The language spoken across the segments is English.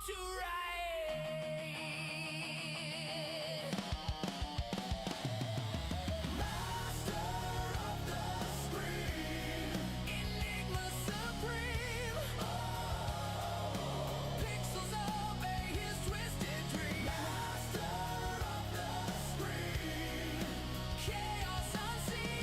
to write. Master of the screen, enigma supreme. Oh, pixels obey his twisted dream. Master of the screen, chaos unseen.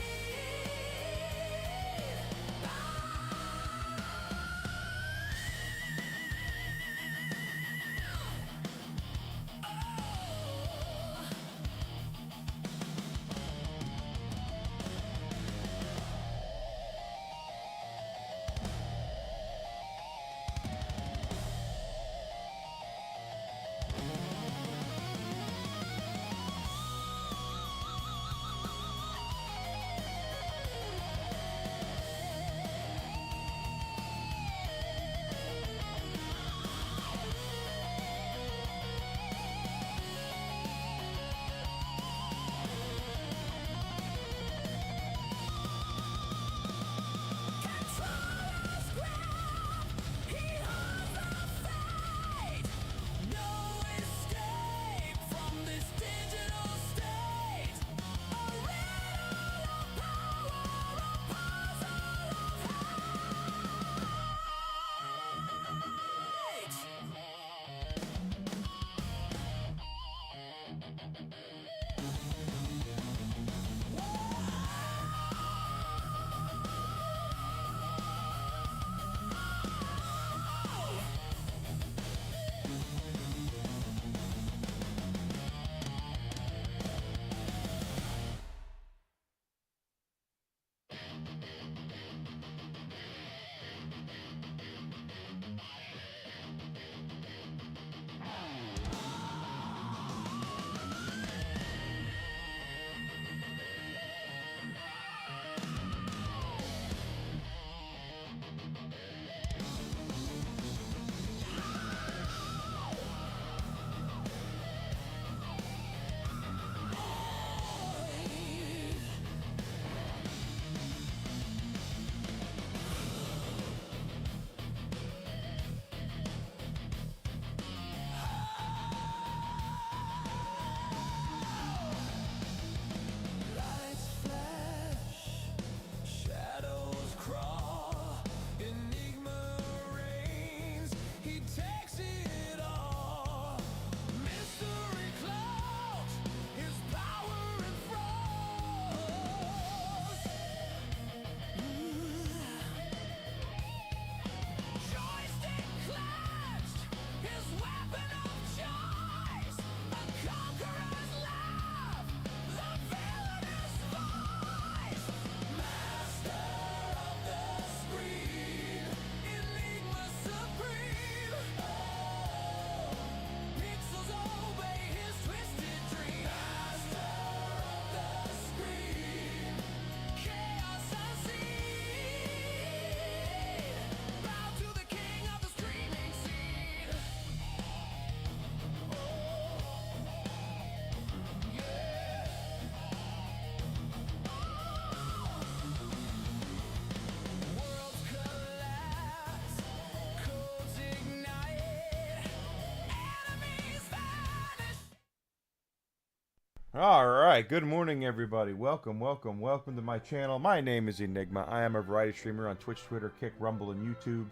Alright, good morning everybody. Welcome to my channel. My name is Enigma. I am a variety streamer on Twitch, Twitter, Kick, Rumble, and YouTube.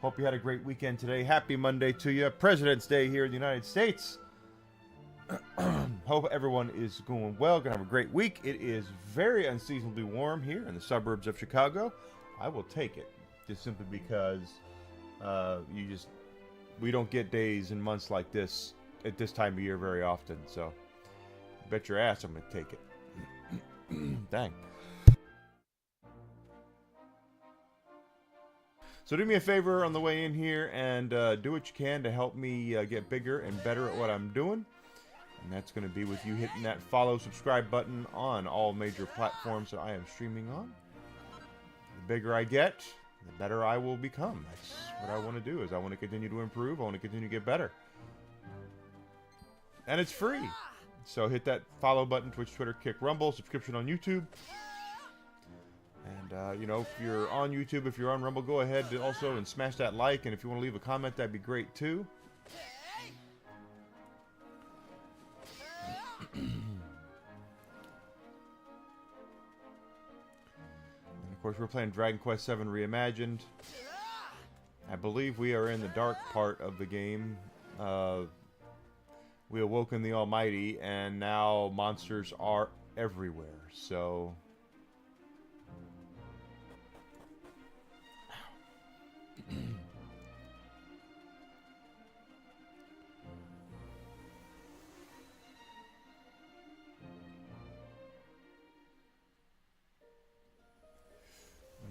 Hope you had a great weekend today. Happy Monday to you. President's Day here in the United States. Hope everyone is going well. Gonna have a great week. It is very unseasonably warm here in the suburbs of Chicago. I will take it. Just simply because we don't get days and months like this at this time of year very often, so bet your ass I'm gonna take it. Dang. So do me a favor on the way in here and do what you can to help me get bigger and better at what I'm doing. And that's going to be with you hitting that follow, subscribe button on all major platforms that I am streaming on. The bigger I get, the better I will become. That's what I want to do, is I want to continue to improve. I want to continue to get better. And it's free. So hit that follow button, Twitch, Twitter, Kick, Rumble, subscription on YouTube. And, you know, if you're on YouTube, if you're on Rumble, go ahead also and smash that like. And if you want to leave a comment, that'd be great too. Of course, we're playing Dragon Quest VII Reimagined. I believe we are in the dark part of the game. We awoken the Almighty, and now monsters are everywhere. So, and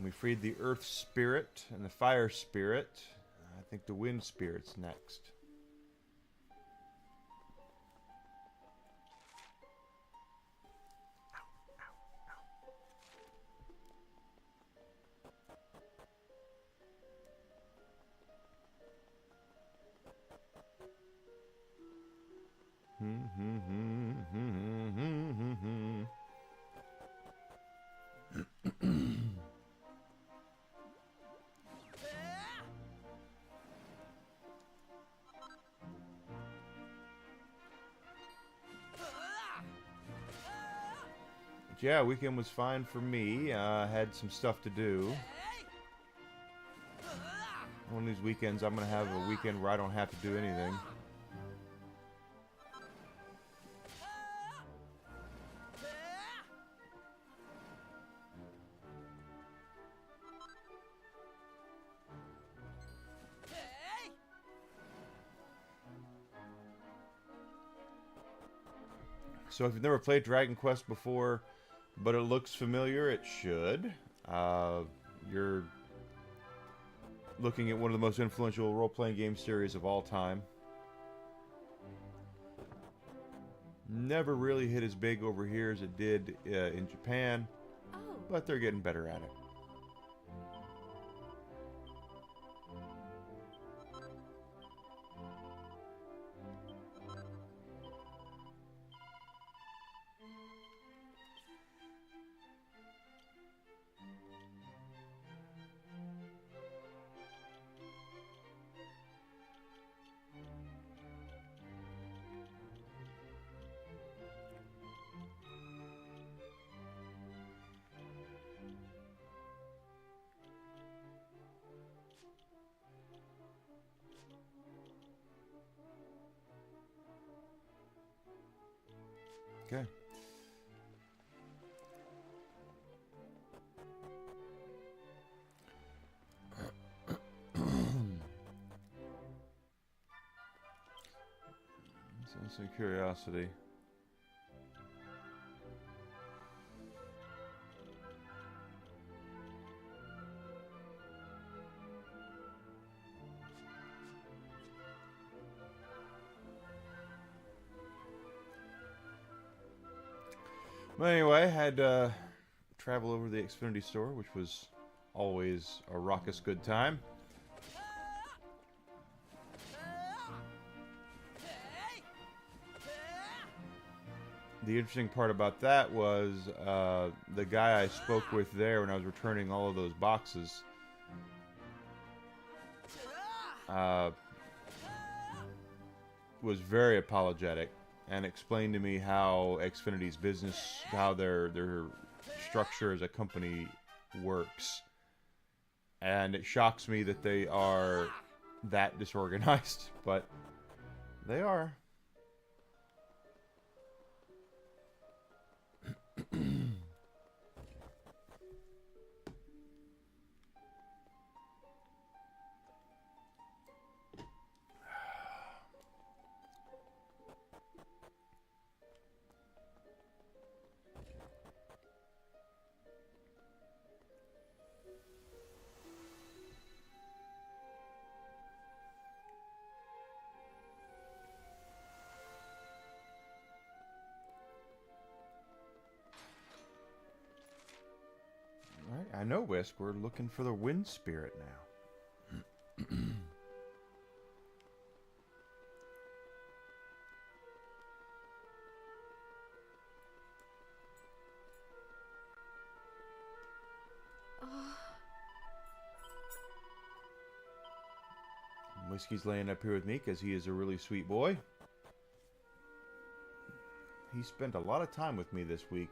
we freed the Earth Spirit and the Fire Spirit. I think the Wind Spirit's next. Yeah, weekend was fine for me. Had some stuff to do. One of these weekends, I'm going to have a weekend where I don't have to do anything. So if you've never played Dragon Quest before, but it looks familiar, it should. You're looking at one of the most influential role-playing game series of all time. Never really hit as big over here as it did in Japan, but they're getting better at it. Okay. Sense of curiosity. But anyway, had travel over to the Xfinity store, which was always a raucous good time. The interesting part about that was the guy I spoke with there when I was returning all of those boxes was very apologetic and explained to me how Xfinity's business, how their structure as a company works. And it shocks me that they are that disorganized, but they are. Alright, I know, Whisk. We're looking for the Wind Spirit now. Whiskey's laying up here with me because he is a really sweet boy. He spent a lot of time with me this week.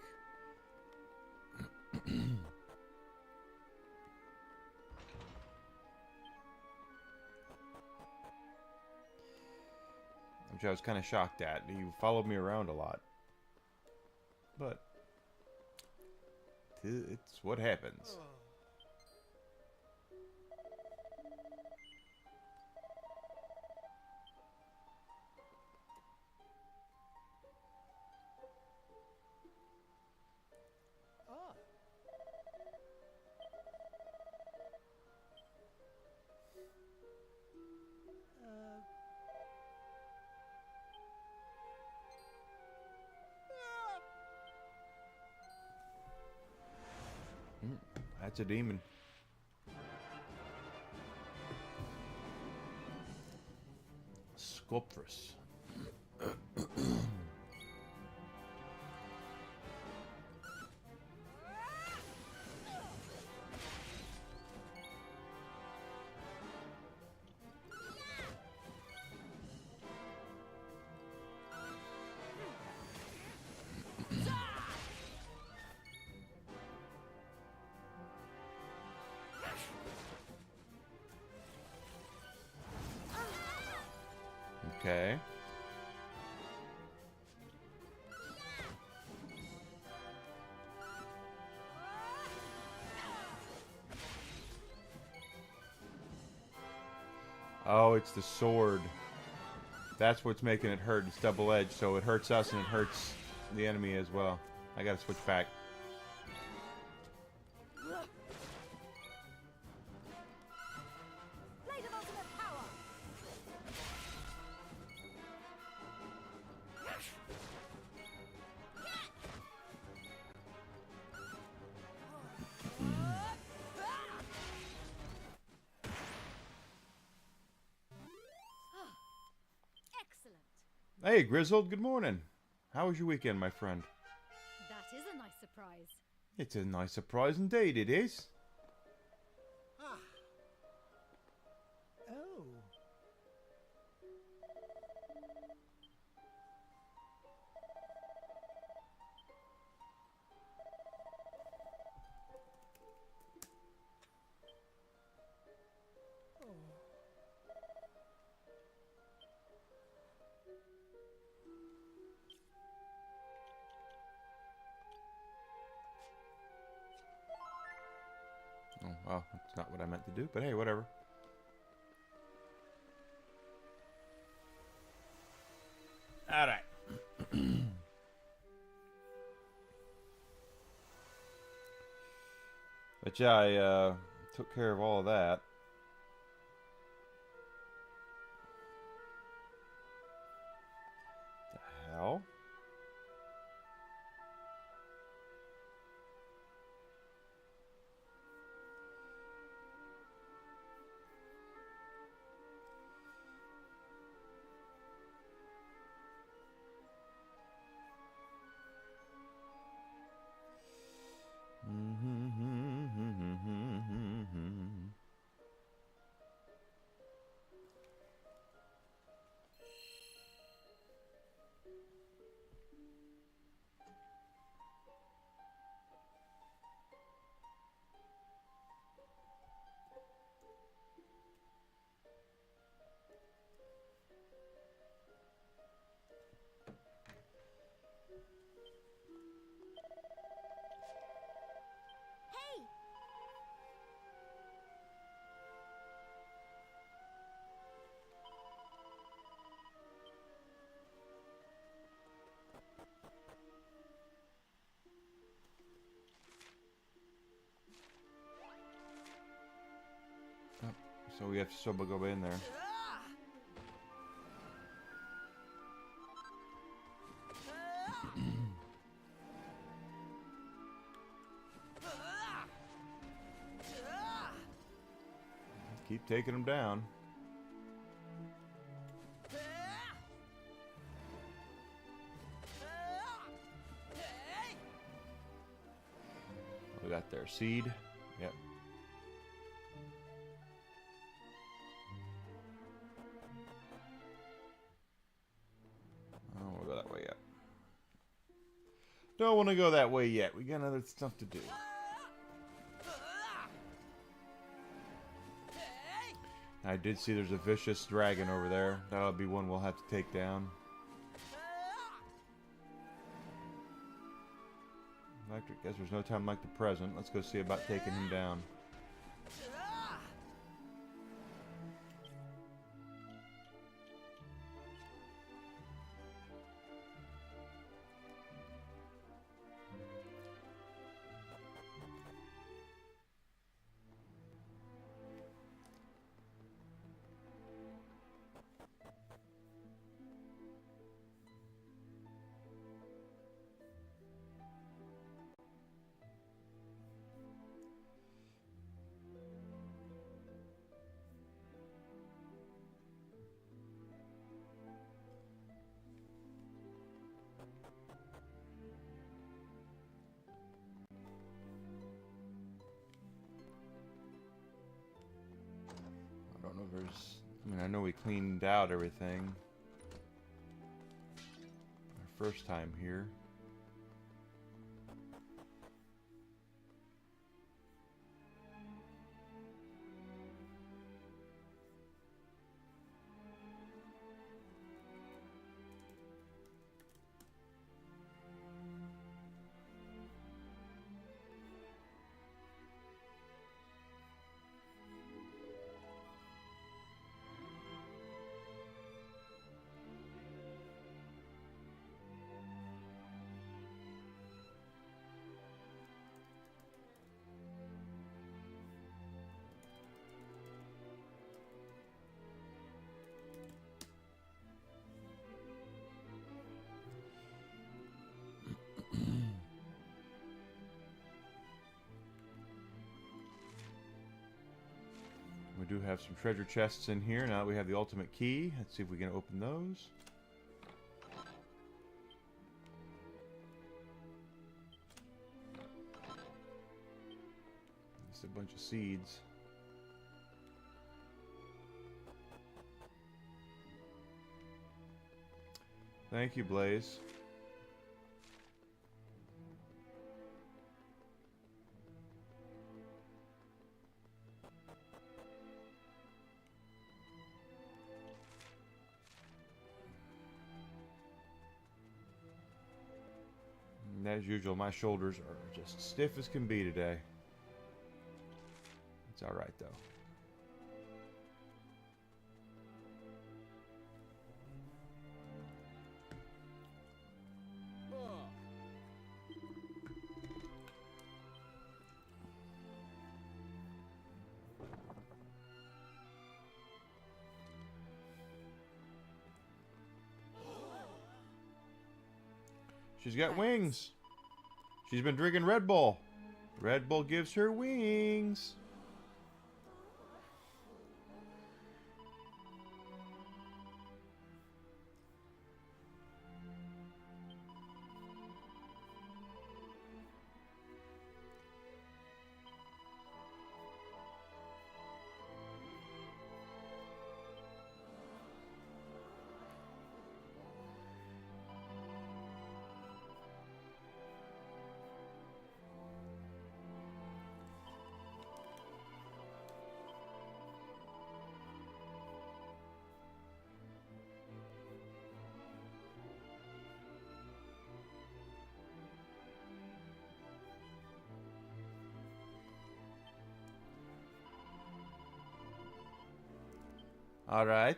which I was kind of shocked at. He followed me around a lot. But it's what happens. That's a demon. Sculptress. Okay. Oh, it's the sword. That's what's making it hurt. It's double-edged, so it hurts us and it hurts the enemy as well. I gotta switch back. Hey, Grizzled, good morning. How was your weekend, my friend? That is a nice surprise. It's a nice surprise indeed, it is. Ah. Oh. Oh, well, that's not what I meant to do, but hey, whatever. Alright. But yeah, I took care of all of that. The hell? So we have to still go in there. Keep taking them down. We got their seed. Yep. I don't want to go that way yet. Don't want to go that way yet. We got other stuff to do. I did see there's a vicious dragon over there. That'll be one we'll have to take down. I guess there's no time like the present. Let's go see about taking him down. I don't know if there's... I mean, I know we cleaned out everything our first time here. We do have some treasure chests in here. Now that we have the ultimate key, let's see if we can open those. Just a bunch of seeds. Thank you, Blaze. And as usual, my shoulders are just stiff as can be today. It's alright though. She's got wings. She's been drinking Red Bull. Red Bull gives her wings. All right.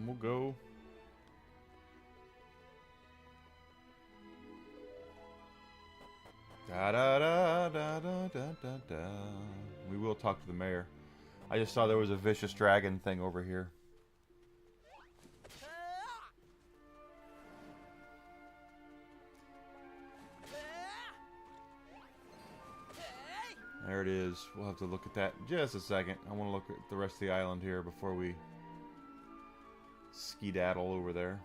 And we'll go. Da da da da da da da da. We will talk to the mayor. I just saw there was a vicious dragon thing over here. There it is. We'll have to look at that in just a second. I want to look at the rest of the island here before we skedaddle over there.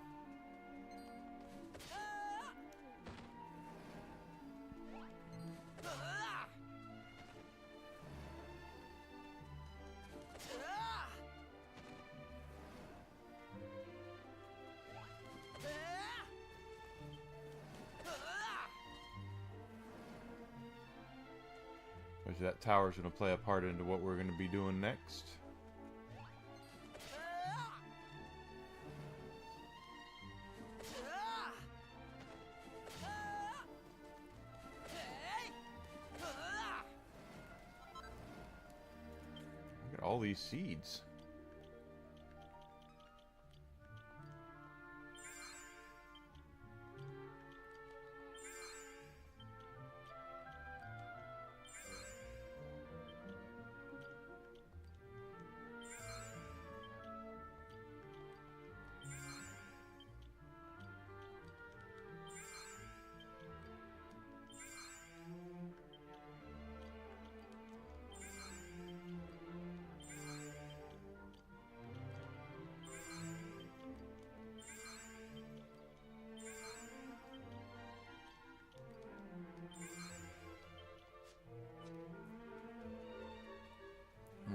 That tower's going to play a part into what we're going to be doing next. Look at all these seeds.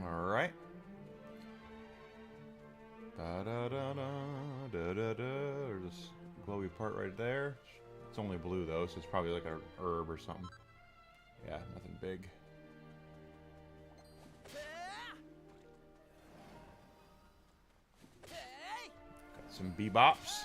Alright. Da da da da da da da. There's this glowy part right there. It's only blue though, so it's probably like a herb or something. Yeah, nothing big. Got some bebops.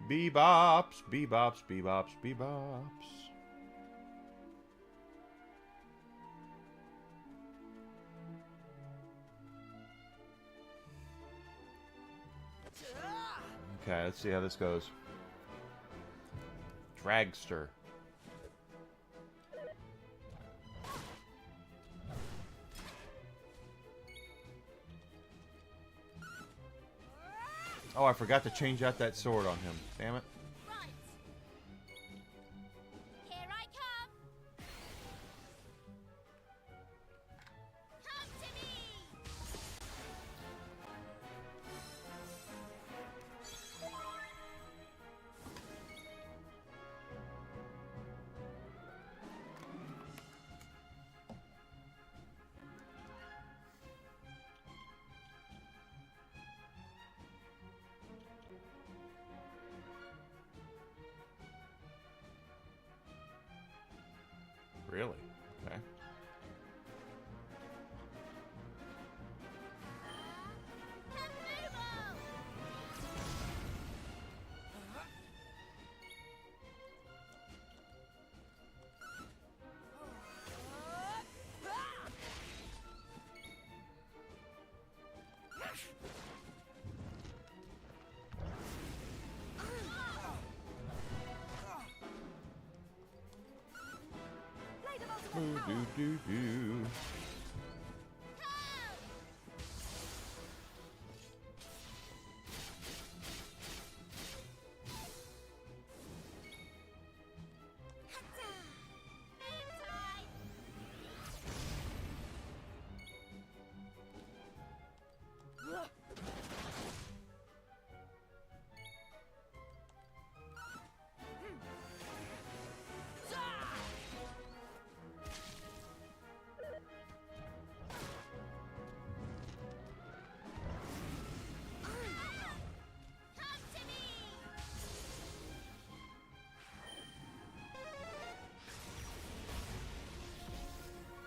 Bebops, bebops, bebops, bebops. Okay, let's see how this goes. Dragster. Oh, I forgot to change out that sword on him. Damn it. Right. Here I come. Come to me. Really? Okay. Ooh, do do do.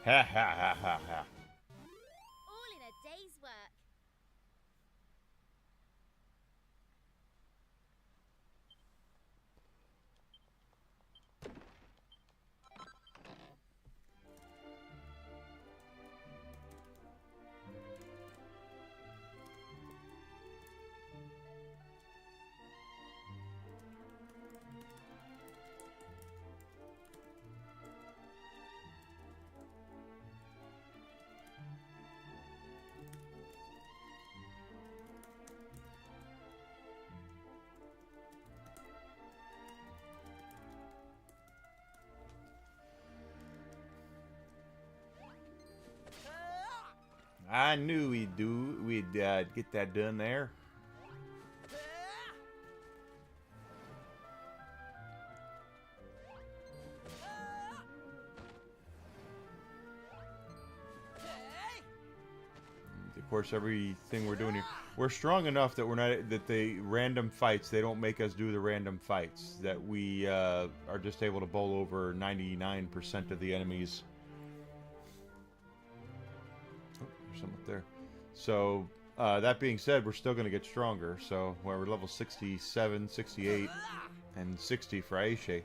Ha ha ha ha ha. All in a day's work. I knew we'd get that done there. Of course, everything we're doing here, we're strong enough that we're not that the random fights, they don't make us do the random fights. That we are just able to bowl over 99% of the enemies. Oh, there's some up there. So that being said, we're still going to get stronger. So we're level 67, 68, and 60 for Aisha.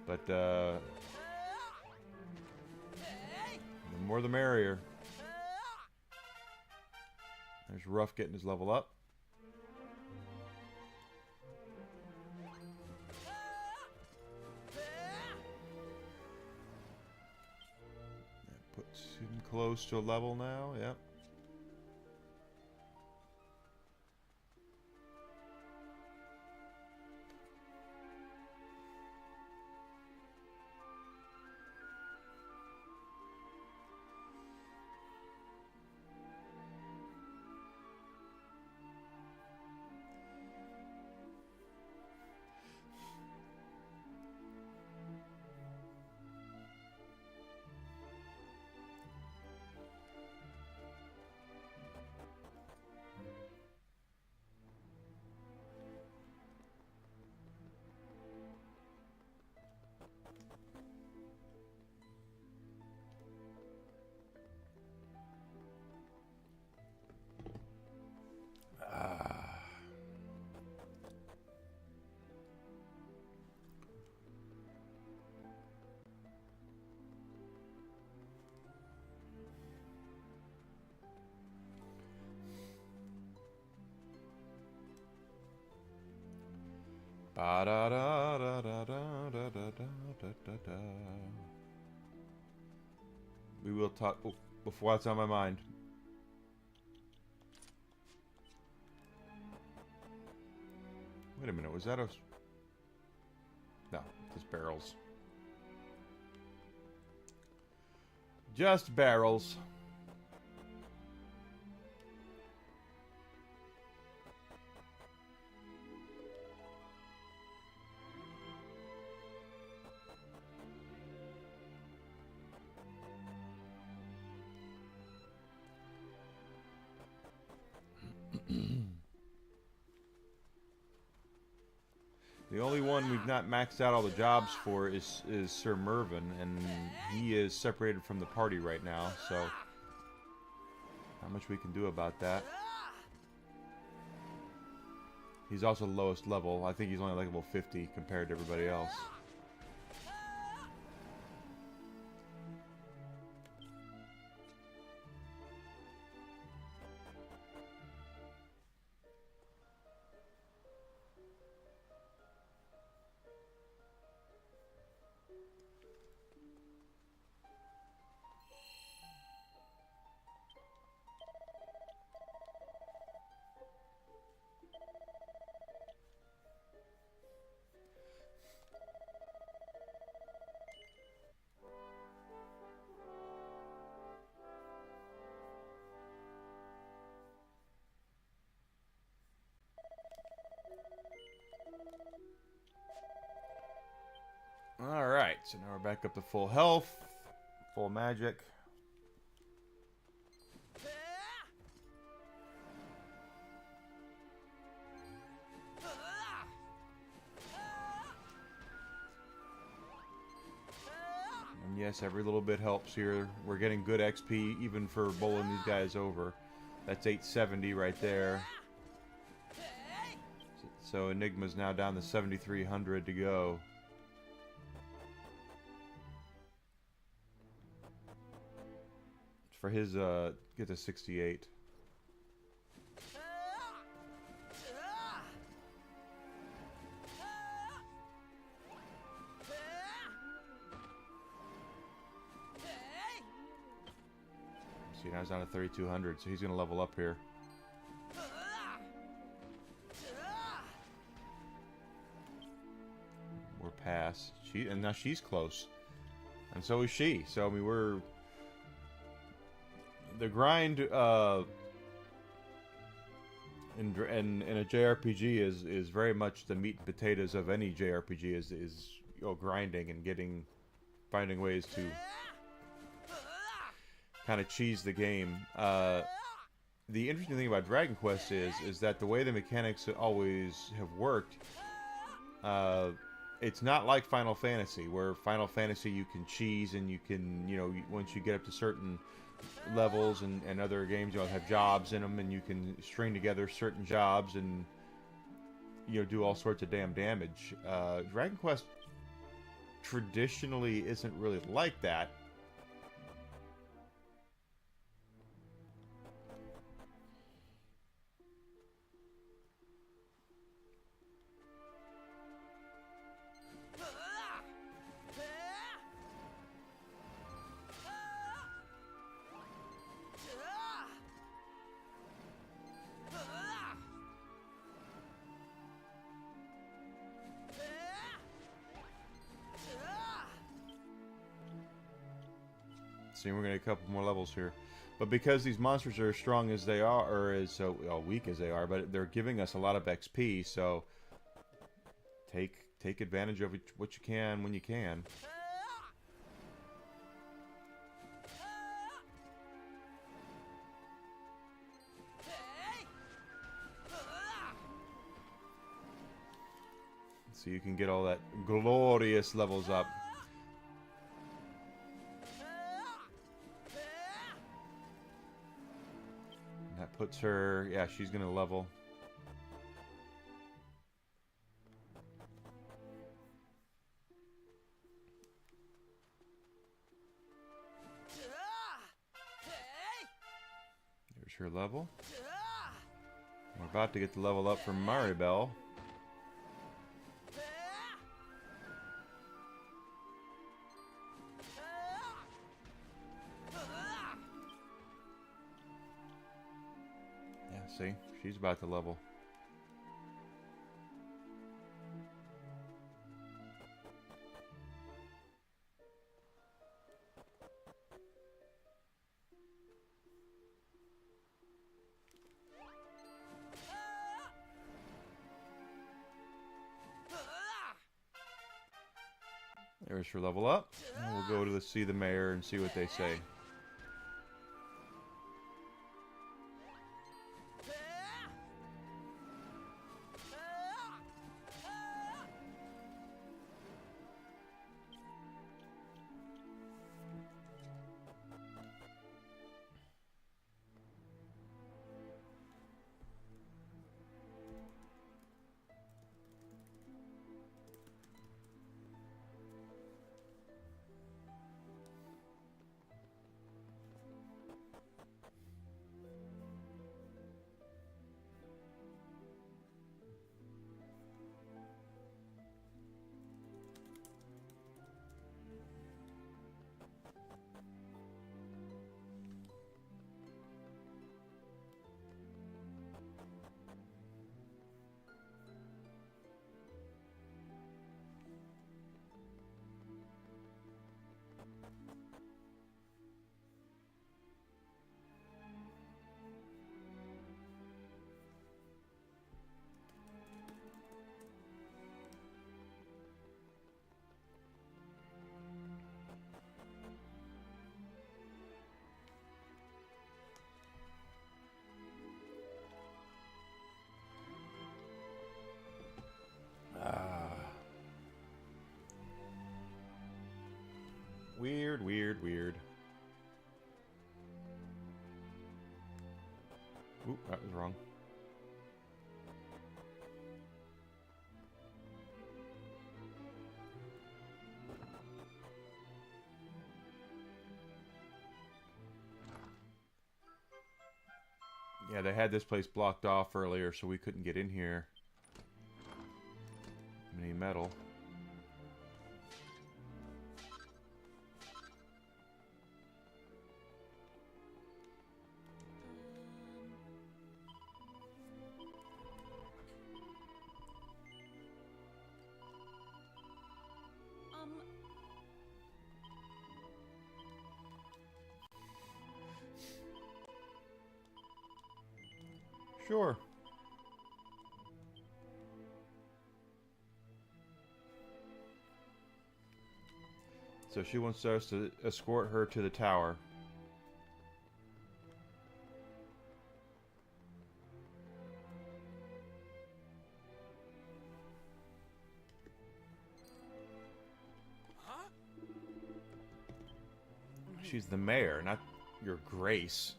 But the more the merrier. There's Ruff getting his level up. That puts him close to a level now, yep. Ba da da da da da da da da da da. We will talk. Oh, before it's on my mind. Wait a minute. Was that a? No, just barrels. Just barrels. The only one we've not maxed out all the jobs for is Sir Mervyn, and he is separated from the party right now, so not much we can do about that. He's also the lowest level. I think he's only like level 50 compared to everybody else. Alright, so now we're back up to full health, full magic. And yes, every little bit helps here. We're getting good XP even for bowling these guys over. That's 870 right there. So Enigma's now down to 7,300 to go. For his, get to 68. See, now he's down to 3,200, so he's going to level up here. We're past. And now she's close. And so is she. So, I mean, we're... the grind in a JRPG is very much the meat and potatoes of any JRPG is you know, grinding and finding ways to kind of cheese the game. The interesting thing about Dragon Quest is that the way the mechanics always have worked, it's not like Final Fantasy, where Final Fantasy you can cheese and you can, you know, once you get up to certain levels and other games, you know, have jobs in them and you can string together certain jobs and, you know, do all sorts of damn damage. Dragon Quest traditionally isn't really like that. See, we're gonna get a couple more levels here, but because these monsters are as strong as they are, or as so weak as they are, but they're giving us a lot of XP. So take advantage of what you can when you can. So you can get all that glorious levels up. That puts her, yeah, she's gonna level. There's her level. We're about to get the level up from Maribel. See, she's about to level. There's her level up. And we'll go to see the mayor and see what they say. Weird, weird, weird. Oop, that was wrong. Yeah, they had this place blocked off earlier, so we couldn't get in here. Any metal. Sure. So she wants us to escort her to the tower. She's the mayor, not your grace.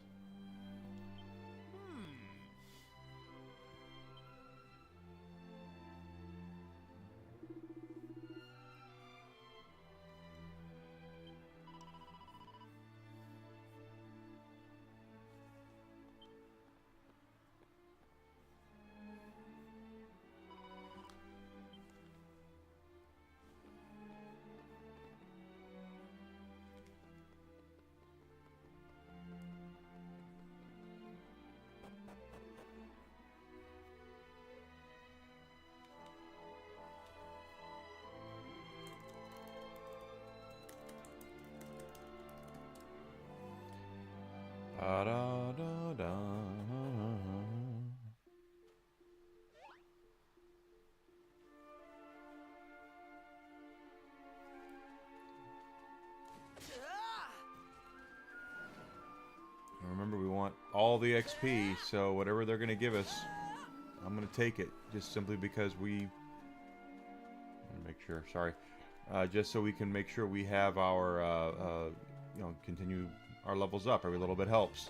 Da, da, da, da. Remember, we want all the XP, so whatever they're going to give us, I'm going to take it, just simply because we... Let me make sure, sorry. Just so we can make sure we have our, you know, continue our levels up. Every little bit helps.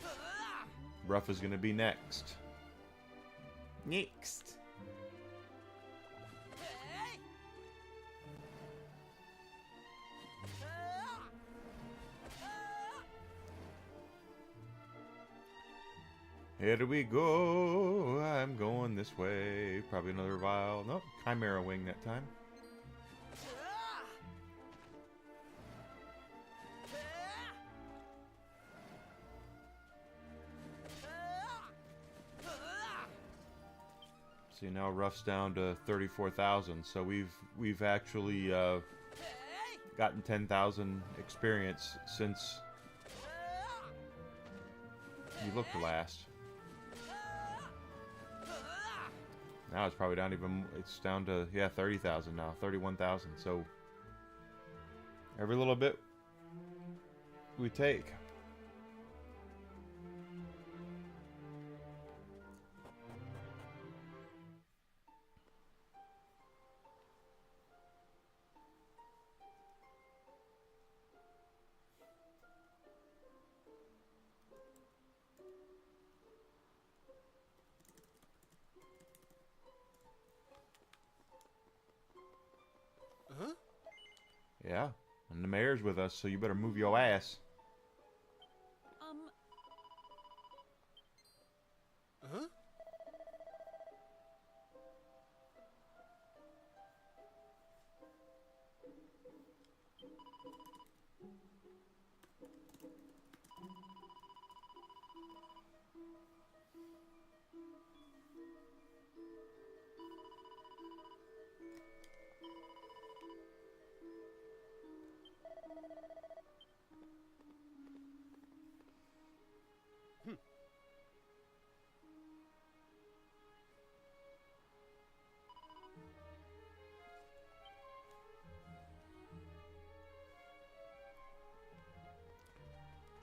Rough is going to be next. Next. Here we go. I'm going this way. Probably another vial. Nope. Chimera wing that time. See, now Rough's down to 34,000. So we've actually gotten 10,000 experience since we looked last. Now it's probably down even, it's down to, yeah, 30,000 now, 31,000. So every little bit we take. Yeah, and the mayor's with us, so you better move your ass. Huh?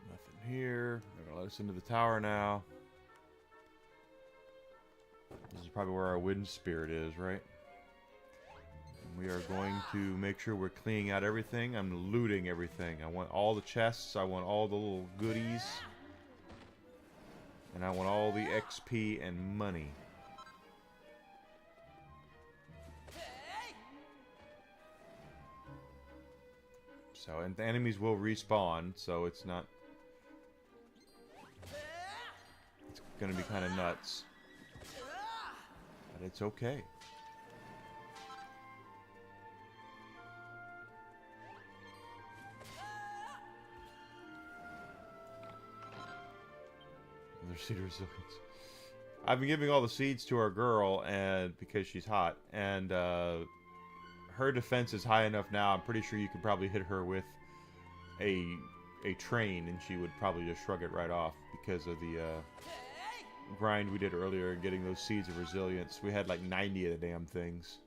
Nothing here. They're gonna let us into the tower now. This is probably where our wind spirit is, right? And we are going to make sure we're cleaning out everything. I'm looting everything. I want all the chests. I want all the little goodies. And I want all the XP and money. So, and the enemies will respawn, so it's not... It's gonna be kind of nuts. But it's okay. Another seed of resilience. I've been giving all the seeds to our girl, and because she's hot, and her defense is high enough now. I'm pretty sure you could probably hit her with a train, and she would probably just shrug it right off because of the grind we did earlier and getting those seeds of resilience. We had like 90 of the damn things.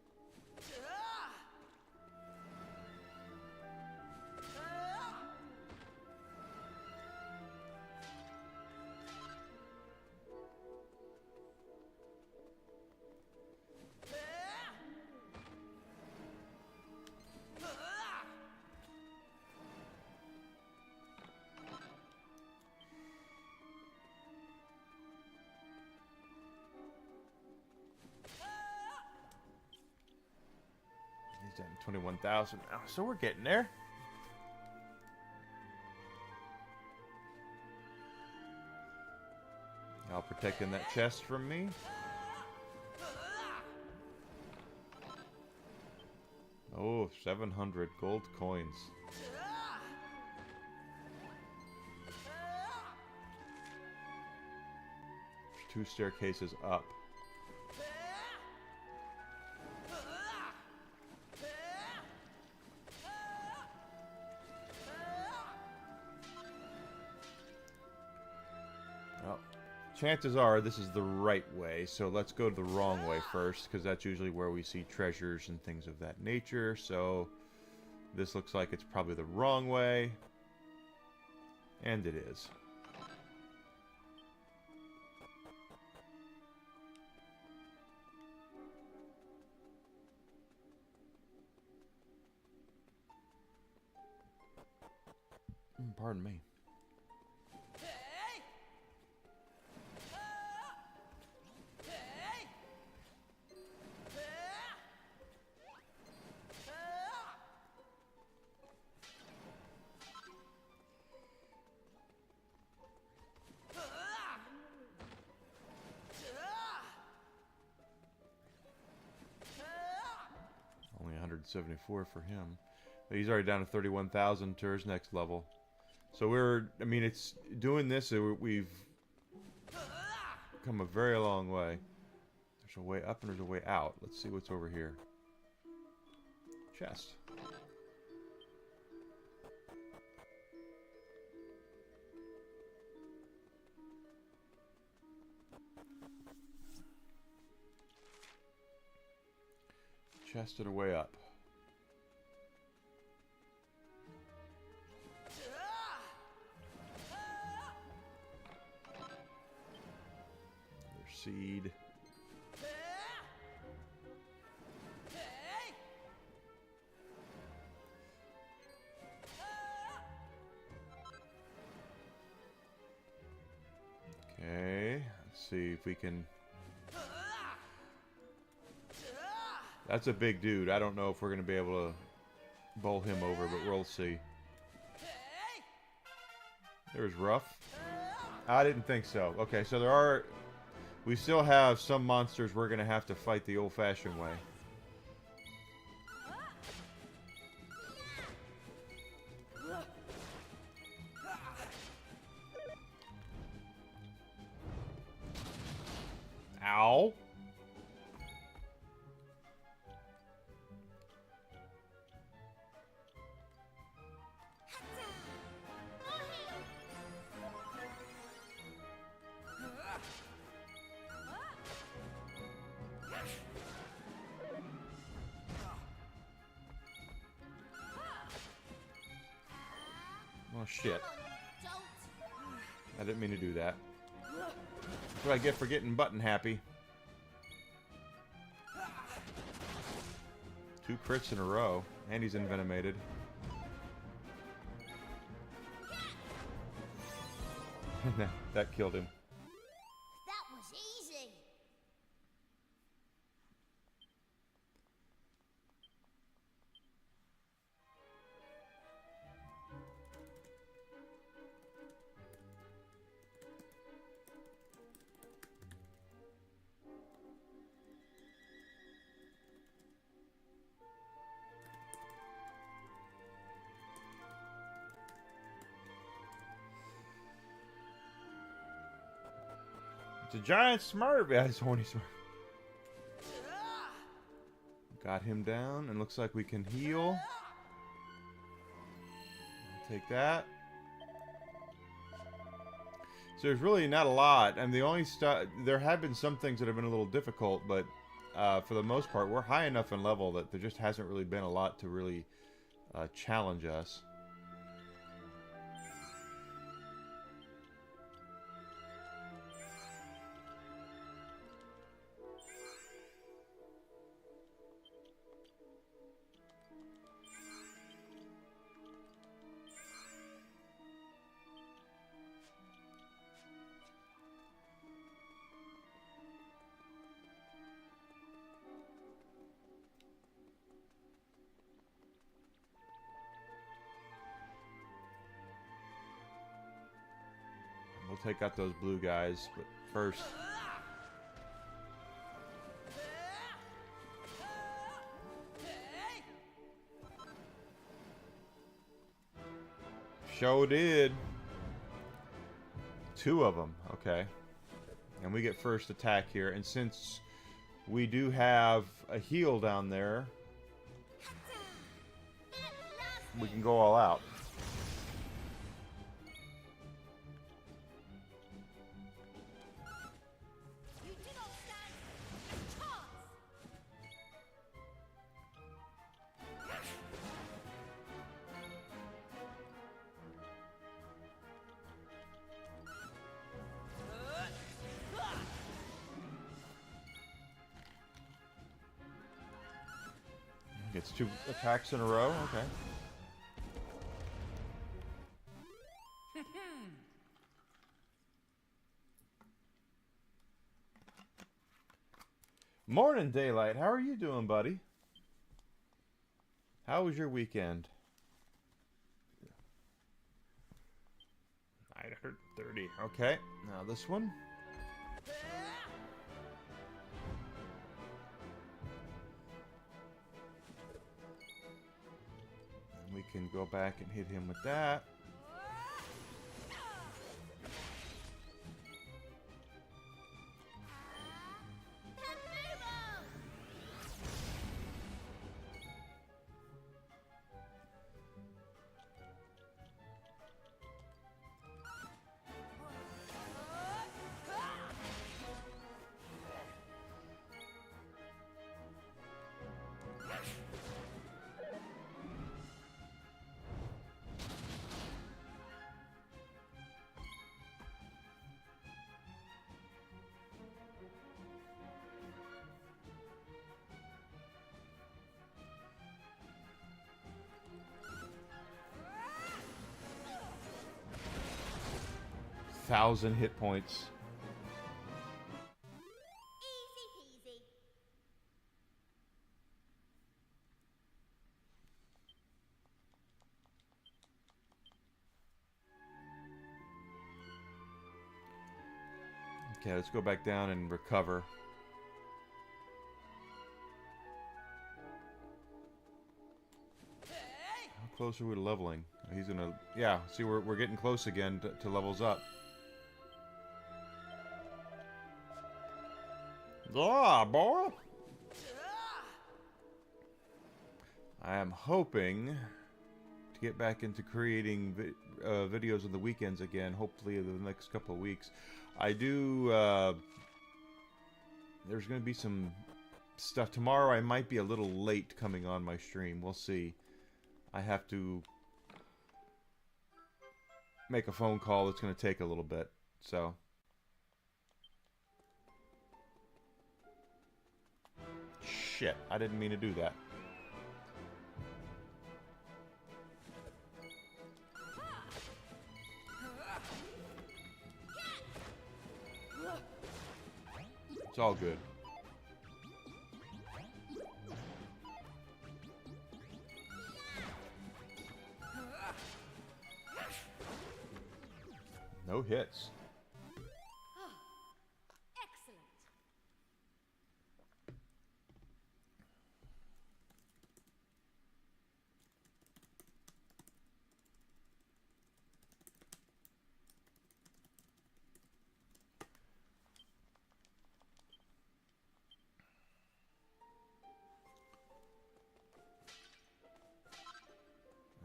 He's down to 21,000 now, so we're getting there. Y'all protecting that chest from me. Oh, 700 gold coins. There's 2 staircases up. Well, chances are this is the right way, so let's go the wrong way first, because that's usually where we see treasures and things of that nature. So this looks like it's probably the wrong way, and it is. Pardon me. Only 174 for him. But he's already down to 31,000 to his next level. So I mean, it's doing this, we've come a very long way. There's a way up and there's a way out. Let's see what's over here. Chest. Chest and a way up. Seed. Okay, let's see if we can. That's a big dude. I don't know if we're going to be able to bowl him over, but we'll see. There's rough. I didn't think so. Okay, so we still have some monsters we're going to have to fight the old-fashioned way. Ow. Oh, shit. I didn't mean to do that. That's what I get for getting button happy. 2 crits in a row. And he's envenomated. That killed him. That was easy. It's a giant Smurf. Yeah, it's a horny Smurf. Got him down, and looks like we can heal. Take that. So there's really not a lot, and the only stuff, there have been some things that have been a little difficult, but for the most part, we're high enough in level that there just hasn't really been a lot to really challenge us. We'll take out those blue guys, but first... Sure did. 2 of them, okay. And we get first attack here, and since we do have a heal down there, we can go all out. Gets 2 attacks in a row, okay. Morning, Daylight. How are you doing, buddy? How was your weekend? 930. Okay, now this one. And we can go back and hit him with that. Thousand hit points. Easy peasy. Okay, let's go back down and recover. How close are we to leveling? He's gonna... Yeah, see, we're getting close again to levels up. Ah, boy! I am hoping to get back into creating videos on the weekends again, hopefully in the next couple of weeks. I do... there's going to be some stuff. Tomorrow I might be a little late coming on my stream. We'll see. I have to make a phone call. It's going to take a little bit, so... Shit, I didn't mean to do that. It's all good. No hits. Excellent.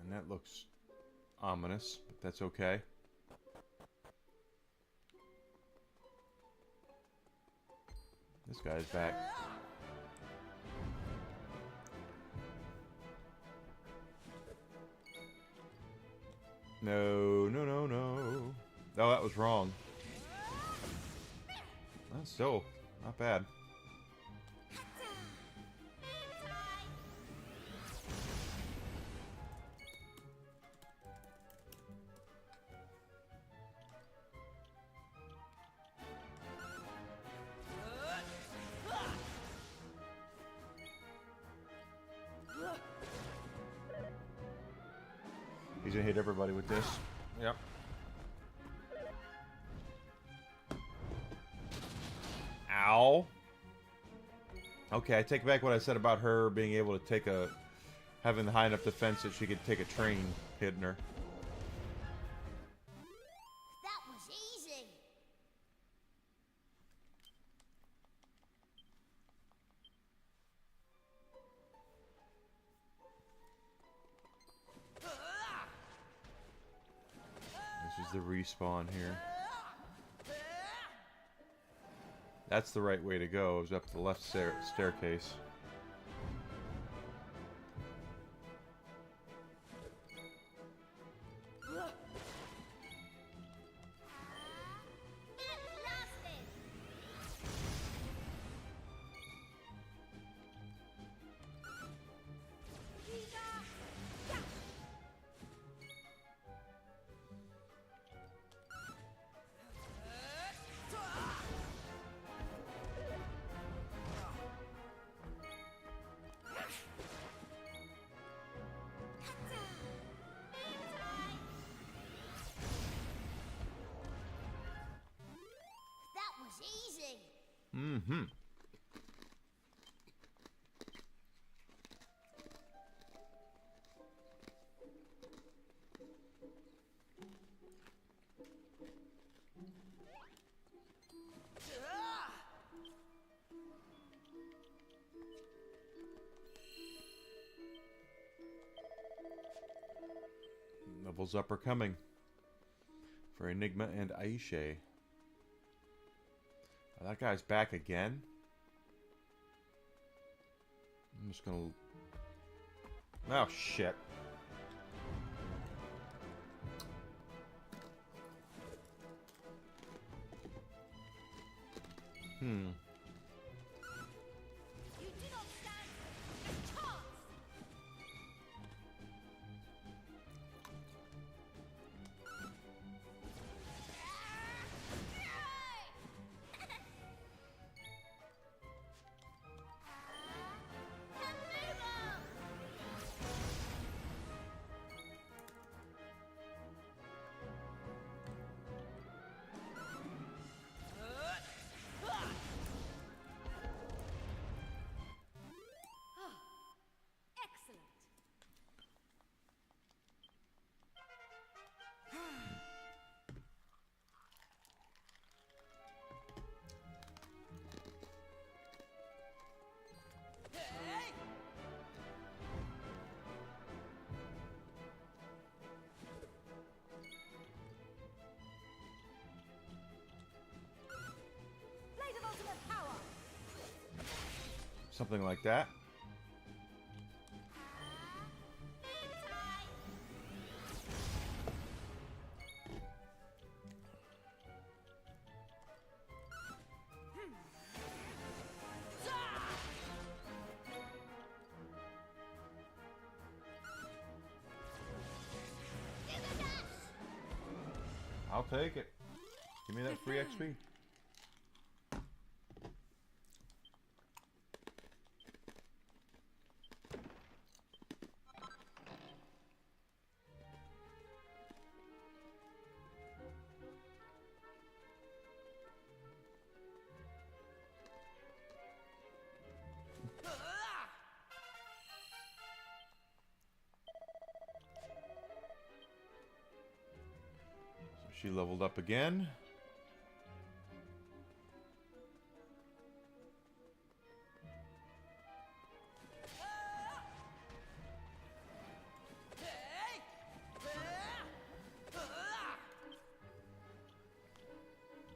And that looks ominous, but that's okay. This guy's back. No, no, no, no. Oh, that was wrong. That's still not bad. He's gonna hit everybody with this. Yep. Ow. Okay, I take back what I said about her being able to take a... having the high enough defense that she could take a train hitting her. That was easy. This is the respawn here. That's the right way to go, is up the left staircase. Easy. Mm-hmm. Levels up are coming for Enigma and Aisha. Oh, that guy's back again. I'm just gonna... Oh, shit. Hmm. You do not stand a chance. Excellent. Blade of ultimate power. Something like that. I'll take it. Give me that free XP. She leveled up again.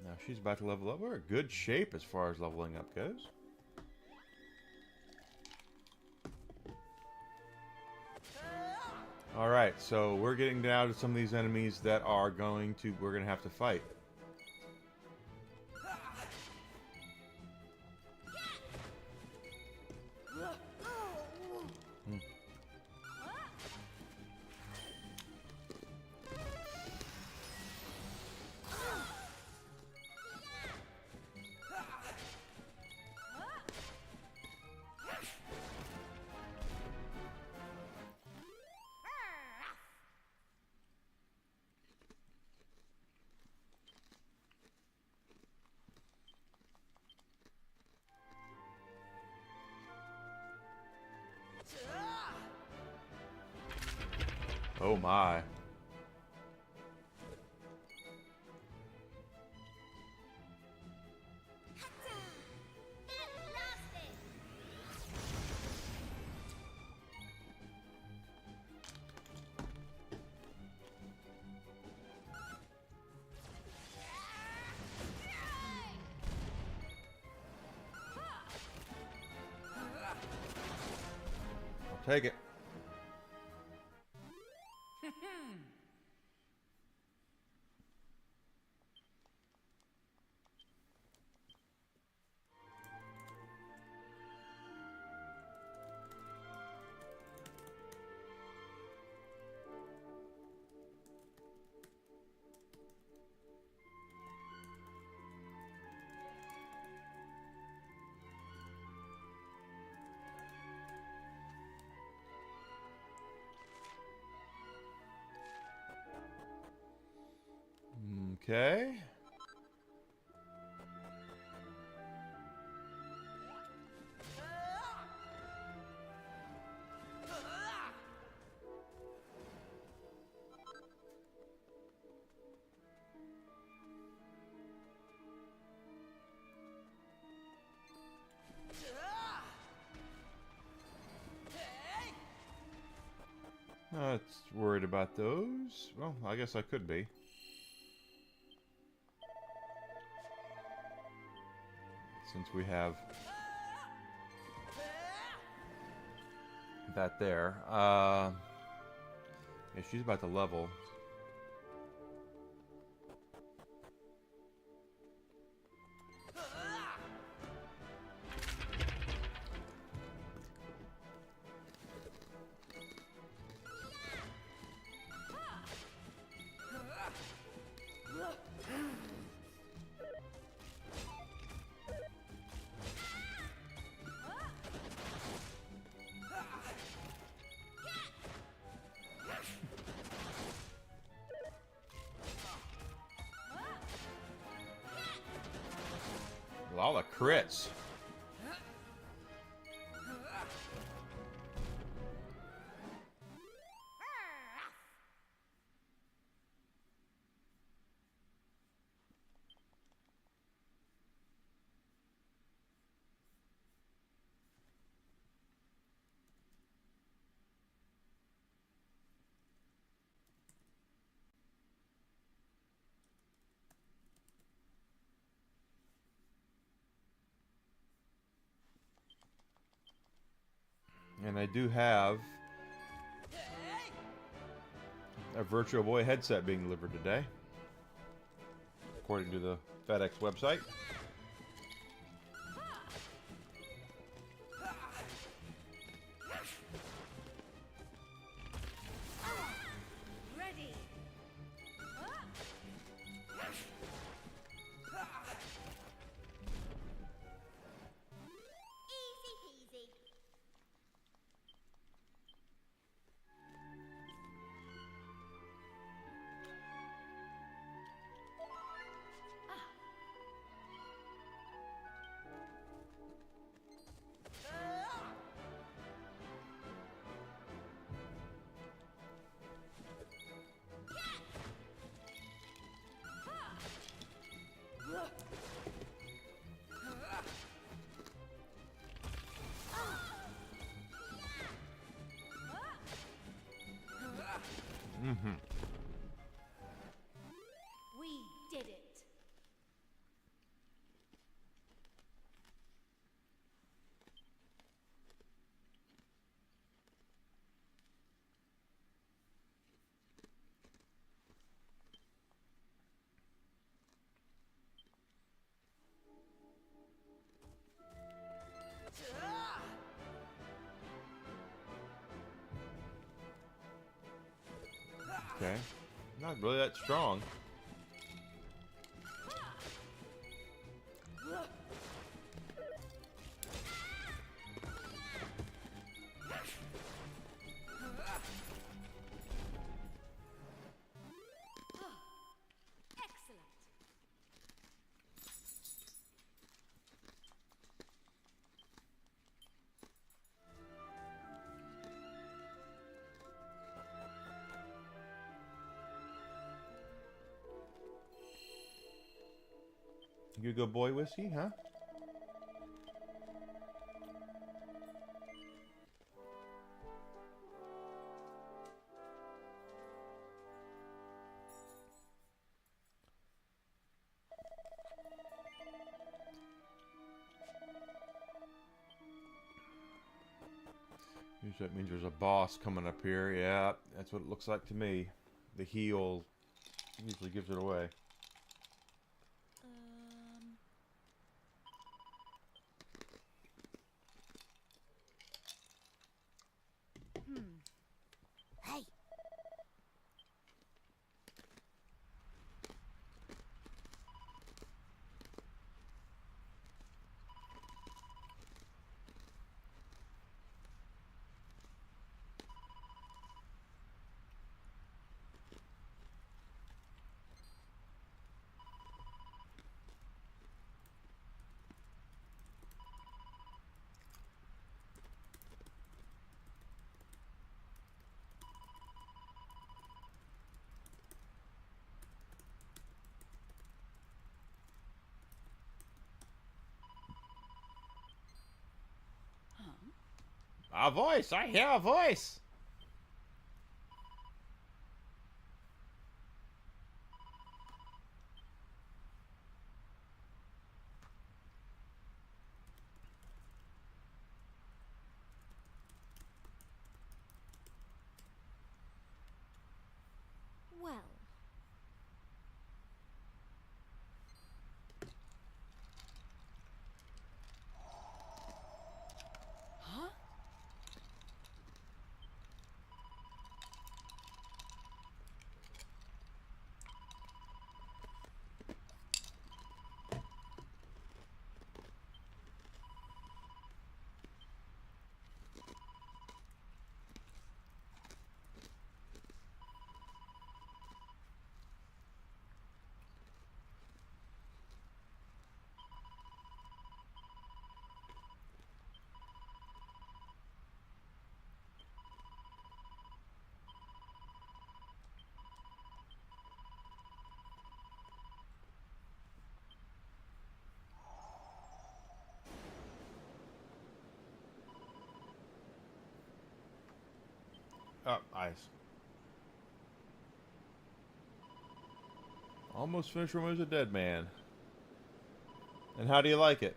Now She's about to level up. We're in good shape as far as leveling up goes. Alright, so we're getting down to some of these enemies that are we're going to have to fight. Oh my. I'll take it. Okay. Not worried about those. Well, I guess I could be. Since we have that there. Yeah, she's about to level. With all the crits. And I do have a Virtual Boy headset being delivered today, according to the FedEx website. Ready. Easy peasy. We did it. Okay. Not really that strong. Excellent. You a good boy, Whiskey, huh? Usually that means there's a boss coming up here. Yeah, that's what it looks like to me. The heal usually gives it away. Hey, A voice! I hear a voice! Well. Huh? Oh, ice. Almost finished Room as a Dead Man. And how do you like it?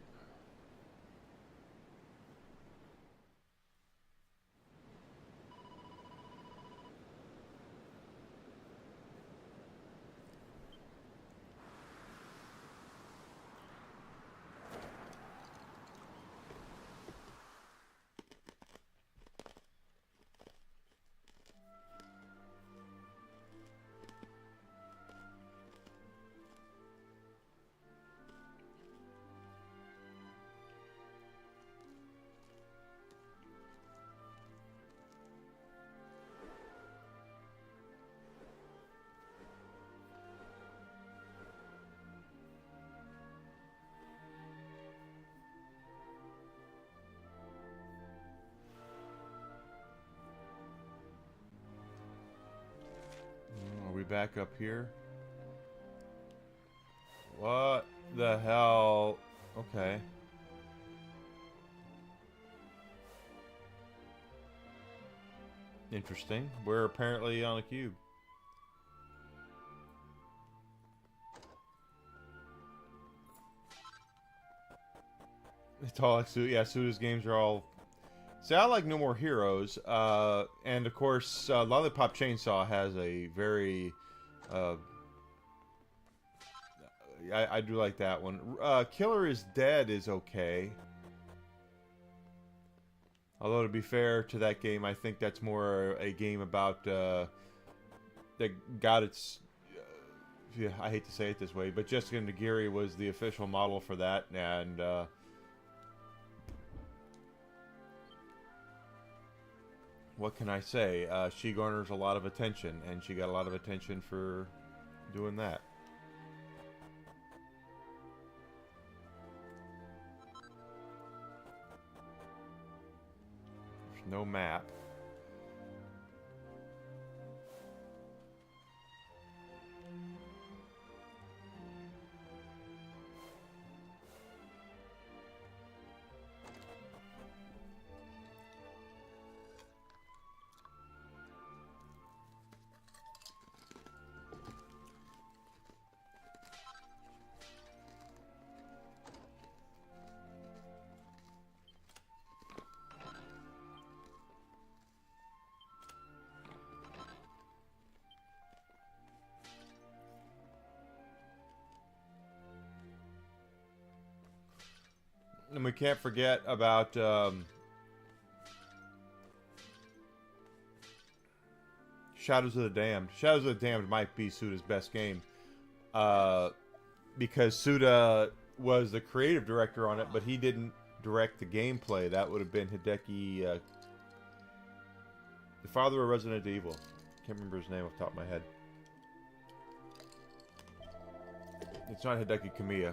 Are we back up here? What the hell? Okay. Interesting. We're apparently on a cube. It's all like yeah, Suda's games are all. See, I like No More Heroes, and of course, Lollipop Chainsaw has a very. I do like that one. Killer is Dead is okay. Although to be fair to that game, I think that's more a game about that got its. Yeah, I hate to say it this way, but Jessica Nagiri was the official model for that, and what can I say? She garners a lot of attention, and she got a lot of attention for doing that. There's no map. And we can't forget about Shadows of the Damned. Shadows of the Damned might be Suda's best game. Because Suda was the creative director on it, but he didn't direct the gameplay. That would have been Hideki, the father of Resident Evil. Can't remember his name off the top of my head. It's not Hideki Kamiya.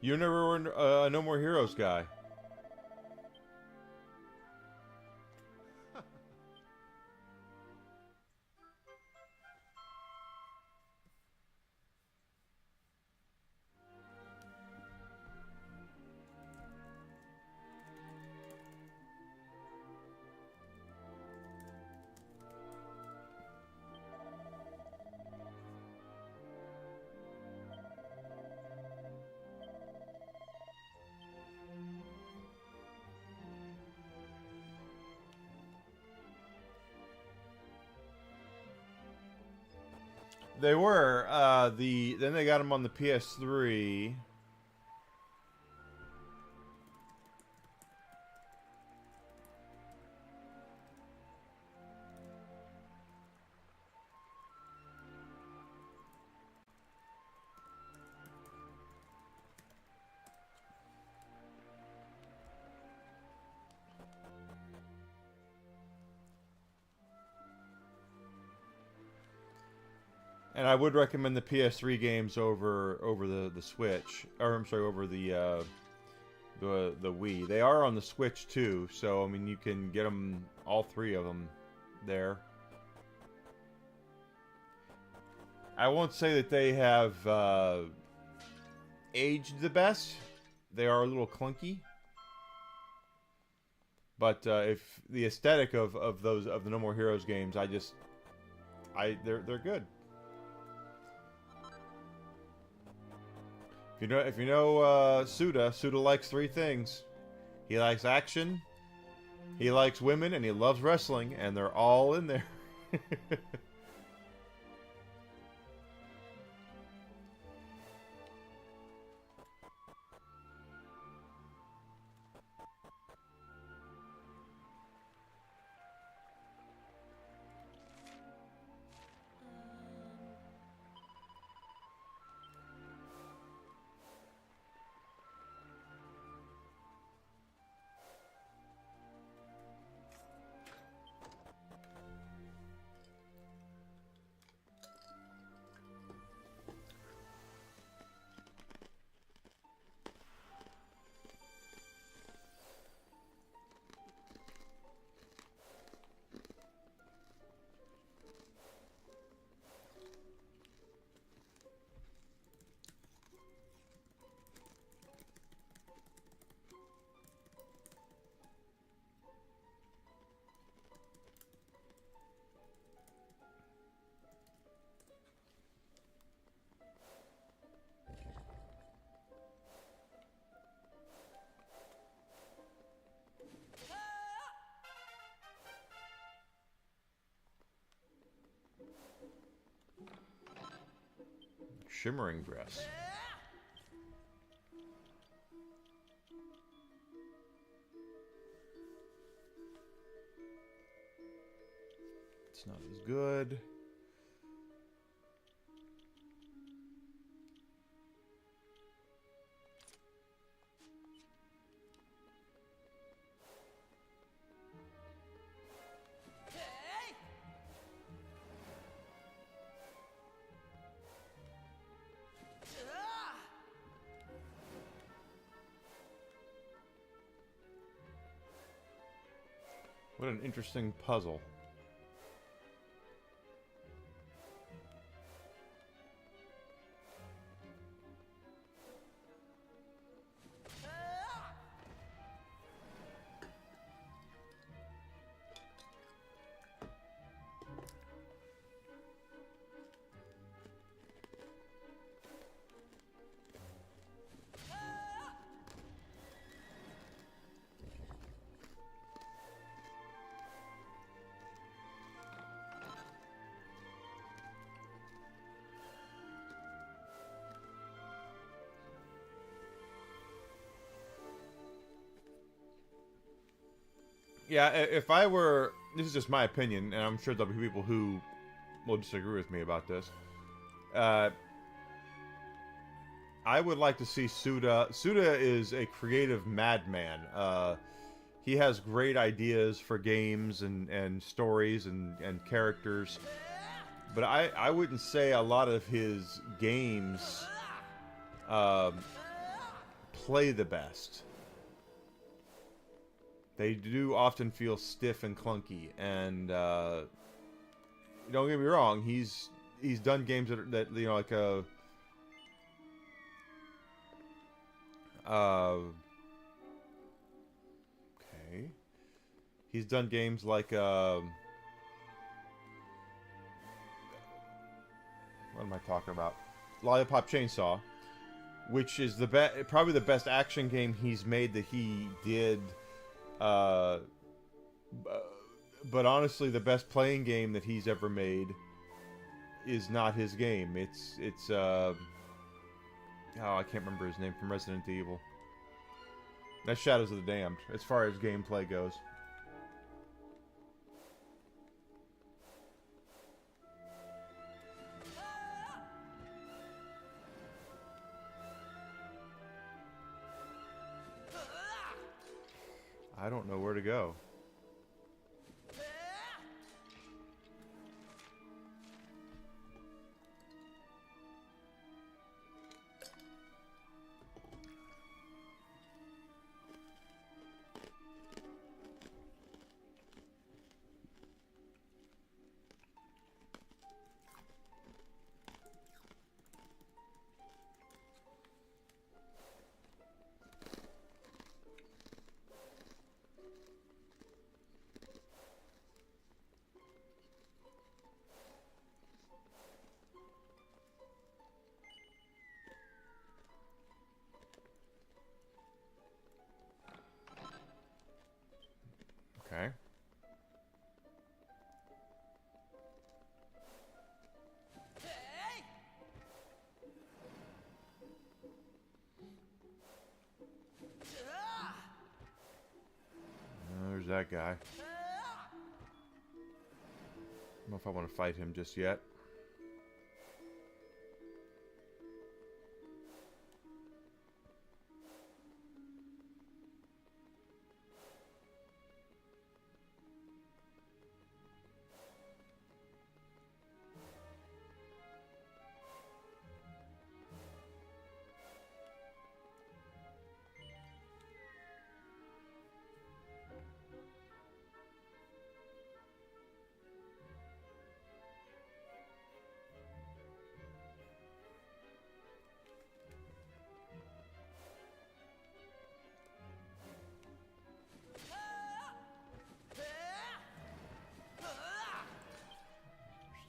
You never were a No More Heroes guy. They were. Then they got them on the PS3. And I would recommend the PS3 games over the Switch, or I'm sorry, over the Wii. They are on the Switch too, so I mean you can get them, all three of them, there. I won't say that they have aged the best. They are a little clunky, but if the aesthetic of the No More Heroes games, they're good. If you know Suda likes three things. He likes action, he likes women, and he loves wrestling, and they're all in there. Shimmering dress. It's not as good. What an interesting puzzle. Yeah, if I were... This is just my opinion, and I'm sure there'll be people who will disagree with me about this. I would like to see Suda. Suda is a creative madman. He has great ideas for games and stories and characters. But I wouldn't say a lot of his games play the best. They do often feel stiff and clunky, and don't get me wrong, he's done games that you know, like okay, he's done games like what am I talking about? Lollipop Chainsaw, which is probably the best action game he's made that he did. But honestly, the best playing game that he's ever made is not his game. It's oh, I can't remember his name, from Resident Evil. That's Shadows of the Damned, as far as gameplay goes. I don't know where to go. Okay. There's that guy. I don't know if I want to fight him just yet.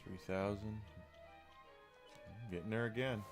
There's 3,000. Getting there again.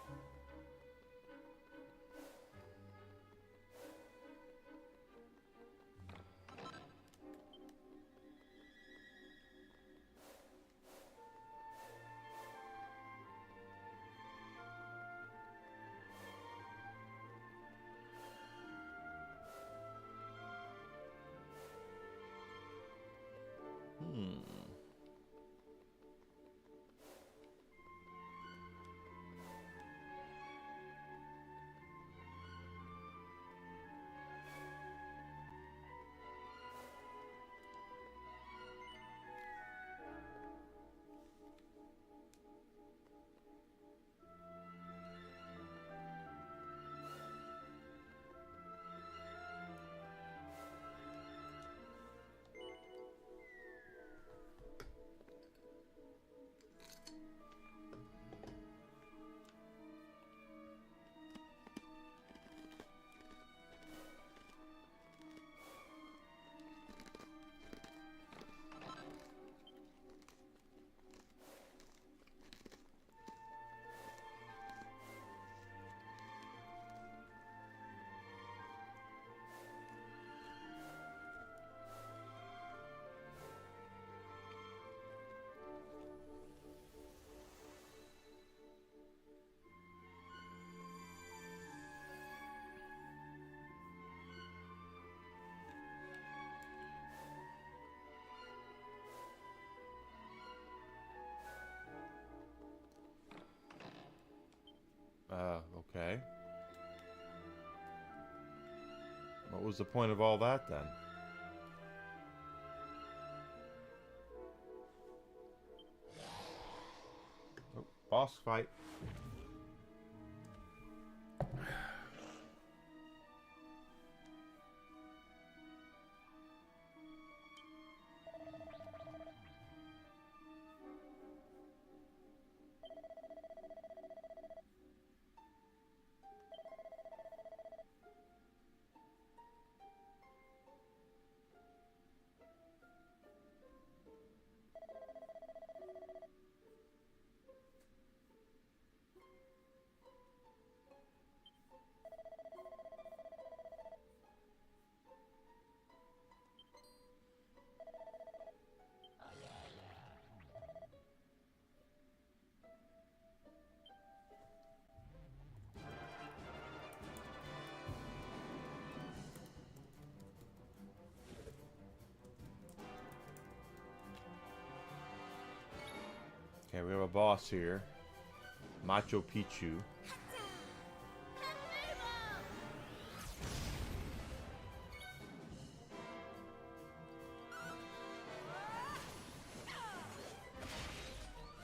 Okay. What was the point of all that then? Oh, boss fight. Okay, we have a boss here. Machu Picchu.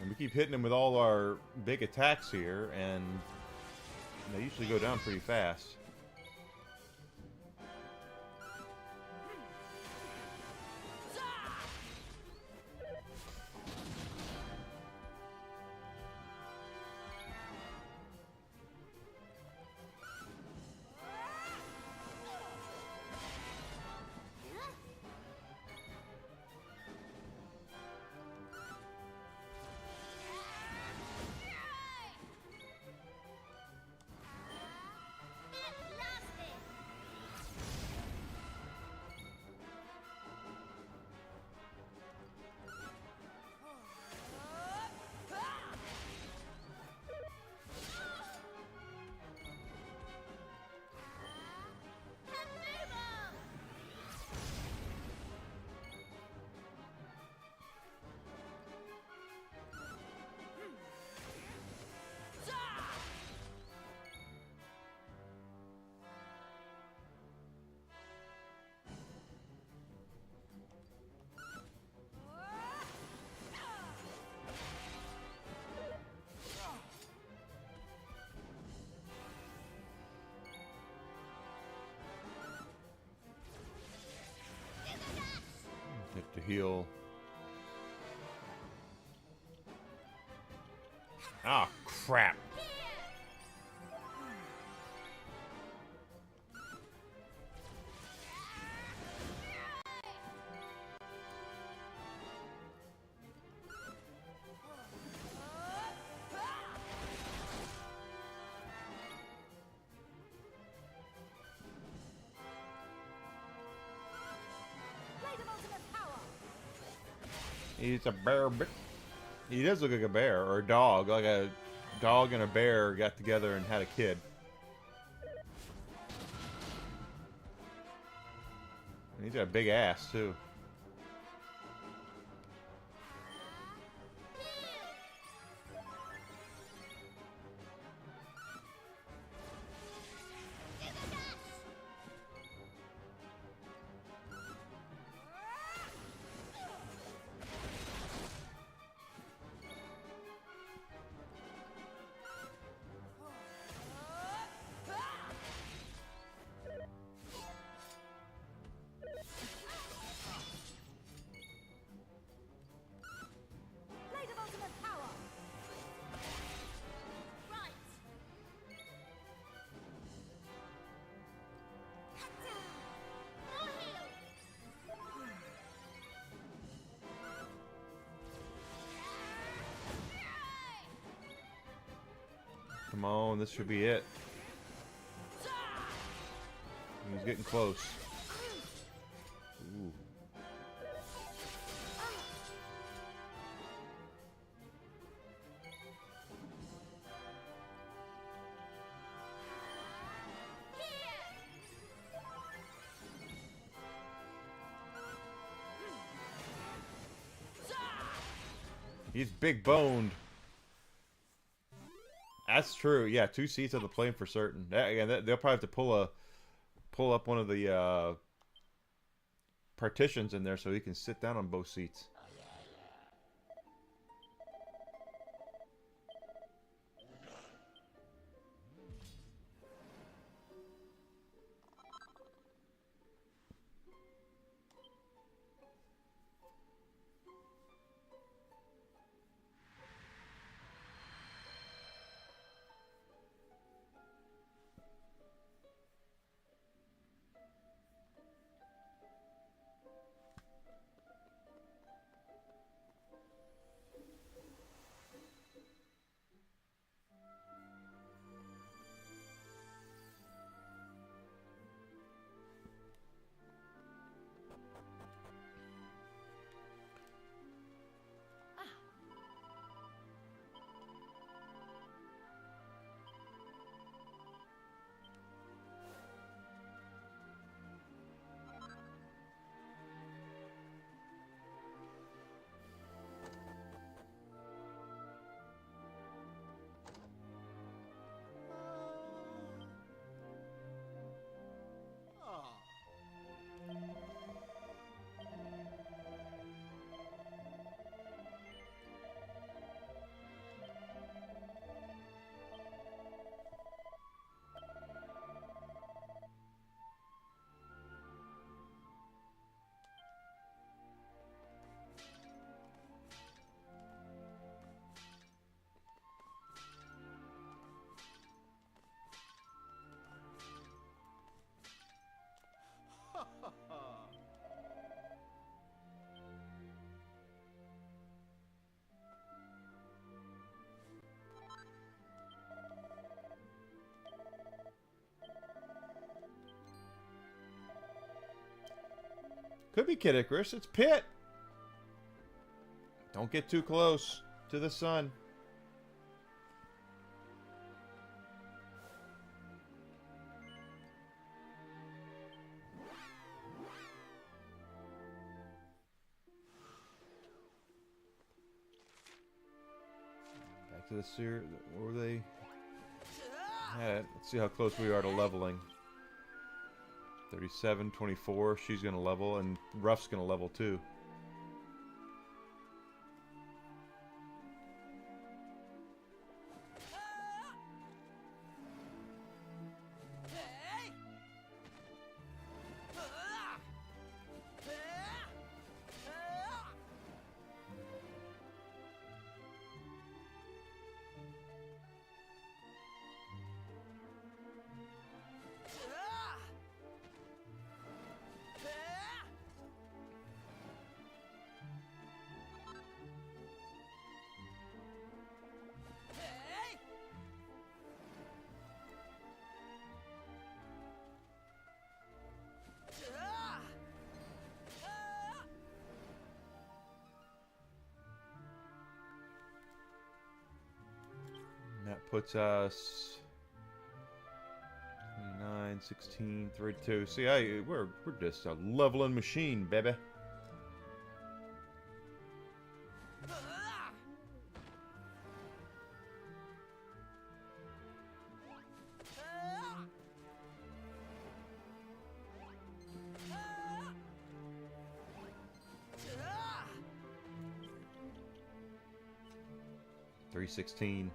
And we keep hitting him with all our big attacks here, and they usually go down pretty fast. Have to heal. Ah, crap. He's a bear. He does look like a bear or a dog. Like a dog and a bear got together and had a kid. And he's got a big ass too. Come on, this should be it. He's getting close. Ooh. He's big boned. That's true. Yeah, 2 seats on the plane for certain. Again, they'll probably have to pull up one of the partitions in there so he can sit down on both seats. Could be Kid Icarus. It's Pit. Don't get too close to the sun. Back to the seer. What were they? Yeah, let's see how close we are to leveling. 37, 24. She's going to level, and Ruff's going to level too. That puts us 29, 16, 32. See, we're just a leveling machine, baby. $316.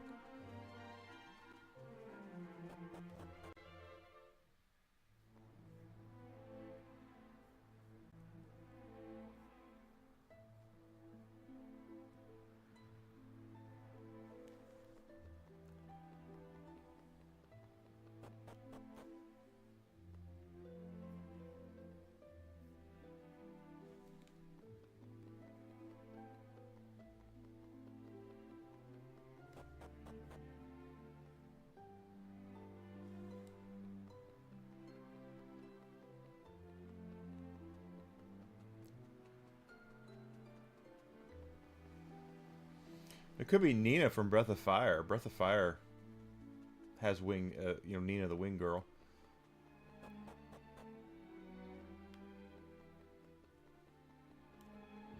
It could be Nina from Breath of Fire. Breath of Fire has wing, Nina the wing girl.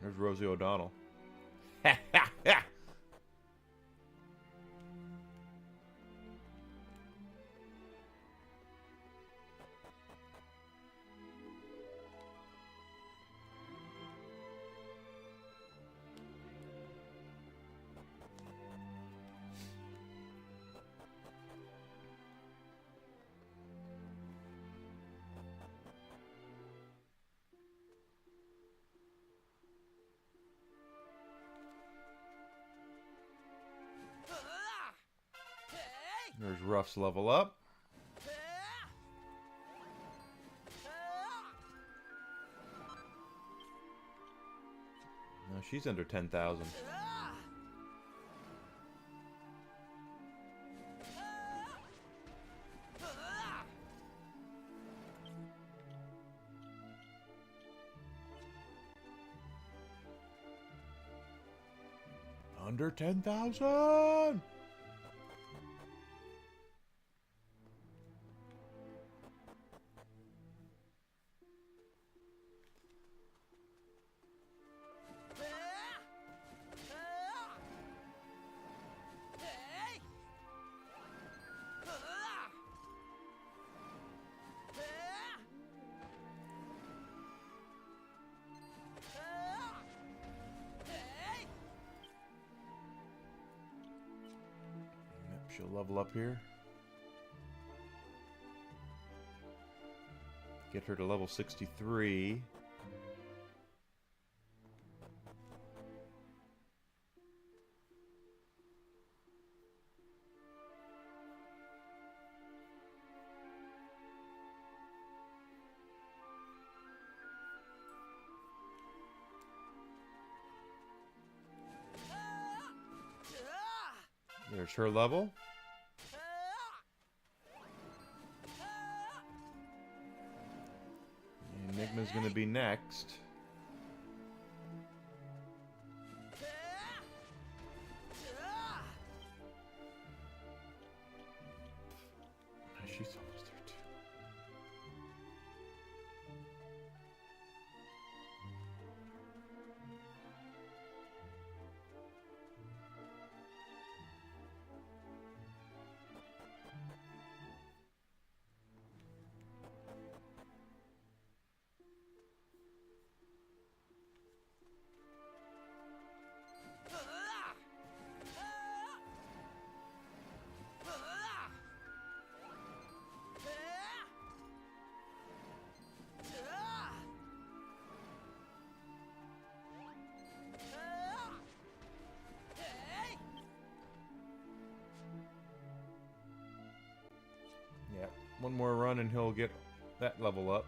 There's Rosie O'Donnell. Ha ha ha! There's Ruff's level up. No, she's under 10,000. Under 10,000! She'll level up here. Get her to level 63. There's her level. Enigma's going to be next. She's almost there too. Yeah, one more run and he'll get that level up.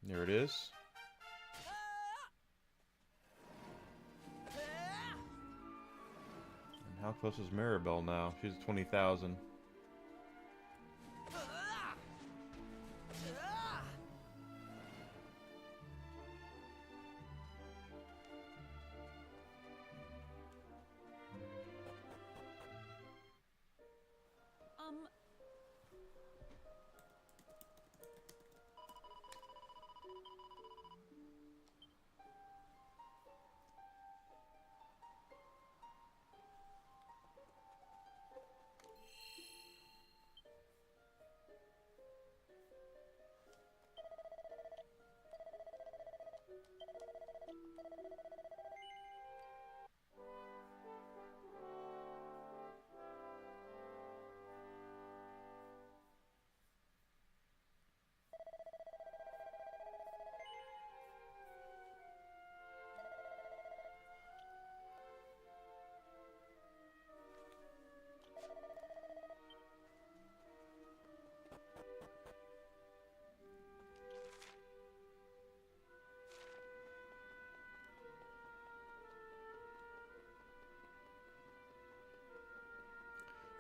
There it is. And how close is Maribel now? She's 20,000.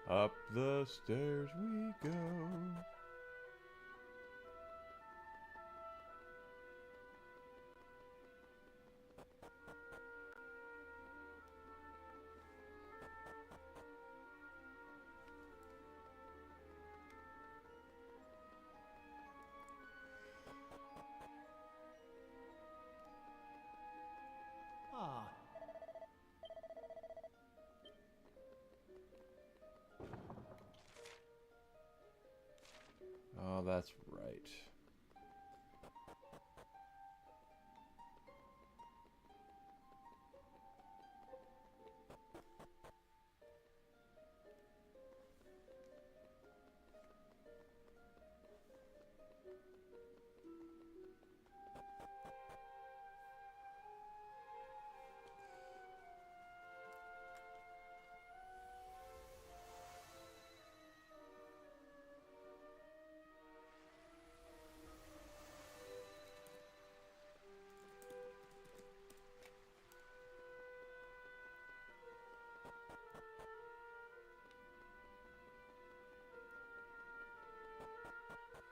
Up the stairs we go. Ah. Oh, that's right.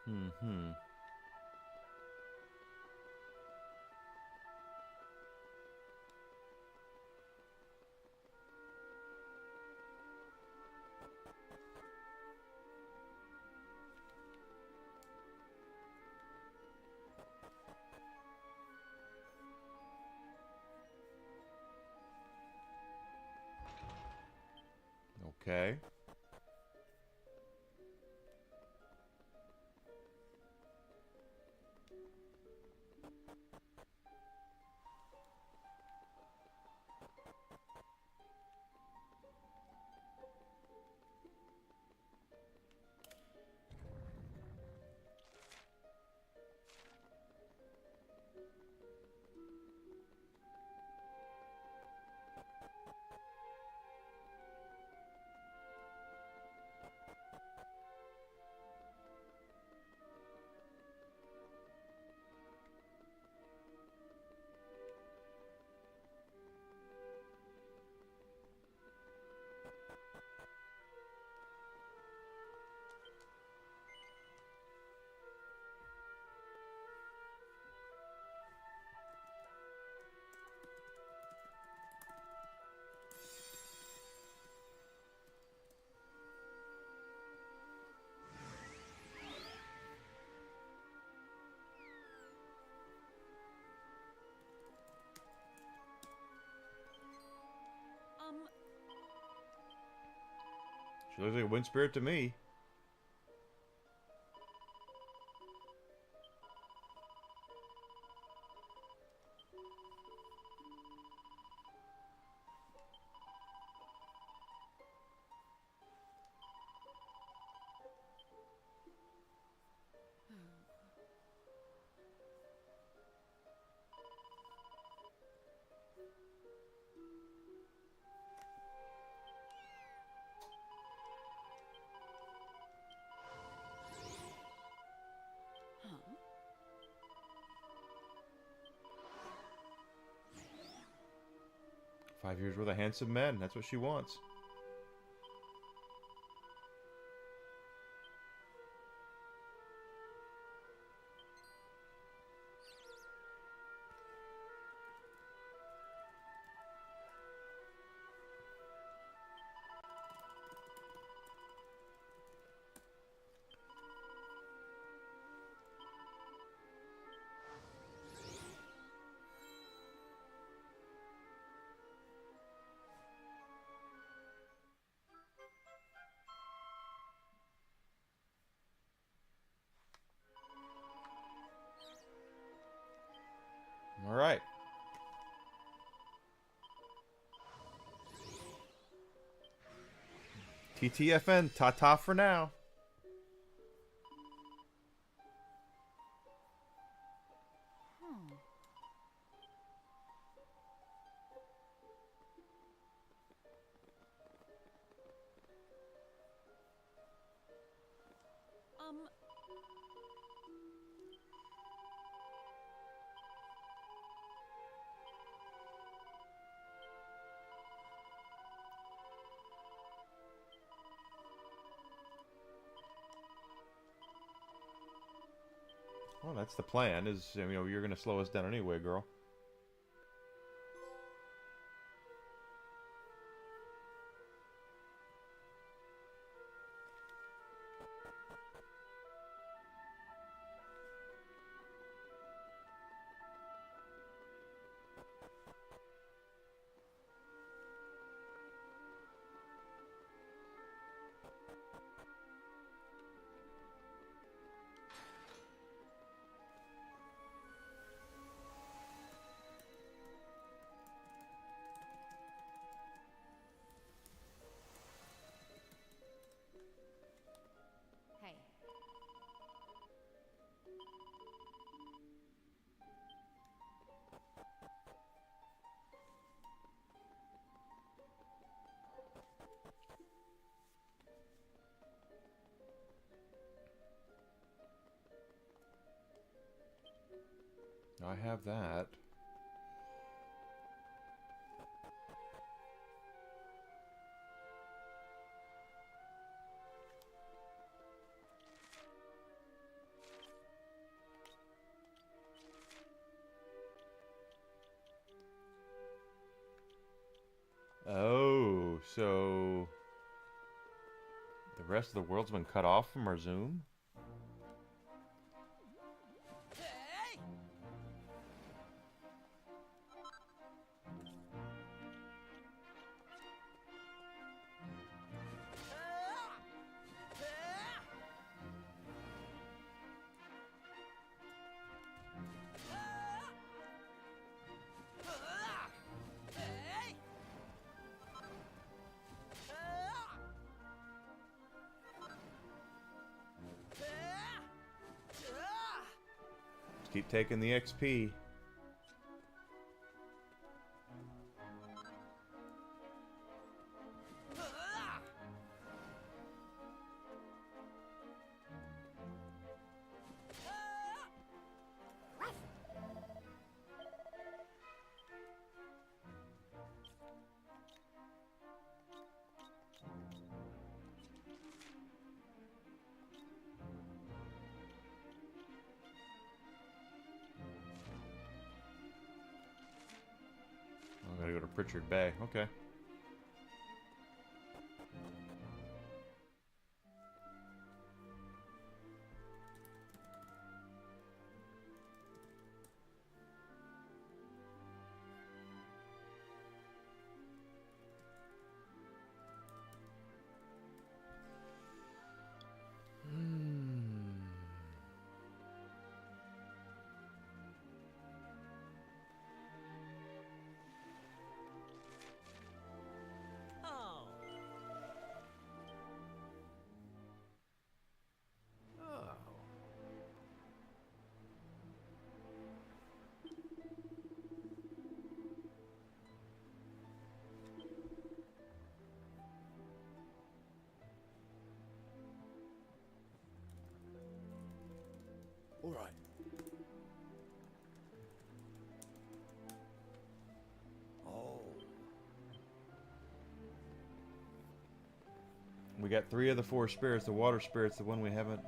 Hmm. Okay. She looks like a wind spirit to me. Huh? 5 years worth of handsome men. That's what she wants. All right. TTFN, ta-ta for now. Hmm. Well, that's the plan. Is you're gonna slow us down anyway, girl. Hey. I have that. So the rest of the world's been cut off from our Zoom? Keep taking the XP. I gotta go to Pritchard Bay. Okay. All right. Oh. We got 3 of the 4 spirits. The water spirit's the one we haven't.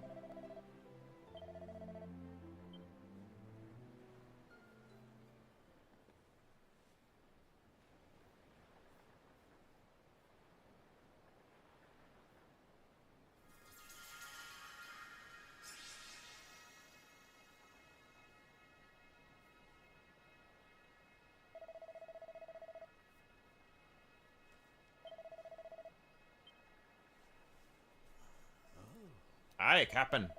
Aye, Captain.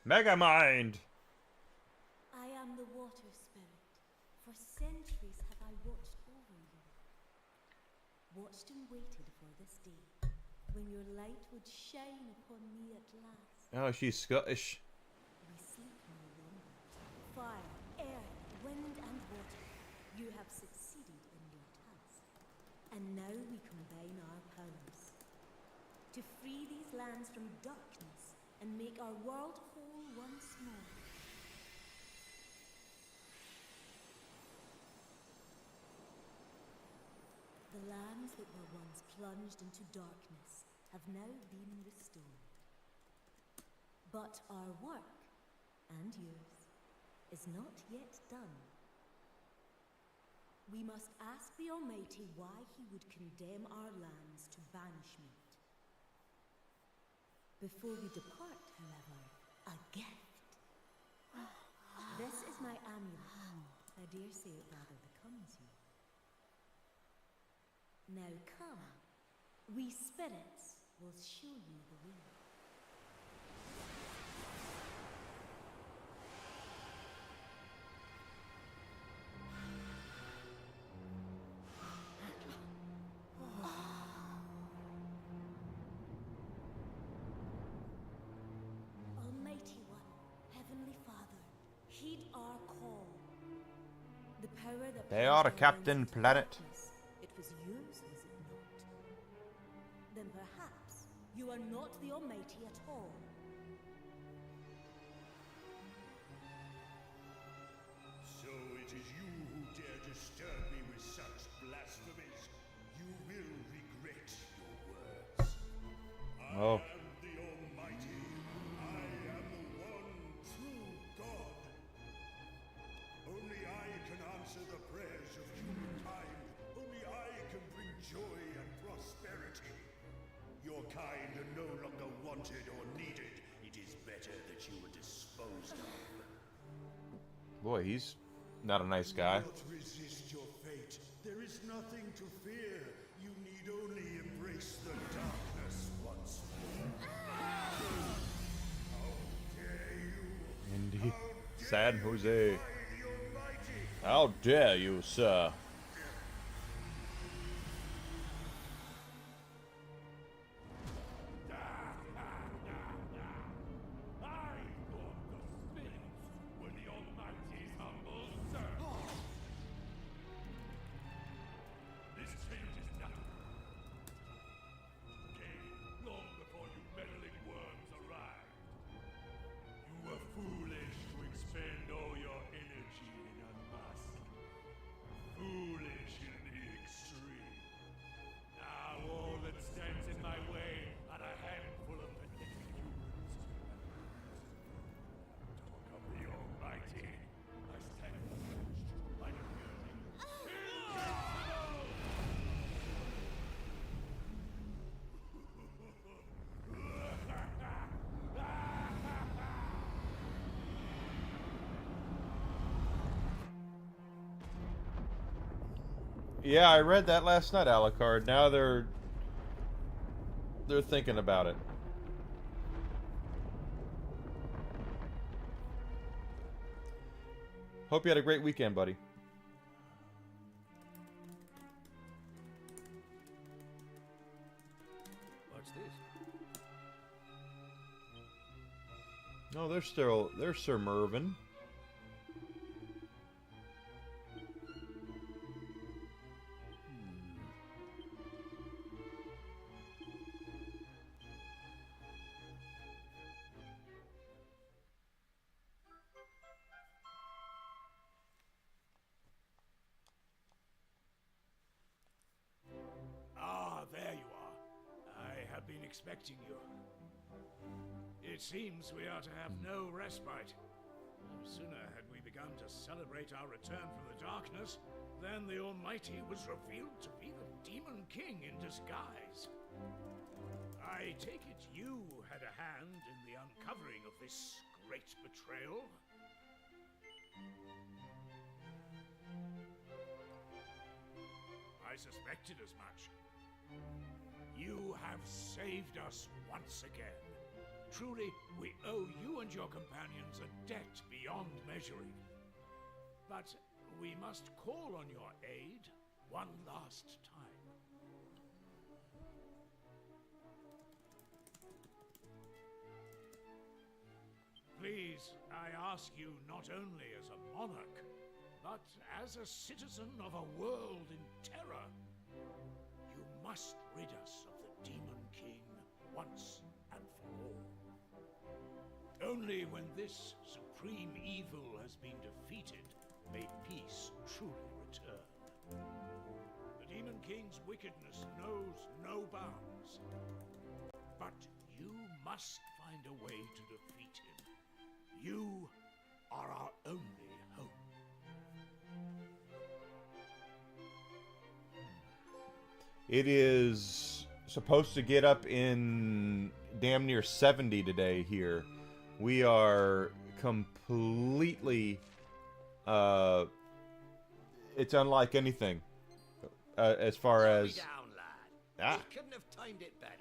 Megamind! I am the water spirit. For centuries have I watched over you. Watched and waited for this day, when your light would shine upon me at last. Oh, she's Scottish. We sleep no longer. Fire, air, wind and water, you have succeeded in your task. And now we combine our powers to free these lands from darkness and make our world whole once more. The lands that were once plunged into darkness have now been restored. But our work, and yours, is not yet done. We must ask the Almighty why he would condemn our lands to banishment. Before we depart, however, a gift. This is my amulet. I dare say it rather becomes you. Now come, we spirits will show you the way. Almighty One, Heavenly Father, heed our call. The power that They are a plunged our Captain lands into Planet. darkness, it was yours, was it not? Then perhaps you are not the Almighty at all. So it is you who dare disturb me with such blasphemies. You will regret your words. Oh. I am the Almighty. I am the one true God. Only I can answer the prayers of humankind. Only I can bring joy and prosperity. Your kind are no longer wanted or needed. It is better that you were disposed of. Boy, he's not a nice guy. Do not resist your fate. There is nothing to fear. You need only embrace the darkness once more. How dare you? Indeed. How dare San you Jose. defy the Almighty? How dare you, sir? I thought the spirits were the Almighty's humble servants. This changes nothing. Came long before you meddling worms arrived. You were foolish to expend all your energy in unmasking. Foolish in the extreme. Now all that stands in my way are a handful of pathetic humans. Talk of the Almighty. I stand pledged by the building. Yeah, I read that last night, Alucard. Now they're thinking about it. Hope you had a great weekend, buddy. What's this? No, there's Sir Mervyn. Ah, there you are. I have been expecting you. It seems we are to have no respite. No sooner had we begun to celebrate our return from the darkness, than the Almighty was revealed to be the Demon King in disguise. I take it you had a hand in the uncovering of this great betrayal? I suspected as much. You have saved us once again. Truly, we owe you and your companions a debt beyond measuring. But we must call on your aid one last time. Please, I ask you not only as a monarch, but as a citizen of a world in terror. You must rid us of the Demon King once and for all. Only when this supreme evil has been defeated may peace truly return. The Demon King's wickedness knows no bounds. But you must find a way to defeat him. You are our only hope. It is supposed to get up in damn near 70 today here. We are completely... it's unlike anything. As far as... Slow me down, lad. Ah. We couldn't have timed it better.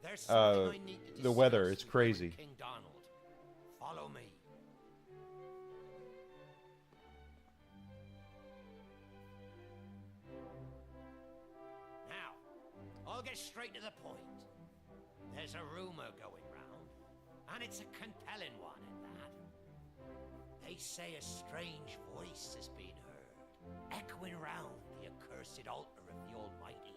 There's something I need to the weather, discuss it's with crazy. you and King Donald. Follow me. Now, I'll get straight to the point. There's a rumor going round, and it's a compelling one at that. They say a strange voice has been heard, echoing round the accursed altar of the Almighty.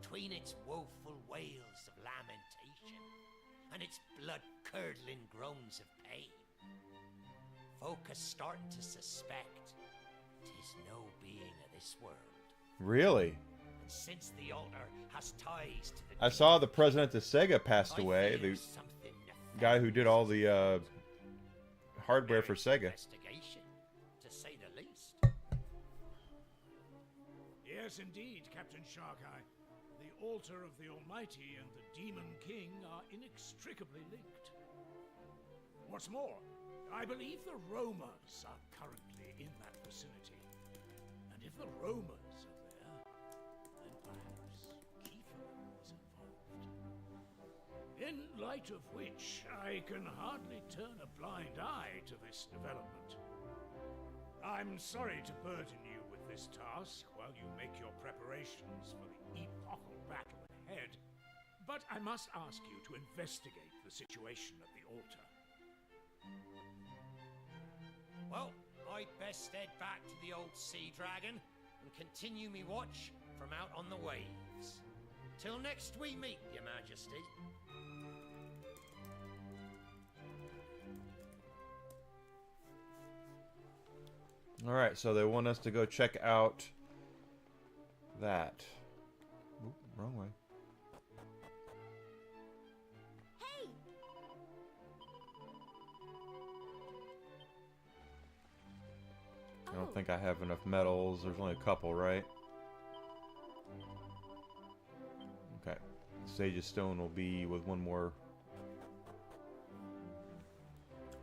Between its woeful wails of lamentation and its blood-curdling groans of pain, folk are starting to suspect 'tis no being of this world. Really? And since the altar has ties to the I saw the president of Sega passed I away. fear The something guy who did all the nefarious. hardware for There's Sega. investigation, to say the least. Yes, indeed, Captain Sharkeye. The altar of the Almighty and the Demon King are inextricably linked. What's more, I believe the Romas are currently in that vicinity. And if the Romas are there, then perhaps Kiefer is involved. In light of which, I can hardly turn a blind eye to this development. I'm sorry to burden you with this task while you make your preparations for the epochal battle ahead, but I must ask you to investigate the situation at the altar. Well, I'd best head back to the old sea dragon and continue me watch from out on the waves. Till next we meet, Your Majesty. Alright, so they want us to go check out that. Oop, wrong way. Hey! I don't think I have enough metals. There's only a couple, right? Okay. Sage of Stone will be with one more.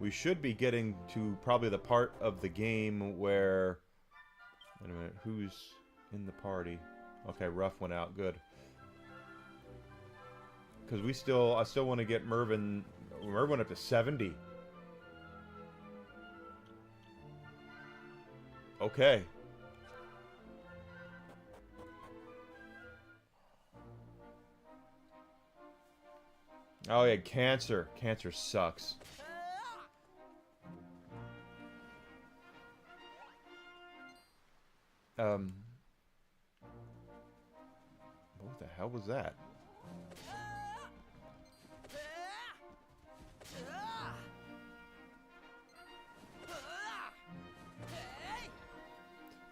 We should be getting to probably the part of the game where... Wait a minute, who's in the party? Okay, Ruff went out, good. Because I still want to get Mervin up to 70. Okay. Oh yeah, cancer. Cancer sucks. What the hell was that?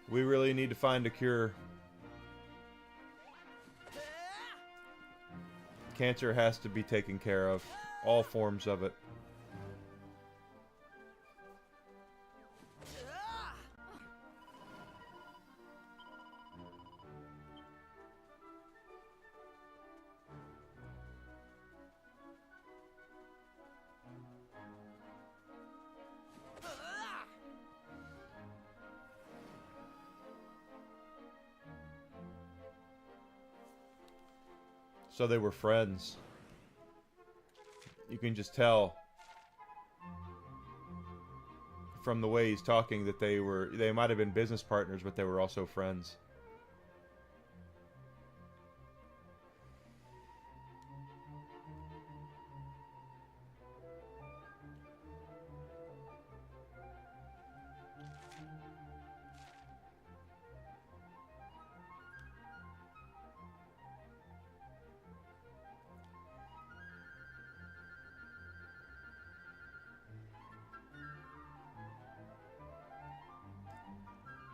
We really need to find a cure. Cancer has to be taken care of. All forms of it. So they were friends. You can just tell from the way he's talking that they might have been business partners, but they were also friends.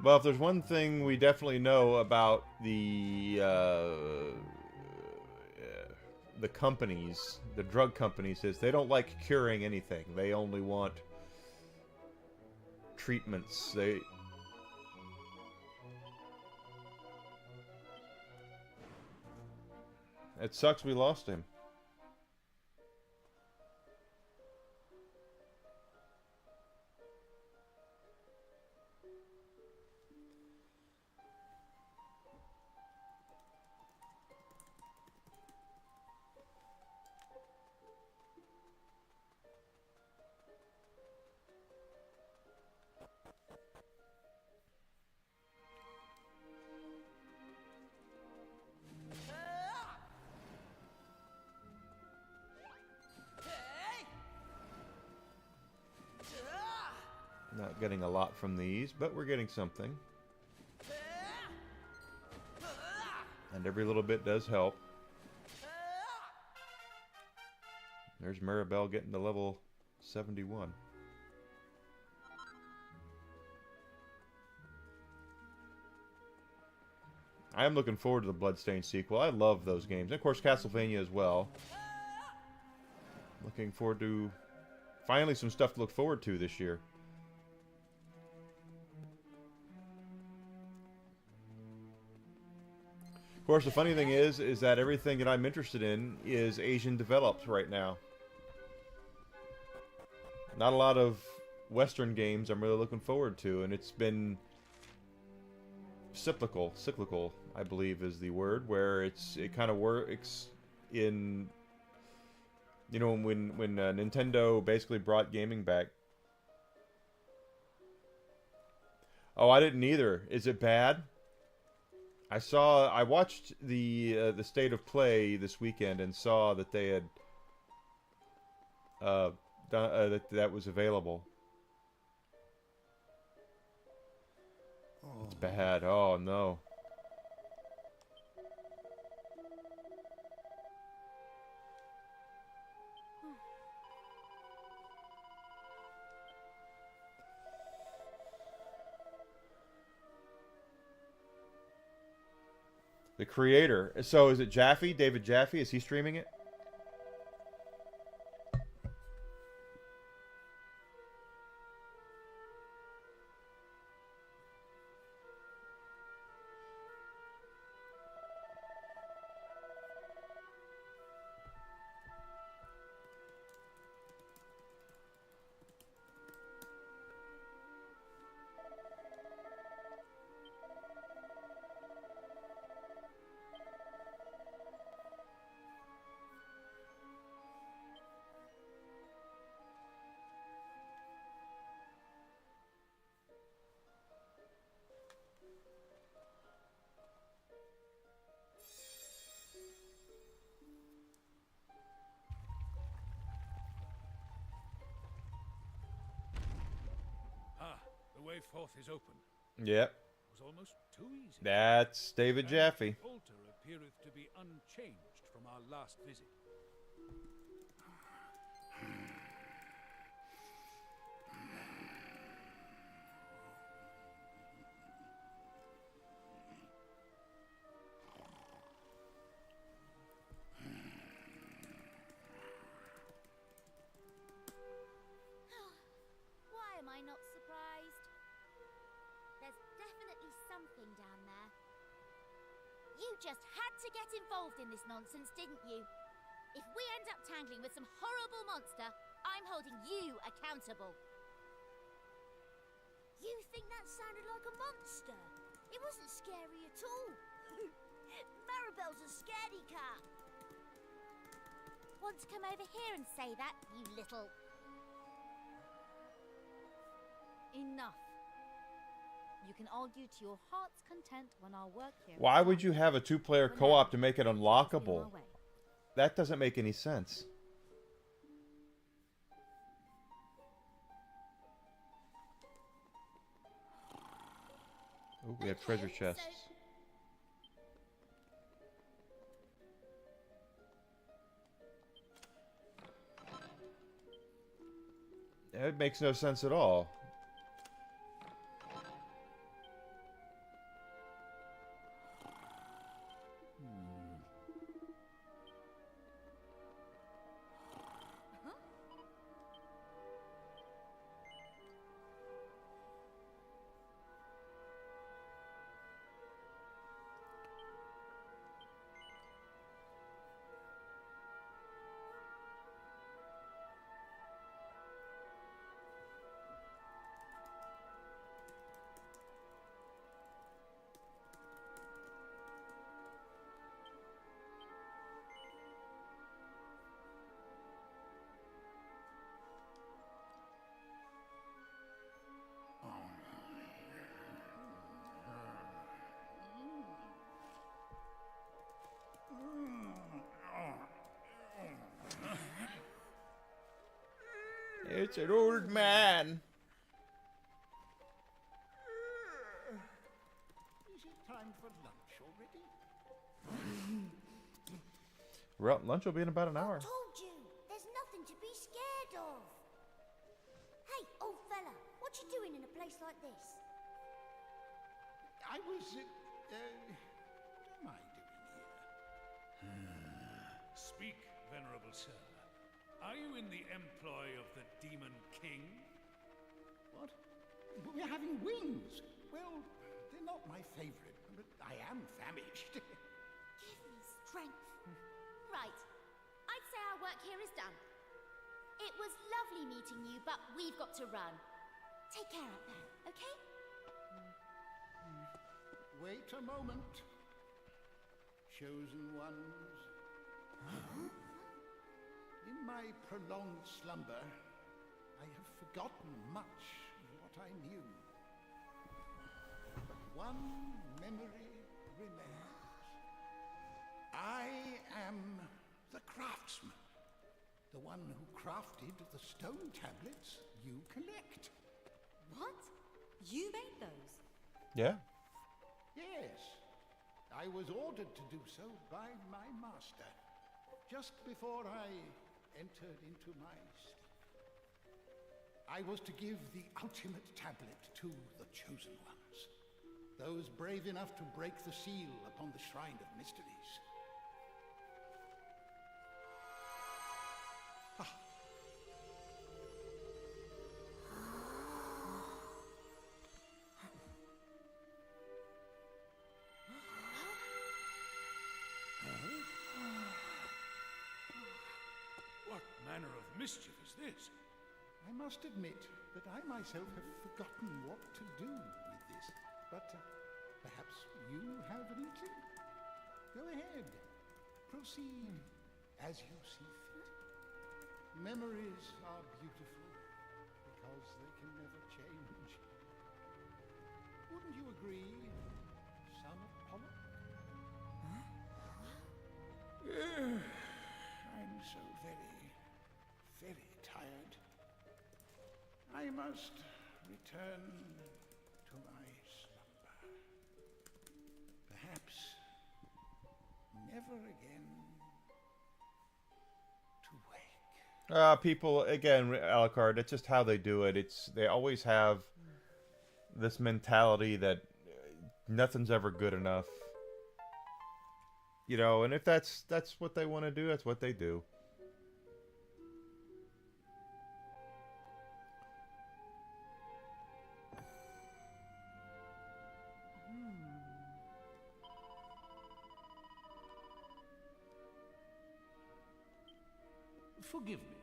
Well, if there's one thing we definitely know about the companies, the drug companies, is they don't like curing anything. They only want treatments. It sucks we lost him. Not getting a lot from these, but we're getting something. And every little bit does help. There's Maribel getting to level 71. I am looking forward to the Bloodstained sequel. I love those games. And of course, Castlevania as well. Looking forward to finally some stuff to look forward to this year. Of course, the funny thing is that everything that I'm interested in is Asian developed right now. Not a lot of Western games I'm really looking forward to, and it's been cyclical, I believe is the word, where it kind of works in, you know, when Nintendo basically brought gaming back. Oh, I didn't either. Is it bad? I watched the State of Play this weekend and saw that they had that was available. It's bad. Oh no. The creator. So is it Jaffe? David Jaffe? Is he streaming it? The way forth is open. Yep. It was almost too easy. That's David Jaffe. The altar appeareth to be unchanged from our last visit. Why am I not surprised? There's definitely something down there. You just had to get involved in this nonsense, didn't you? If we end up tangling with some horrible monster, I'm holding you accountable. You think that sounded like a monster? It wasn't scary at all. Maribel's a scaredy cat. Want to come over here and say that, you little... Enough. You can argue to your heart's content when our work here. Why would you have a two-player co-op to make it unlockable? That doesn't make any sense. Oh, we have treasure chests. It makes no sense at all. It's an old man. Is it time for lunch already? Well, lunch will be in about an hour. Told you, there's nothing to be scared of. Hey, old fella, what you doing in a place like this? I was, what am I doing here? Speak, venerable sir. Are you in the employ of the Demon King? What? We're having wings. Well, they're not my favorite, but I am famished. Give me strength. Right, I'd say our work here is done. It was lovely meeting you, but we've got to run. Take care up there, okay? Wait a moment. Chosen ones. In my prolonged slumber, I have forgotten much of what I knew. But one memory remains. I am the craftsman. The one who crafted the stone tablets you collect. What? You made those? Yeah. Yes, I was ordered to do so by my master, just before I entered into my sleep. I was to give the ultimate tablet to the chosen ones, those brave enough to break the seal upon the Shrine of Mysteries. What manner of mischief is this? I must admit that I myself have forgotten what to do with this, but perhaps you have an inkling? Go ahead. Proceed as you see fit. Memories are beautiful because they can never change. Wouldn't you agree, son of Pollock? I'm so very tired. I must return to my slumber. Perhaps never again to wake. People, again, Alucard, it's just how they do it. They always have this mentality that nothing's ever good enough. You know, and if that's what they want to do, that's what they do. Forgive me.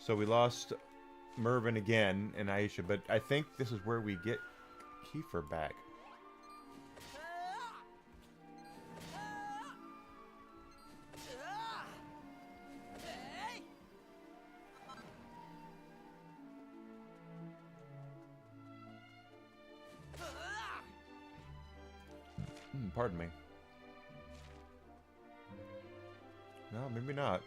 So we lost Mervyn again and Aisha, but I think this is where we get Kiefer back. Pardon me. No, maybe not.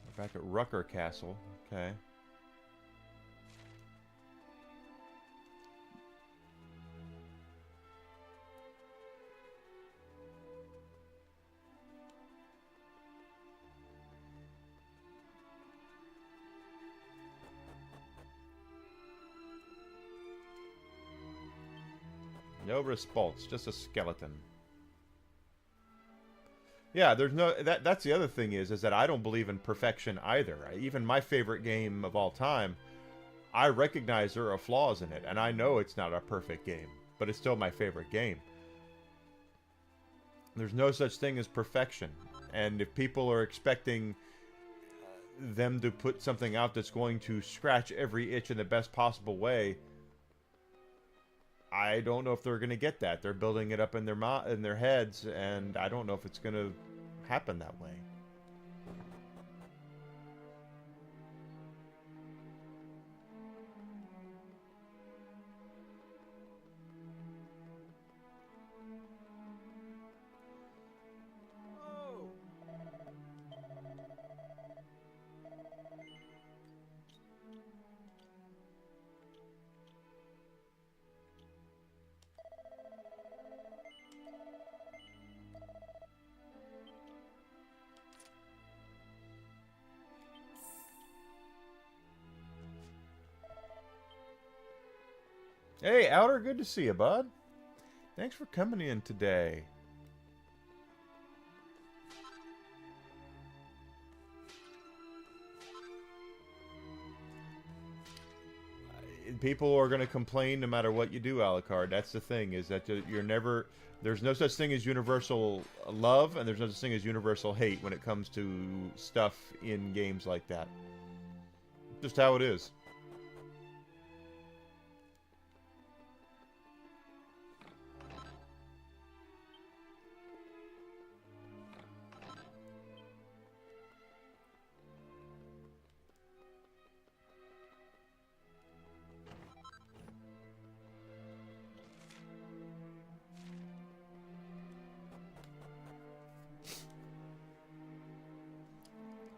We're back at Rucker Castle. Okay. No response, just a skeleton. Yeah, there's no that's the other thing is that I don't believe in perfection either. Even my favorite game of all time, I recognize there are flaws in it, and I know it's not a perfect game. but it's still my favorite game. There's no such thing as perfection. And if people are expecting them to put something out that's going to scratch every itch in the best possible way, I don't know if they're going to get that. They're building it up in their heads, and I don't know if it's going to happen that way. Hey, Outer, good to see you, bud. Thanks for coming in today. People are going to complain no matter what you do, Alucard. That's the thing, is that you're never... There's no such thing as universal love, and there's no such thing as universal hate when it comes to stuff in games like that. Just how it is.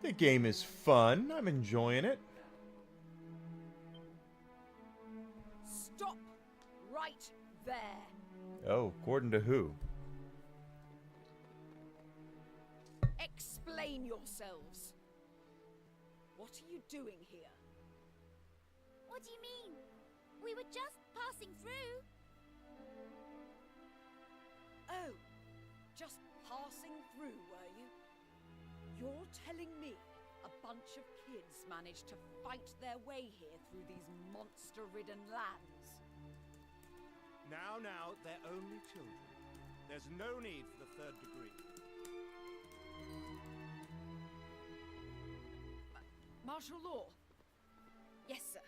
The game is fun. I'm enjoying it. Stop right there. Oh, according to who? Explain yourselves. What are you doing here? What do you mean? We were just passing through. Oh, just passing through, were you? You're telling me a bunch of kids managed to fight their way here through these monster-ridden lands? Now, they're only children. There's no need for the third degree. Martial law? Yes, sir.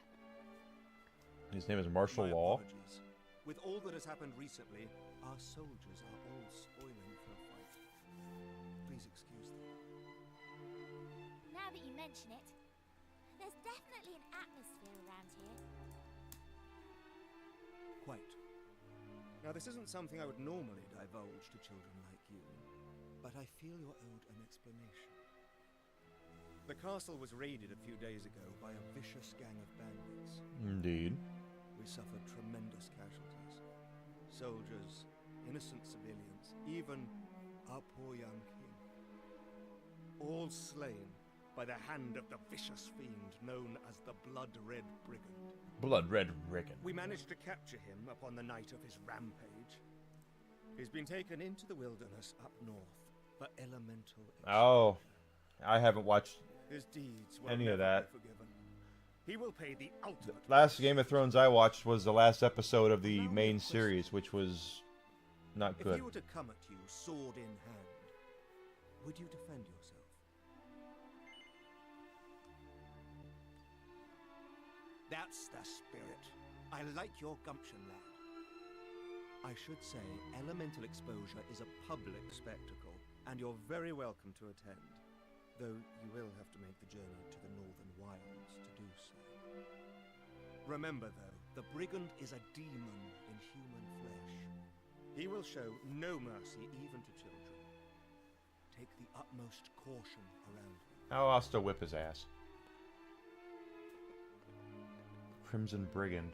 His name is Martial My Law. apologies. With all that has happened recently, our soldiers are all spoiling for a fight. Please excuse them. Now that you mention it, there's definitely an atmosphere around here. Quite. Now, this isn't something I would normally divulge to children like you, but I feel you're owed an explanation. The castle was raided a few days ago by a vicious gang of bandits. Indeed. We suffered tremendous casualties. Soldiers, innocent civilians, even our poor young king. All slain by the hand of the vicious fiend known as the Blood-Red Brigand. Blood-Red Brigand. We managed to capture him upon the night of his rampage. He's been taken into the wilderness up north for elemental exposure. Oh, I haven't watched His deeds will any of never that. be forgiven. He will pay the ultimate Last price. Game of Thrones I watched was the last episode of the main series, which was not If good. he were to come at you, sword in hand, would you defend yourself? That's the spirit. I like your gumption, lad. I should say, elemental exposure is a public spectacle, and you're very welcome to attend. Though you will have to make the journey to the northern wilds to do so. Remember, though, the brigand is a demon in human flesh. He will show no mercy even to children. Take the utmost caution around him. Oh, I'll still whip his ass. Crimson Brigand.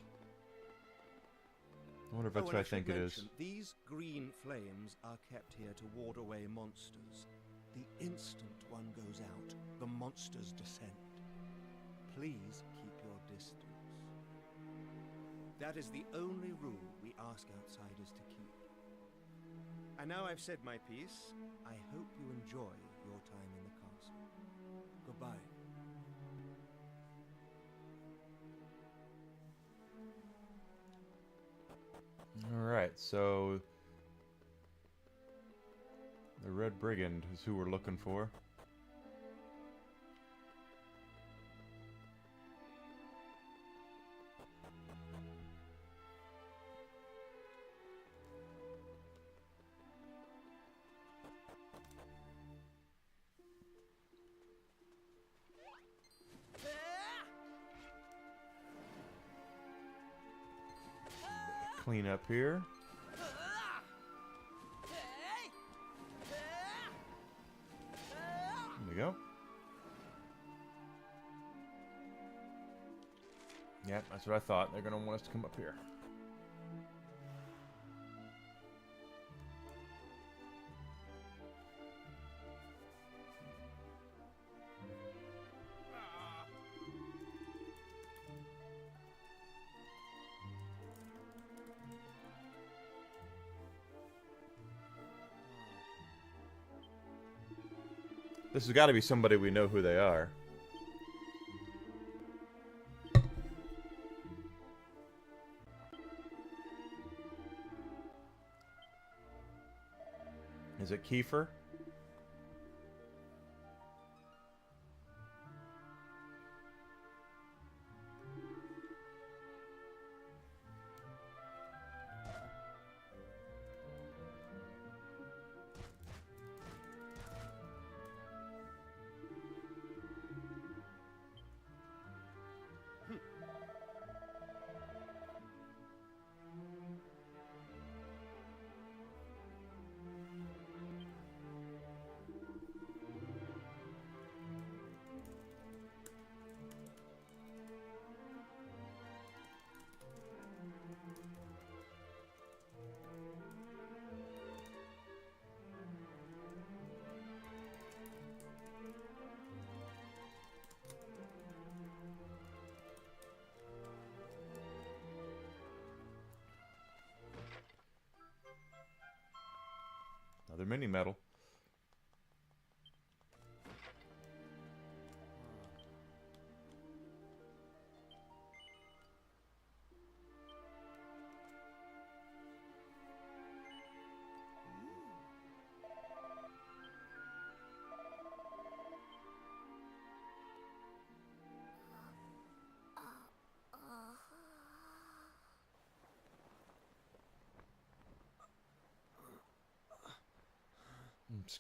I wonder if that's and what I should think it is. mention, these green flames are kept here to ward away monsters. The instant one goes out, the monsters descend. Please keep your distance. That is the only rule we ask outsiders to keep. And now I've said my piece, I hope you enjoy your time in the castle. Goodbye. Alright, so the Red Brigand is who we're looking for. Clean up here. There we go. Yep, that's what I thought. They're going to want us to come up here. This has got to be somebody we know who they are. Is it Kiefer? Another mini medal.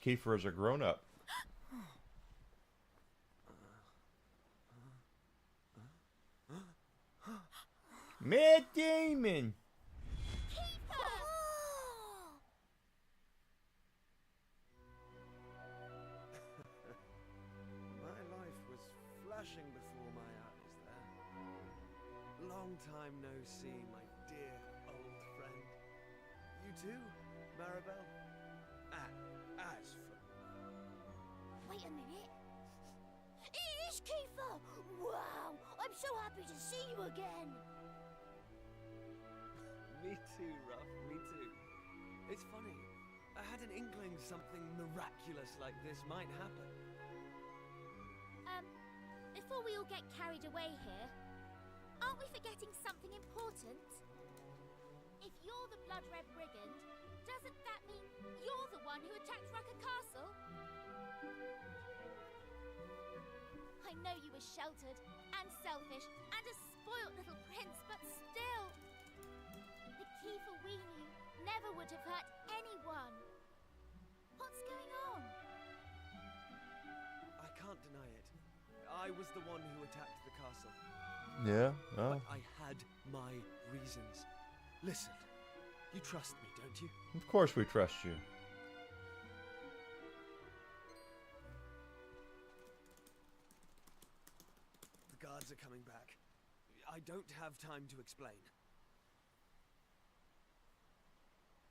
Kiefer is a grown-up. Matt Damon! My life was flashing before my eyes there. Long time no see, my dear old friend. You too, Maribel? As for... Wait a minute. It is Kiefer! Wow! I'm so happy to see you again! Me too, Ruff, me too. It's funny. I had an inkling something miraculous like this might happen. Before we all get carried away here, aren't we forgetting something important? If you're the Blood Red Brigand, doesn't that mean you're the one who attacked Rucker Castle? I know you were sheltered and selfish and a spoilt little prince, but still, the Kiefer we knew never would have hurt anyone. What's going on? I can't deny it. I was the one who attacked the castle. Yeah? Oh. But I had my reasons. Listen, you trust me, don't you? Of course we trust you. The guards are coming back. I don't have time to explain.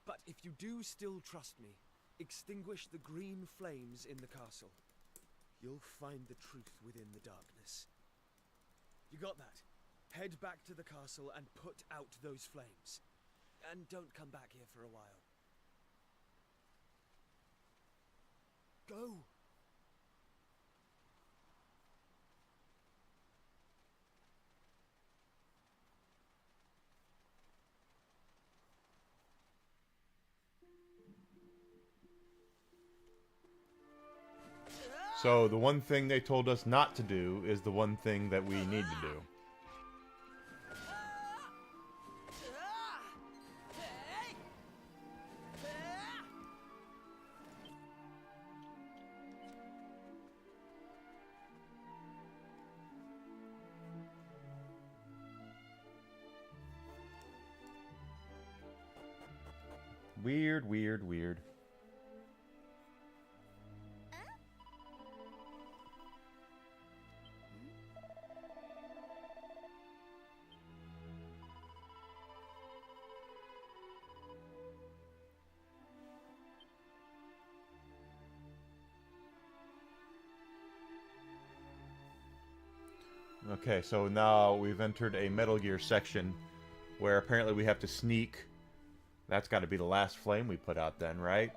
But if you do still trust me, extinguish the green flames in the castle. You'll find the truth within the darkness. You got that? Head back to the castle and put out those flames. And don't come back here for a while. Go! So the one thing they told us not to do is the one thing that we need to do. Weird, weird, weird. Okay, so now we've entered a Metal Gear section where apparently we have to sneak. That's got to be the last flame we put out then, right?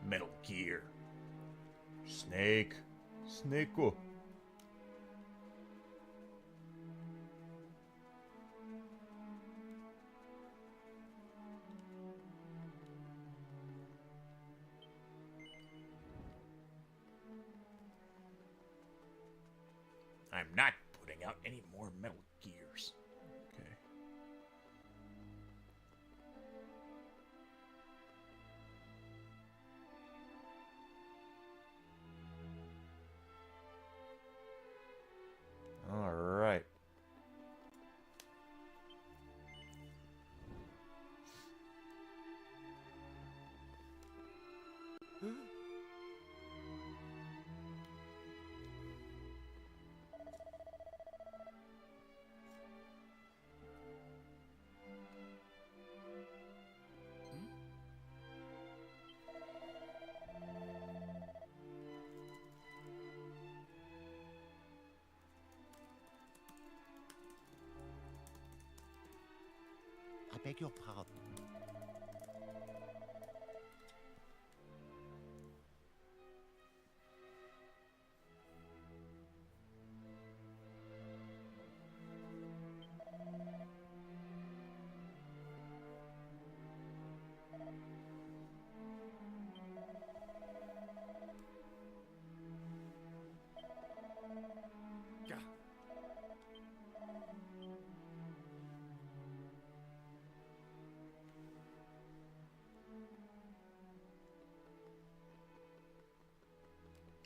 Metal Gear. Snake. Snake-o. I'm not putting out any more Metal Gears. Okay. All right. I beg your pardon.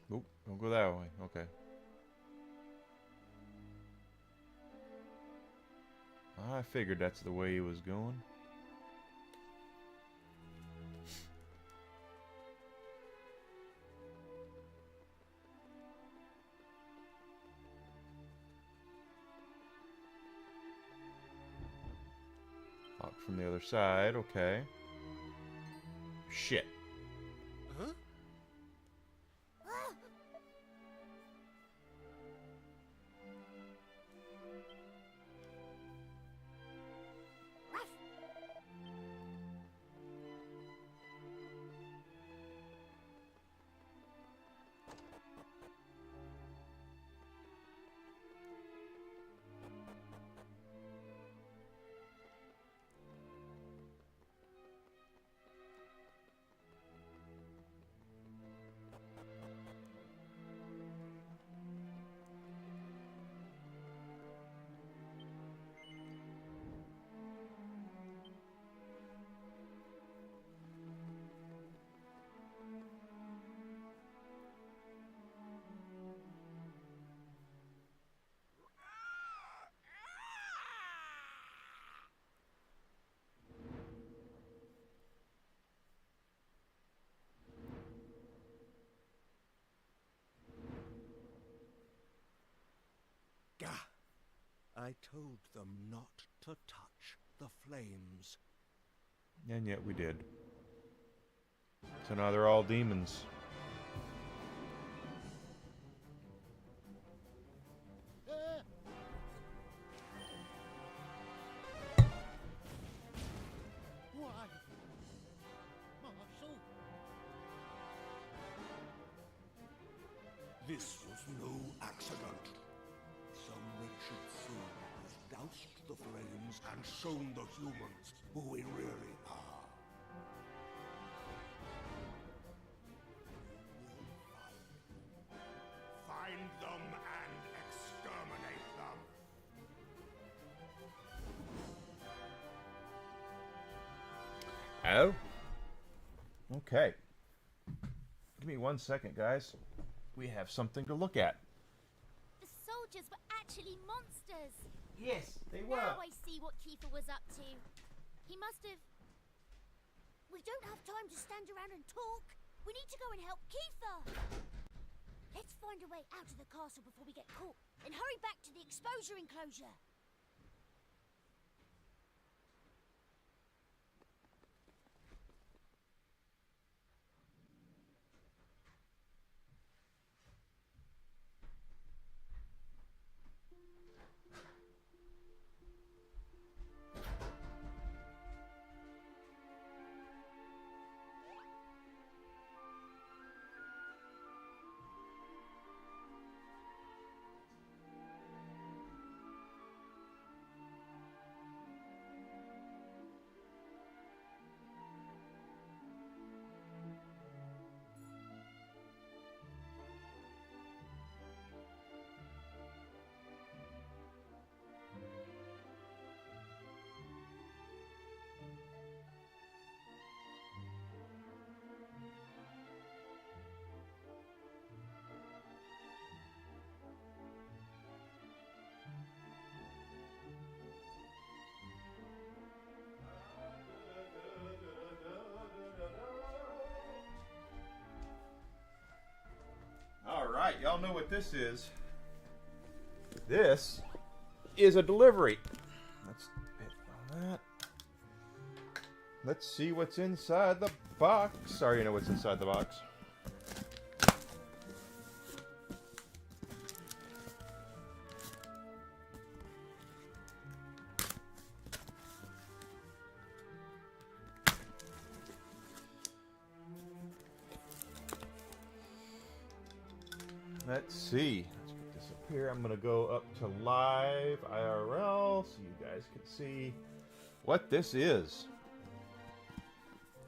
Oop, don't go that way. Okay. I figured that's the way he was going. Out from the other side, okay. Shit. Huh? Gah! I told them not to touch the flames. And yet we did. So now they're all demons. precedent. Some wretched soul has doused the flames and shown the humans who we really are. Find them and exterminate them. Oh? Okay. Give me 1 second, guys. We have something to look at. The soldiers were actually monsters. Yes, they were. Now I see what Kiefer was up to. He must have... We don't have time to stand around and talk. We need to go and help Kiefer. Let's find a way out of the castle before we get caught, and hurry back to the exposure enclosure. Alright, y'all know what this is. This is a delivery. Let's hit on that. Let's see what's inside the box. Sorry, you know what's inside the box. Let's see. Let's put this up here. I'm going to go up to live IRL so you guys can see what this is.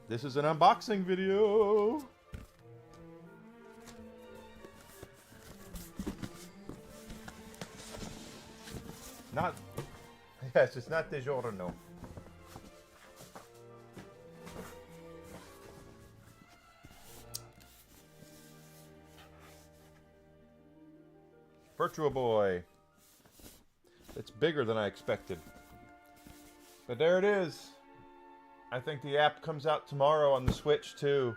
This is an unboxing video. Not, yes, it's not DiGiorno. Virtual Boy. It's bigger than I expected. But there it is. I think the app comes out tomorrow on the Switch too.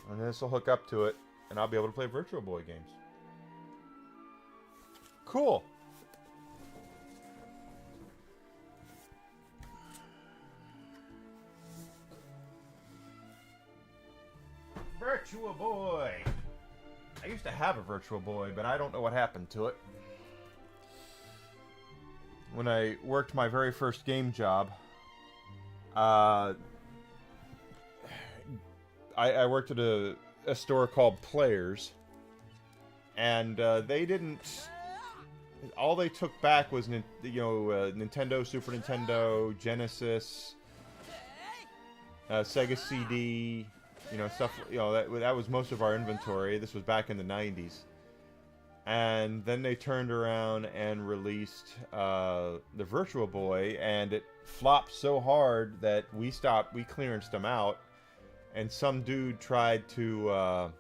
And this will hook up to it. And I'll be able to play Virtual Boy games. Cool. Virtual Boy. I used to have a Virtual Boy, but I don't know what happened to it. When I worked my very first game job, I worked at a store called Players, and they didn't. All they took back was Nintendo, Super Nintendo, Genesis, Sega CD. Stuff, that was most of our inventory. This was back in the 90s. And then they turned around and released the Virtual Boy, and it flopped so hard that we clearanced them out, and some dude tried to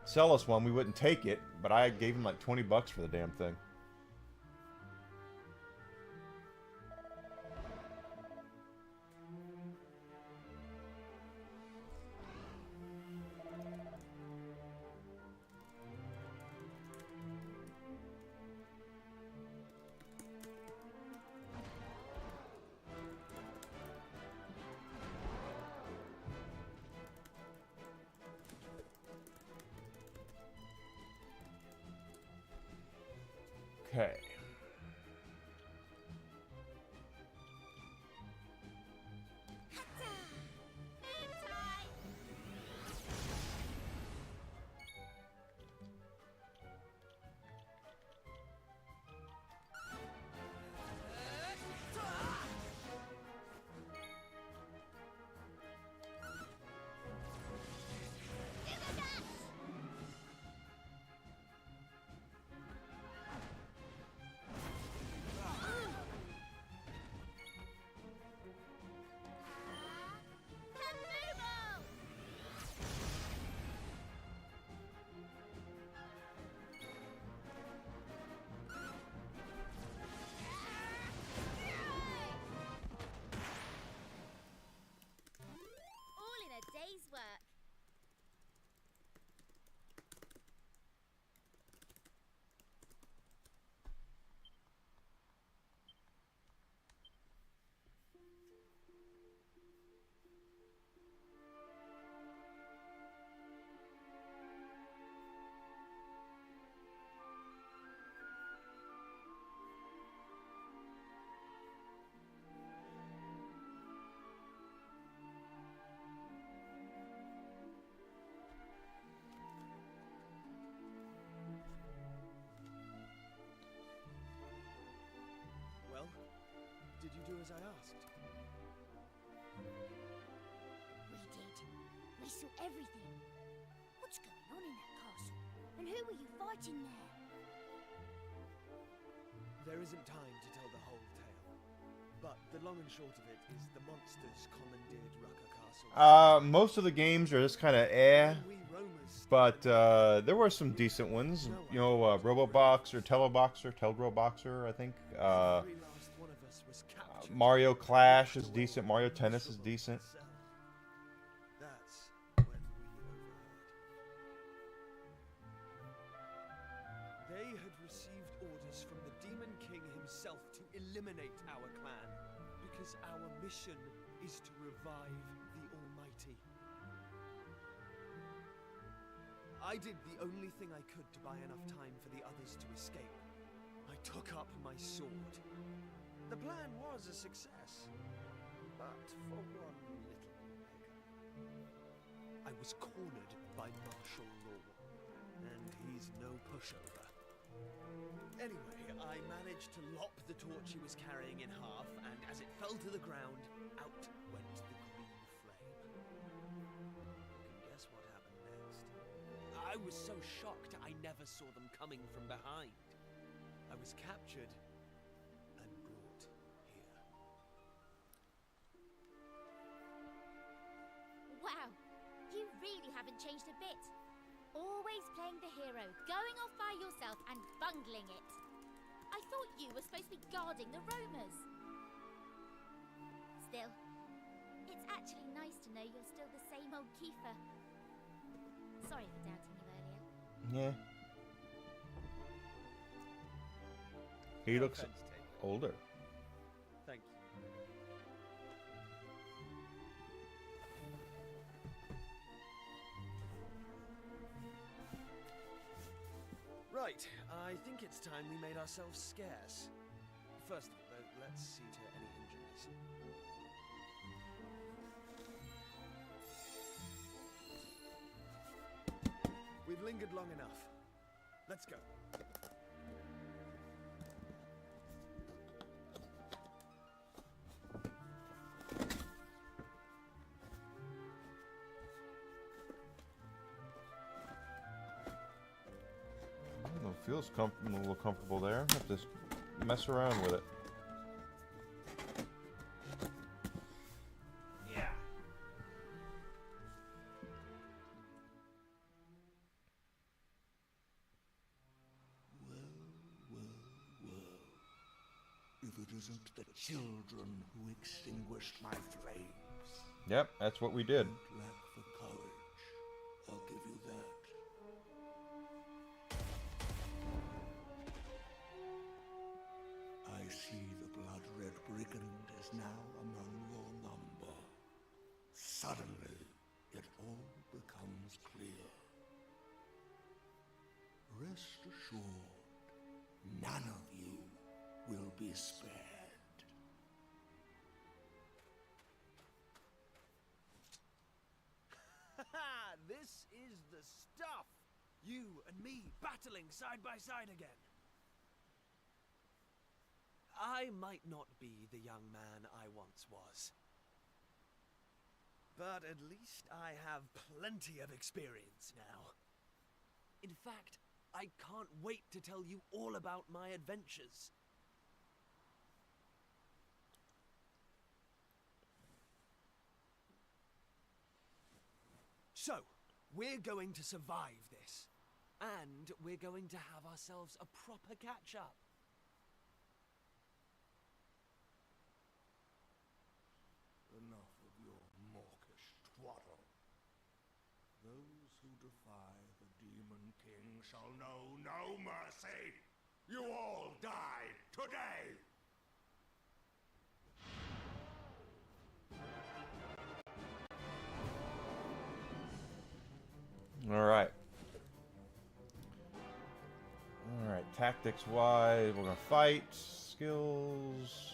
sell us one. We wouldn't take it, but I gave him like $20 for the damn thing. Okay. Did you do as I asked? We did. We saw everything. What's going on in that castle? And who were you fighting there? There isn't time to tell the whole tale. But the long and short of it is the monsters commandeered Rucker Castle. Most of the games are just kind of eh. We roamers But there were some decent ones. You know, Roboboxer, Telgroboxer, I think. every last one of us was captured. Mario Clash is decent. Mario Tennis is decent. That's when we overheard. They had received orders from the Demon King himself to eliminate our clan, because our mission is to revive the Almighty. I did the only thing I could to buy enough time for the others to escape. I took up my sword. The plan was a success, but for one little beggar. I was cornered by martial law, and he's no pushover. Anyway, I managed to lop the torch he was carrying in half, and as it fell to the ground, out went the green flame. You can guess what happened next. I was so shocked I never saw them coming from behind. I was captured and brought here. Wow, you really haven't changed a bit. Always playing the hero, going off by yourself and bungling it. I thought you were supposed to be guarding the roamers. Still, it's actually nice to know you're still the same old Kiefer. Sorry for doubting you earlier. Yeah. He No looks offense taken. older. Thank you. Right, I think it's time we made ourselves scarce. First of all, though, let's see to any injuries. We've lingered long enough. Let's go. It feels a little comfortable there. Have to mess around with it. Yeah. If it isn't the children who extinguished my flames. Yep, that's what we did. Don't lack for courage. I'll give you that. I see the blood-red brigand is now among your number. Suddenly, it all becomes clear. Rest assured, none of you will be spared. This is the stuff! You and me battling side by side again. I might not be the young man I once was. But at least I have plenty of experience now. In fact, I can't wait to tell you all about my adventures. So, we're going to survive this. And we're going to have ourselves a proper catch-up. Enough of your mawkish twaddle. Those who defy the Demon King shall know no mercy. You all die today! Alright. Alright, tactics wise, we're gonna fight. Skills.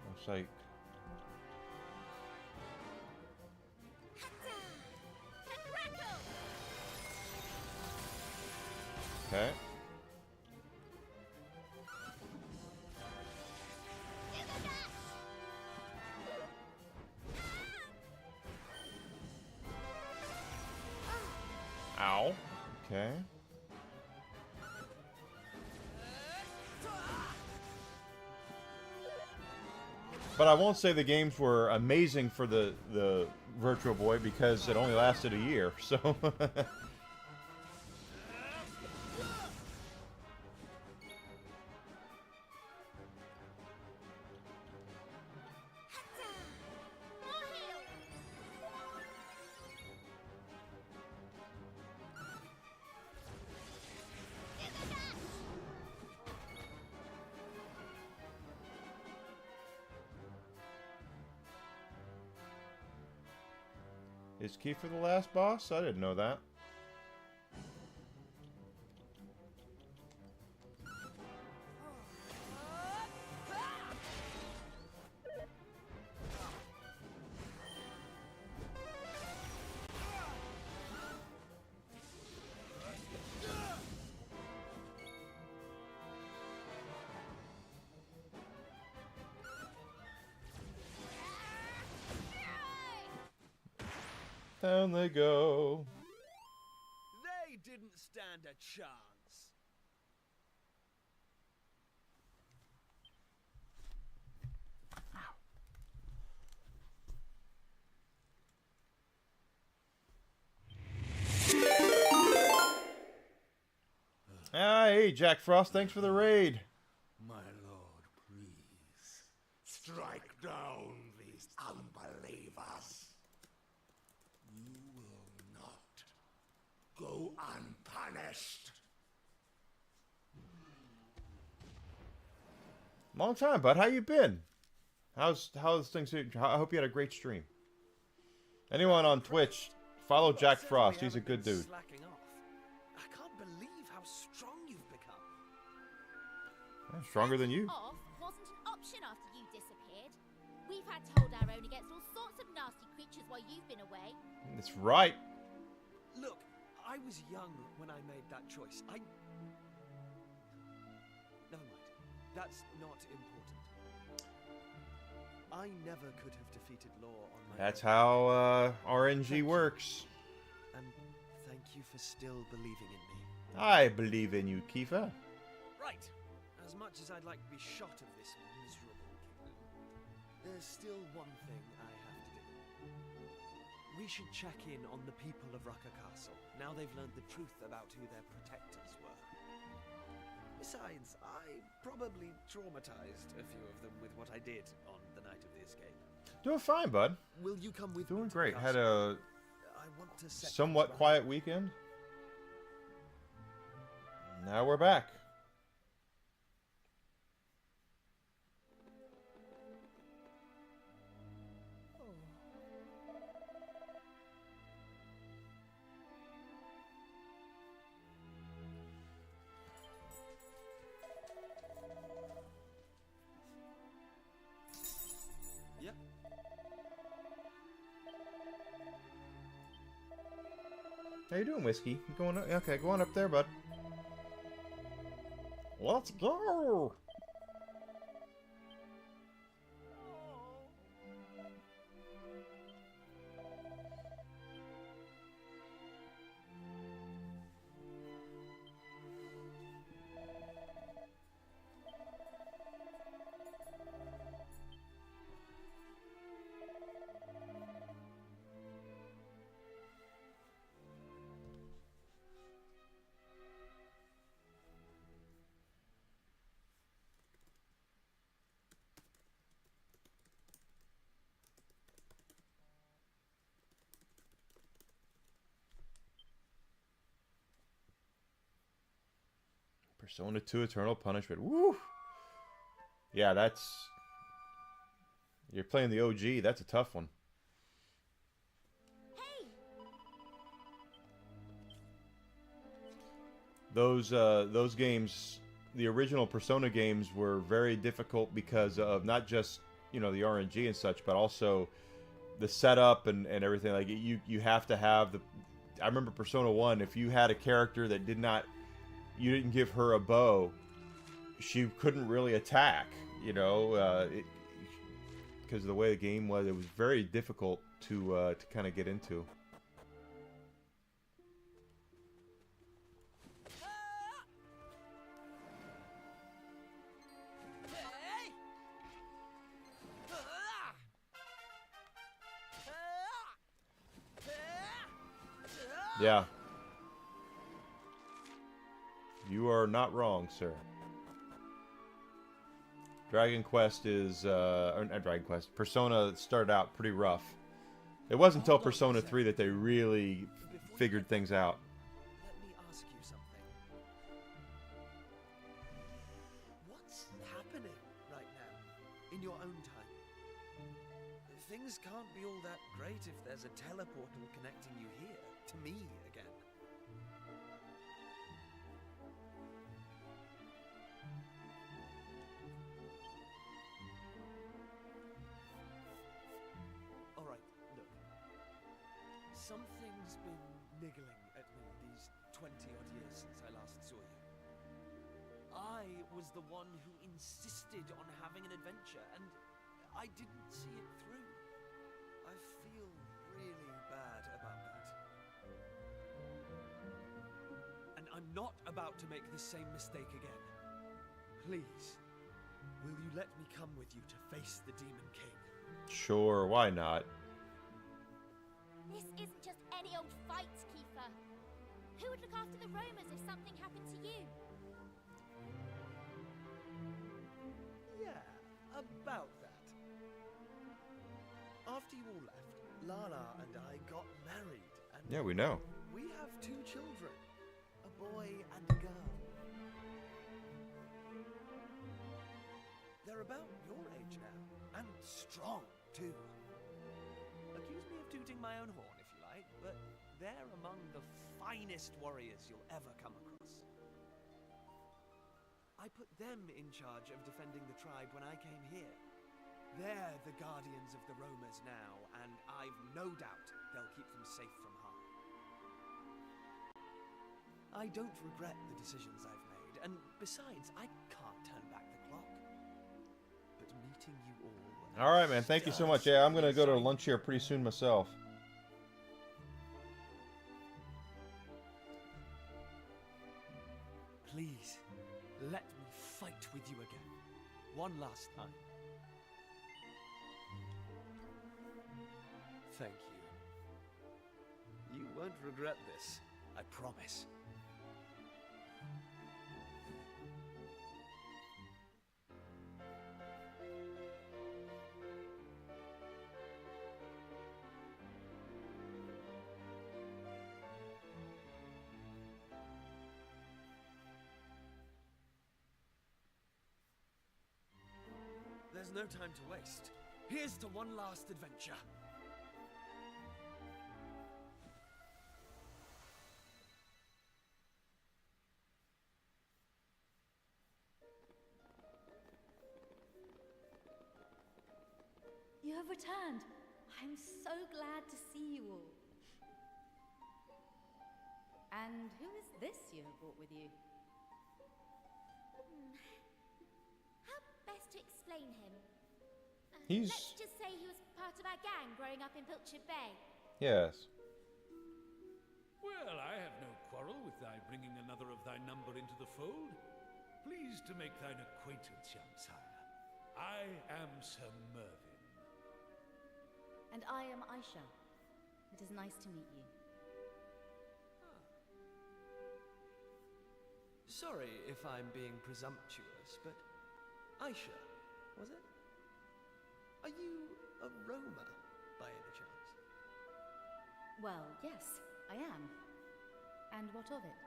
Looks like Okay. Ow. Okay. But I won't say the games were amazing for the Virtual Boy because it only lasted a year, so... Is Kiefer the last boss? I didn't know that. Down they go. They didn't stand a chance. Ah, hey, Jack Frost, thanks for the raid. My lord, please. Strike down these unbelievers. You will not go unpunished. Long time, bud. How you been? How's things? I hope you had a great stream. Anyone on Twitch, follow Jack Frost. He's a good dude. Slacking off. I can't believe how strong you've become. Yeah, stronger than you. Off wasn't an option after you disappeared. We've had to hold our own against all sorts of nasty creatures while you've been away. That's right. Look, I was young when I made that choice. Never mind. That's not important. I never could have defeated Law on my That's own. how RNG works. And thank you for still believing in me. I believe in you, Kiefer. Right. As much as I'd like to be shot of this miserable kingdom, there's still one thing I have to do. We should check in on the people of Rucker Castle, now they've learned the truth about who their protectors were. Besides, I probably traumatized a few of them with what I did on the night of the escape. Doing fine, bud. Will you come with me Doing to the great. Had castle? a I want to set somewhat things right. quiet weekend. Now we're back. Yep. How you doing, Whiskey? You going up? Okay, go on up there, bud. Let's go. Persona 2 Eternal Punishment. Woo! Yeah, that's... You're playing the OG. That's a tough one. Hey! Those games, the original Persona games, were very difficult because of not just, you know, the RNG and such, but also the setup and everything. Like, you have to have the... I remember Persona 1, if you had a character that did not you didn't give her a bow, she couldn't really attack, you know, because of the way the game was. It was very difficult to kind of get into. Yeah. You are not wrong, sir. Dragon Quest is, or not Dragon Quest, Persona started out pretty rough. It wasn't until Persona 3 that they really figured things out. Let me ask you something. What's happening right now, in your own time? Things can't be all that great if there's a teleportal connecting you here, to me again. Alright, look. Something's been niggling at me these 20-odd years since I last saw you. I was the one who insisted on having an adventure, and I didn't see it through. I feel really bad about that. And I'm not about to make the same mistake again. Please, will you let me come with you to face the Demon King? Sure, why not? This isn't just any old fight, Kiefer. Who would look after the Romans if something happened to you? Yeah, about that. After you all left, Lala and I got married, and Yeah, we know. we have 2 children, a boy and a girl. They're about your age now, and strong too. Accuse me of tooting my own horn if you like, but they're among the finest warriors you'll ever come across. I put them in charge of defending the tribe when I came here. They're the guardians of the Romas now, and I've no doubt they'll keep them safe from harm. I don't regret the decisions I've made, and besides, I can't turn back the clock. But meeting you all... All right, man. Thank you so much. Yeah, I'm gonna go to lunch here pretty soon myself. Please, let me fight with you again. One last time. Thank you. You won't regret this, I promise. There's no time to waste. Here's to one last adventure. You have returned. I'm so glad to see you all. And who is this you have brought with you? How best to explain him? He's... Let's just say he was part of our gang growing up in Pilcher Bay. Yes. Well, I have no quarrel with thy bringing another of thy number into the fold. Pleased to make thine acquaintance, young sire. I am Sir Mervyn. And I am Aisha. It is nice to meet you. Sorry if I'm being presumptuous, but Aisha, was it? Are you a Roma, by any chance? Well, yes, I am. And what of it?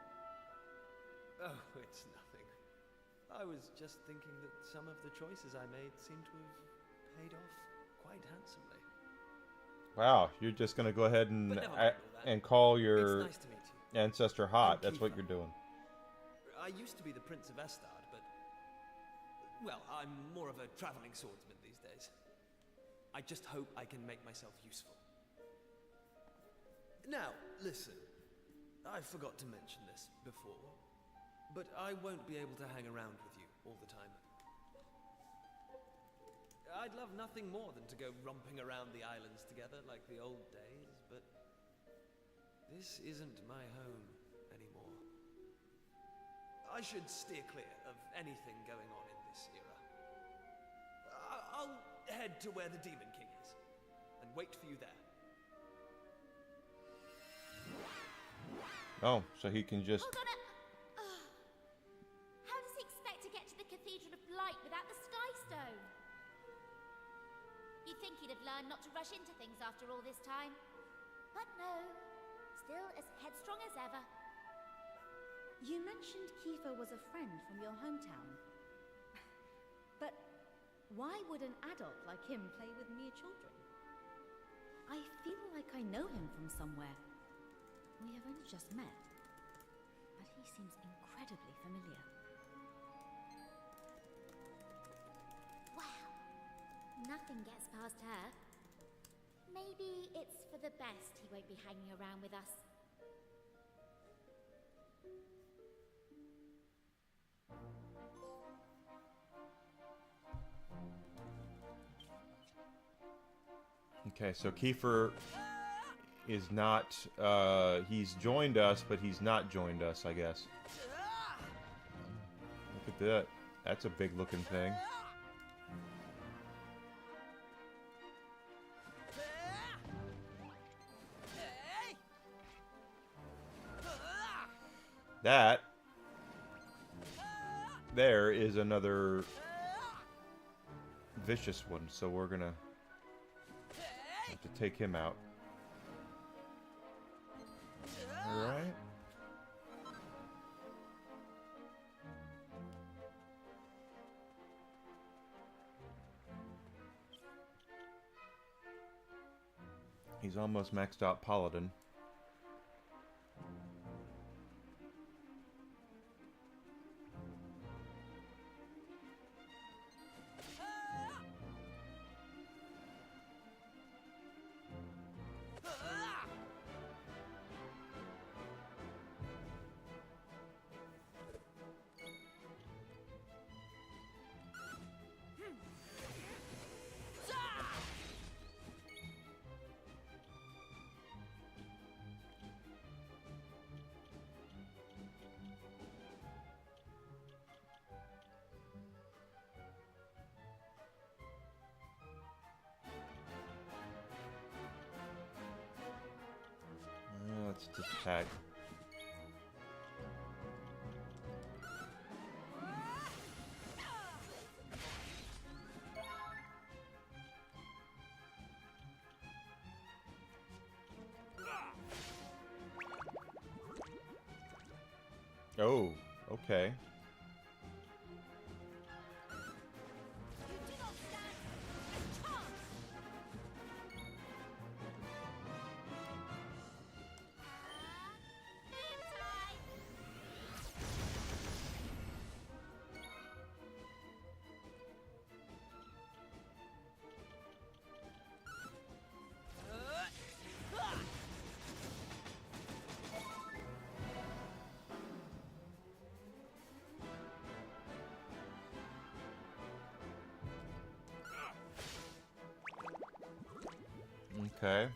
Oh, it's nothing. I was just thinking that some of the choices I made seem to have paid off quite handsomely. Wow, you're just gonna go ahead and But never mind all that. and call your It's nice to meet you. ancestor hot. I'm That's what Kiefer. you're doing. I used to be the Prince of Estard, but... well, I'm more of a traveling swordsman these days. I just hope I can make myself useful. Now, listen. I forgot to mention this before. but I won't be able to hang around with you all the time. I'd love nothing more than to go romping around the islands together like the old days, but this isn't my home anymore. I should steer clear of anything going on in this era. I'll head to where the Demon King is, and wait for you there. Oh, so he can just... Hold on How does he expect to get to the Cathedral of Light without the Sky Stone? You'd think he'd have learned not to rush into things after all this time. But no, still as headstrong as ever. You mentioned Kiefer was a friend from your hometown. But why would an adult like him play with mere children? I feel like I know him from somewhere. We have only just met, but he seems incredibly familiar. Wow, nothing gets past her. Maybe it's for the best he won't be hanging around with us. Okay, so Kiefer is not, he's joined us, but he's not joined us, I guess. Look at that. That's a big looking thing. That there is another vicious one, so we're gonna have to take him out. Alright. He's almost maxed out Paladin. Let's just attack. Oh, okay. Okay.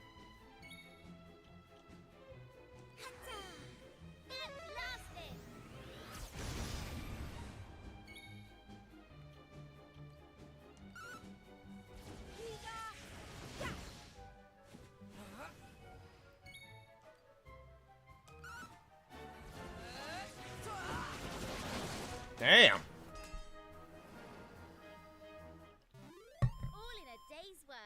Damn. All in a day's work.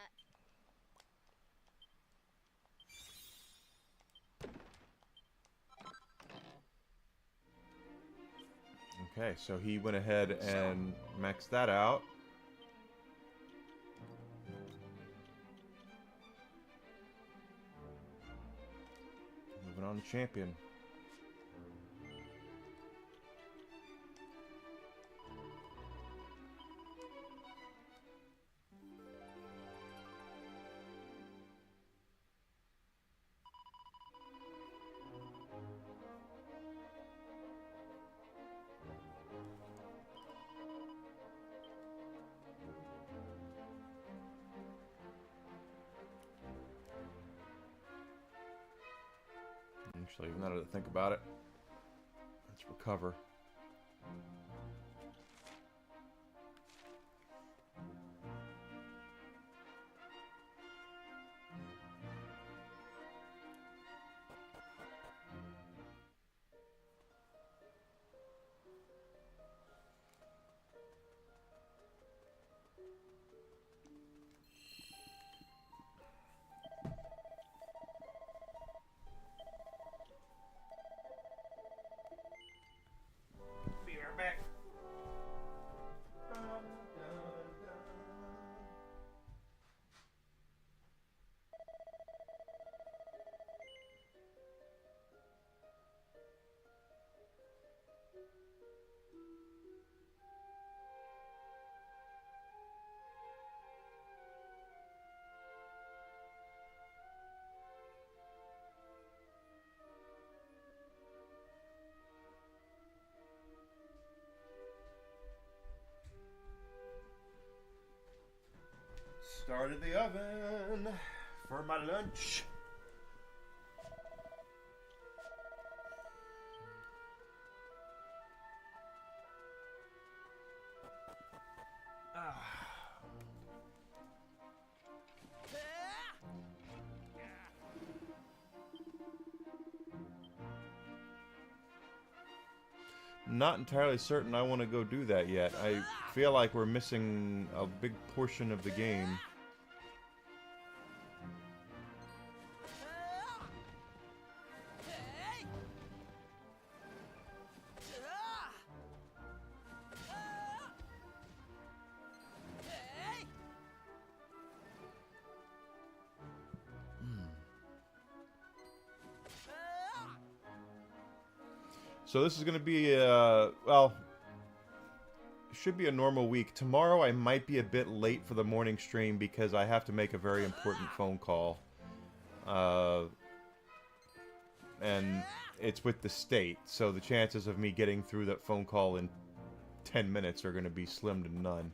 Okay, so he went ahead and maxed that out. Moving on to champion. Actually, even now that I think about it, let's recover. Be right back. Started the oven for my lunch. Not entirely certain I want to go do that yet. I feel like we're missing a big portion of the game. So this is going to be, well, should be a normal week. Tomorrow I might be a bit late for the morning stream because I have to make a very important phone call. And it's with the state, so the chances of me getting through that phone call in 10 minutes are going to be slim to none.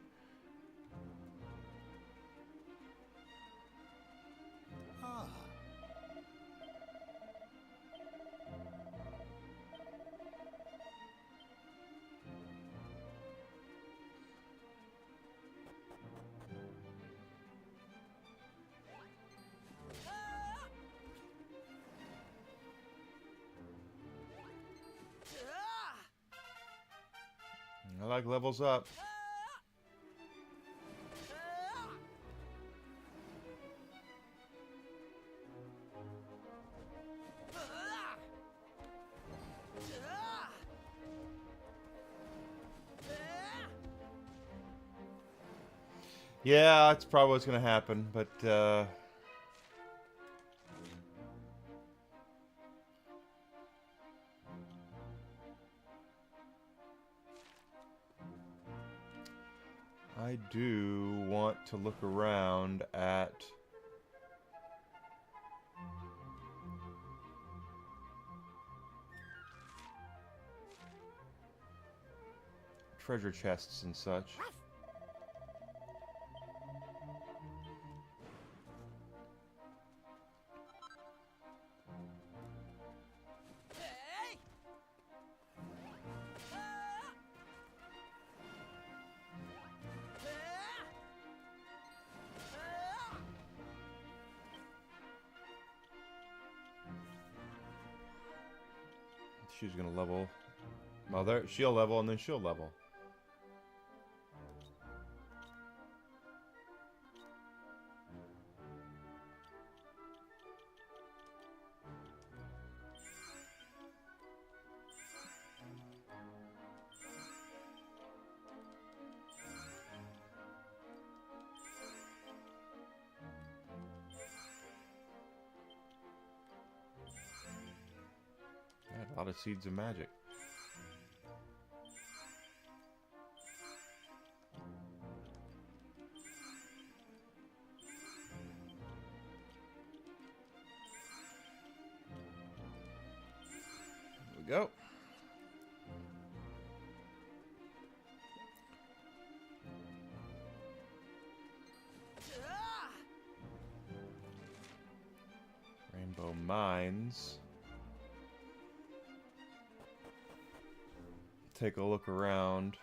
I like levels up. Yeah, that's probably what's going to happen, but I do want to look around at treasure chests and such. She's gonna level. Well, there she'll level and then she'll level. A lot of seeds of magic. There we go. Rainbow Mines. take a look around.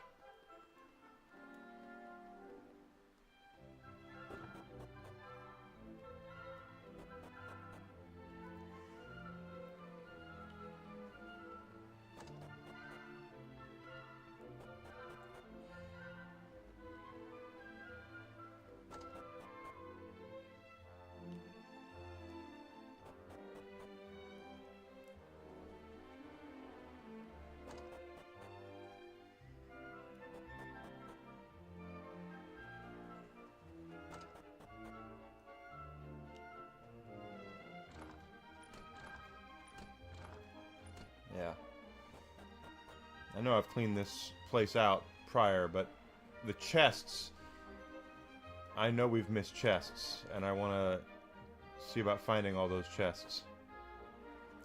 Yeah. I know I've cleaned this place out prior, but the chests... I know we've missed chests, and I want to see about finding all those chests.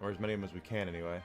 Or as many of them as we can, anyway.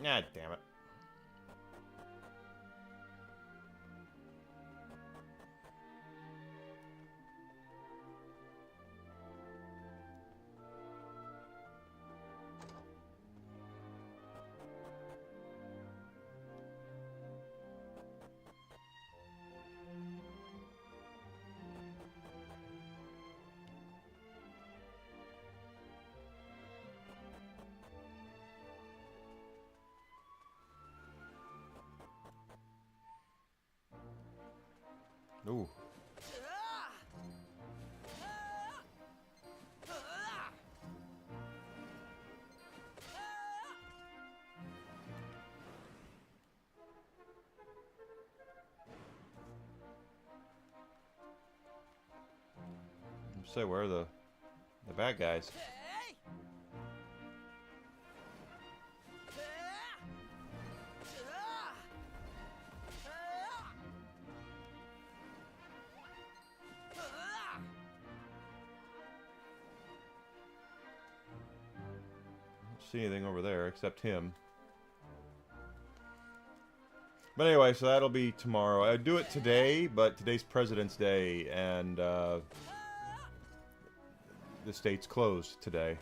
God damn it. Ooh. Say, where are the bad guys? See anything over there except him. But anyway, so that'll be tomorrow. I do it today, but today's President's Day, and the state's closed today.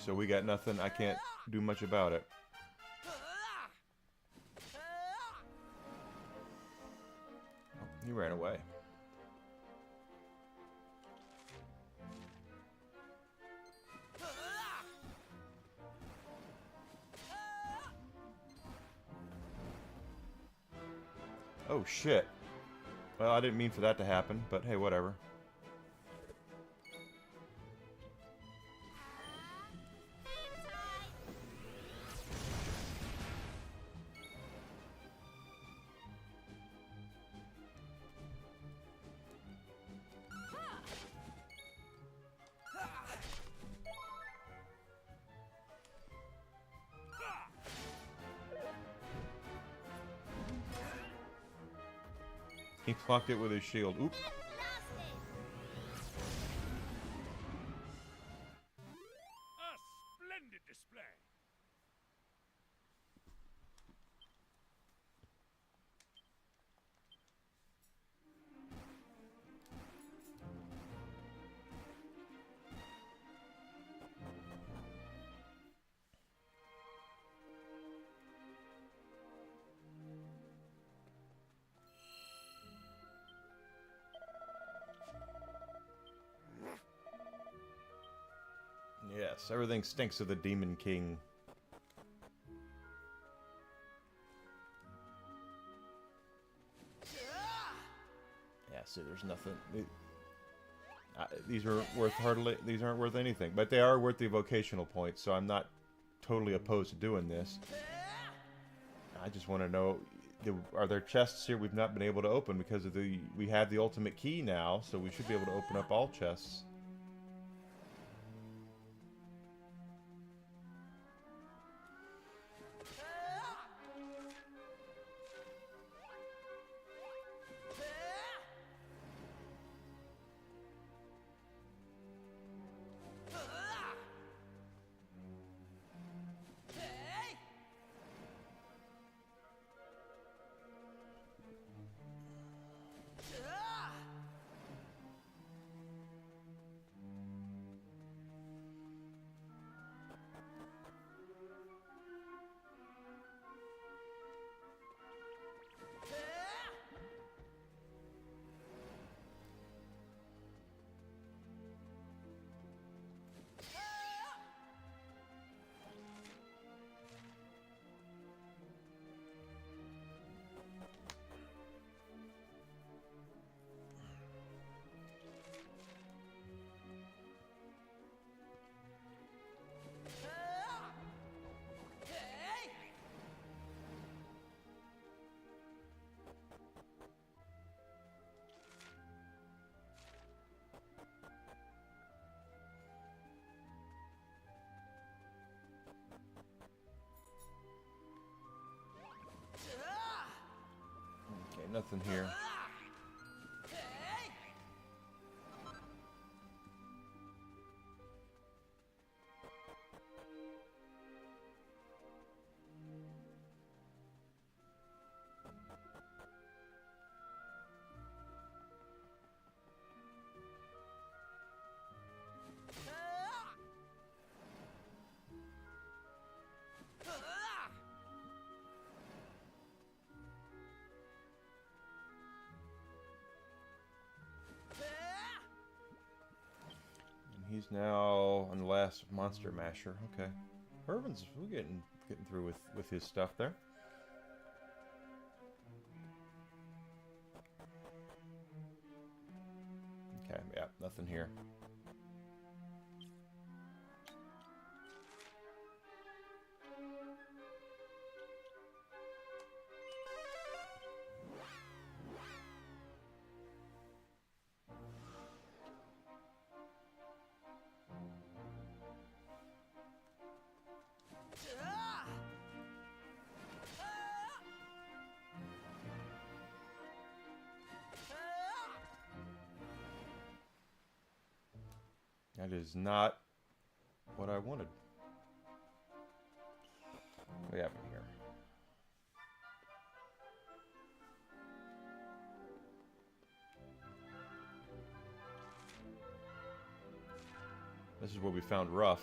So we got nothing. I can't do much about it. He ran away. Oh shit. Well, I didn't mean for that to happen, but hey, whatever. He blocked it with his shield. Oop. A splendid display. Yes, everything stinks of the Demon King. Yeah, see, there's nothing. These are worth hardly. These aren't worth anything, but they are worth the vocational points. So I'm not totally opposed to doing this. I just want to know: are there chests here we've not been able to open because of we have the ultimate key now, so we should be able to open up all chests. Okay, nothing here. He's now on the last monster masher. Okay, Irvin's we're getting through with his stuff there. Okay, yeah, nothing here. That is not what I wanted. What do we have in here? This is where we found Ruff.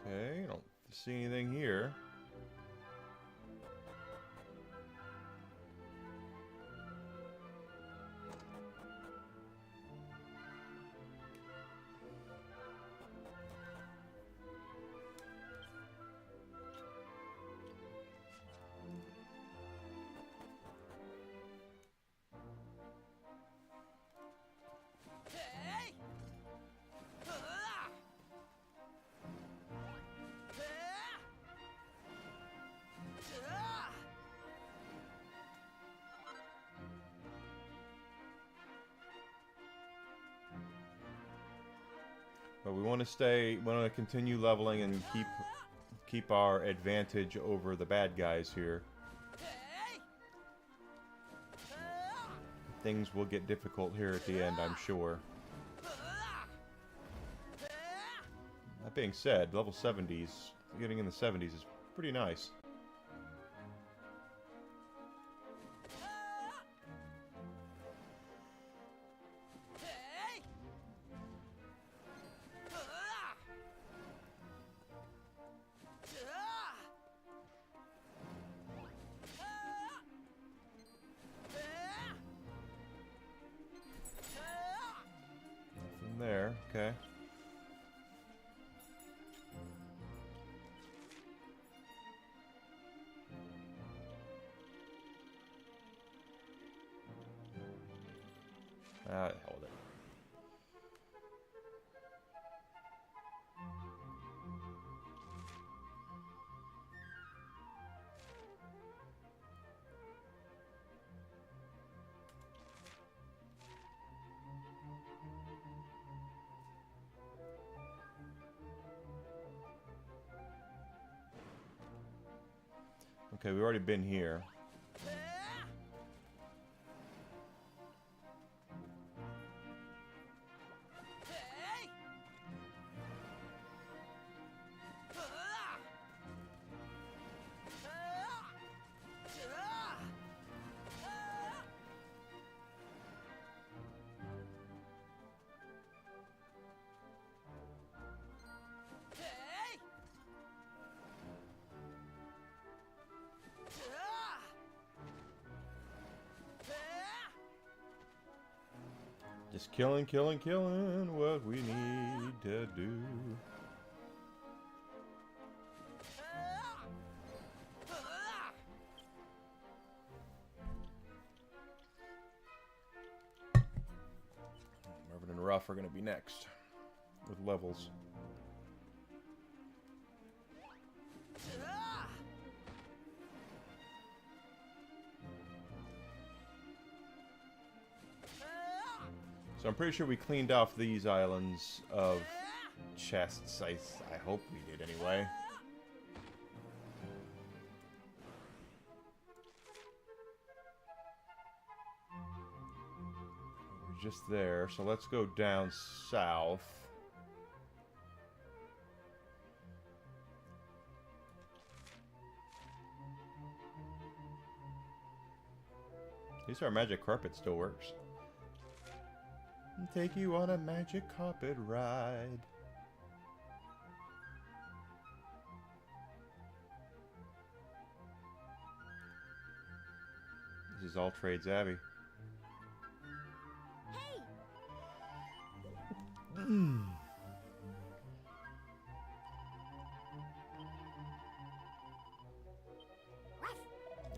Okay, don't see anything here. So we want to continue leveling and keep our advantage over the bad guys here. Things will get difficult here at the end, I'm sure. That being said, level 70s, getting in the 70s is pretty nice. There, okay. Hold it. Okay, we've already been here. Just killing what we need to do. Marvin and Ruff are going to be next with levels. So I'm pretty sure we cleaned off these islands of chests. I hope we did anyway. We're just there, so let's go down south. At least our magic carpet still works. Take you on a magic carpet ride. This is All Trades Abbey. Hey!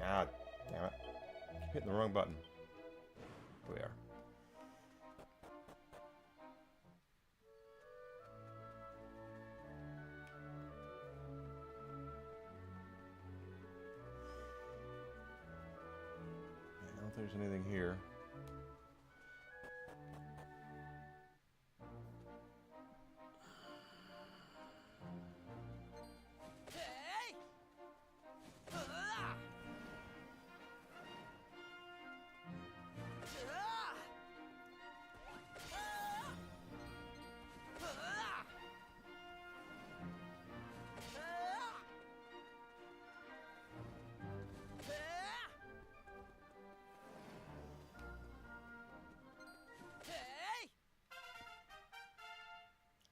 Ah, damn it. Keep hitting the wrong button. We are. I don't think there's anything here.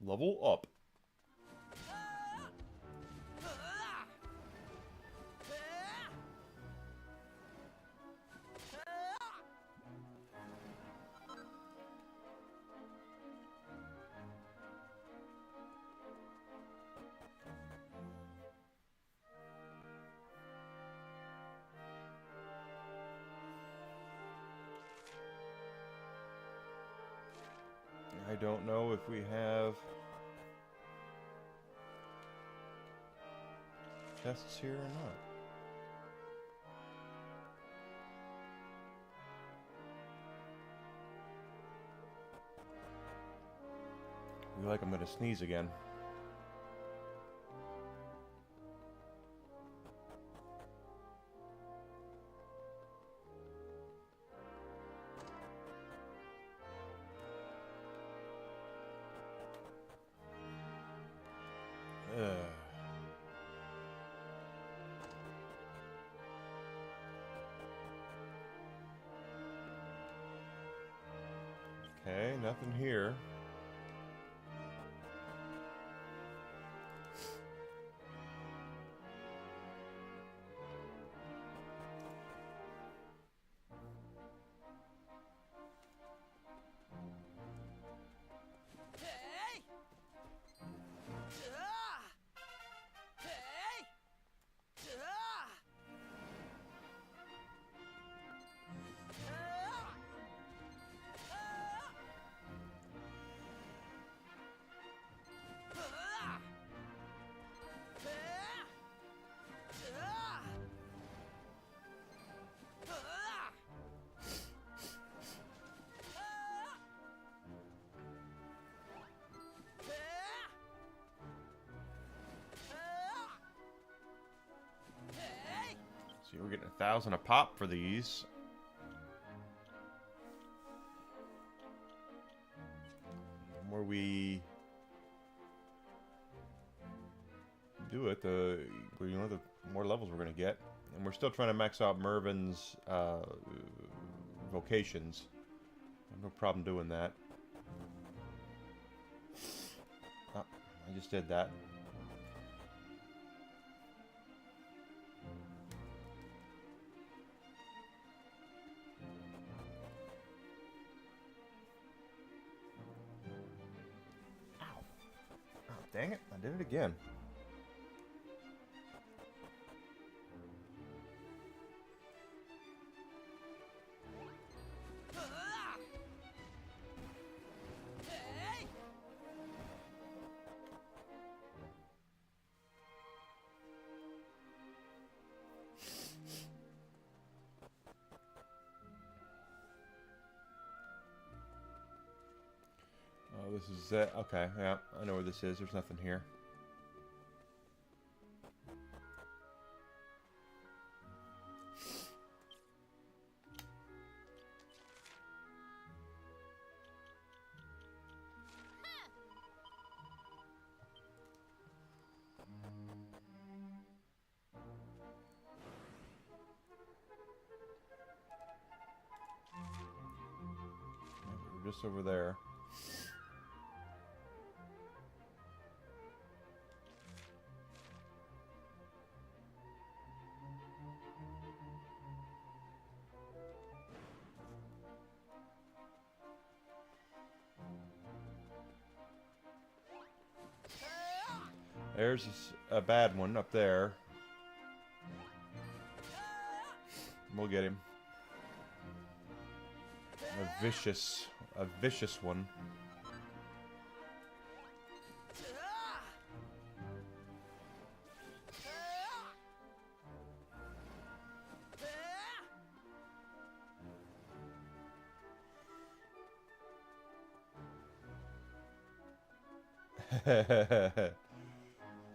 Level up. I don't know if we have chests here or not. feel like I'm gonna sneeze again. Okay, nothing here. Hey! Ah! Hey! Ah! Ah! See, we're getting 1,000 a pop for these. The more we do it, the more levels we're gonna get, and we're still trying to max out Mervin's vocations. I have no problem doing that. Oh, I just did that. Dang it, I did it again. Oh, this is it. Okay, yeah, I know where this is. There's nothing here. We're just over there. There's a bad one up there. We'll get him. A vicious one.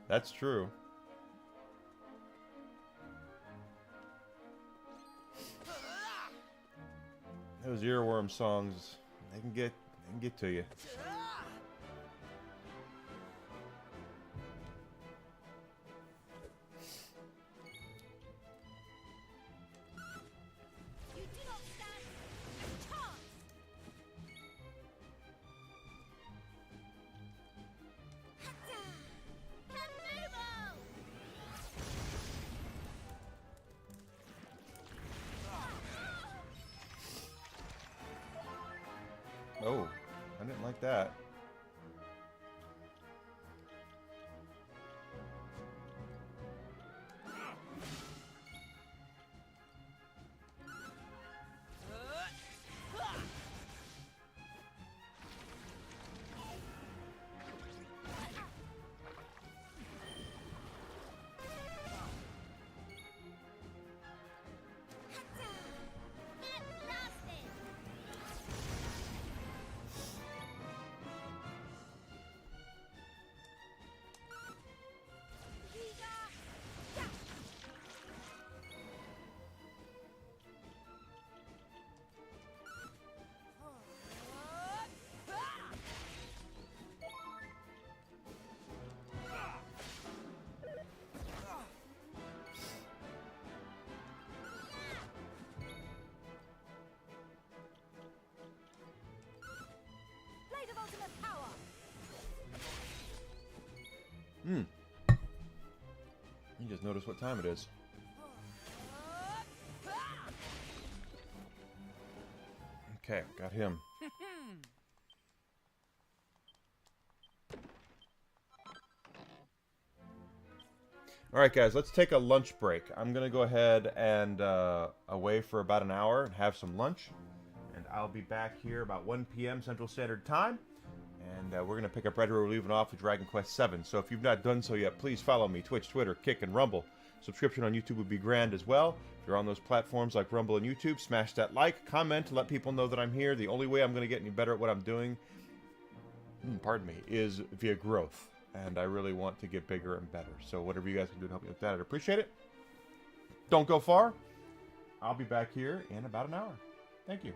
That's true. Those earworm songs, they can get to you. You do not stand a chance! Hatta! Kaboom! Oh, I didn't like that. Get blasted! You just notice what time it is. Okay, got him. Alright guys, let's take a lunch break. I'm going to go ahead and away for about an hour and have some lunch. And I'll be back here about 1 p.m. Central Standard Time. And we're going to pick up right where we're leaving off with Dragon Quest VII. So if you've not done so yet, please follow me. Twitch, Twitter, Kick, and Rumble. Subscription on YouTube would be grand as well. If you're on those platforms like Rumble and YouTube, smash that like, comment to let people know that I'm here. The only way I'm going to get any better at what I'm doing, pardon me, is via growth. And I really want to get bigger and better. So whatever you guys can do to help me with that, I'd appreciate it. Don't go far. I'll be back here in about an hour. Thank you.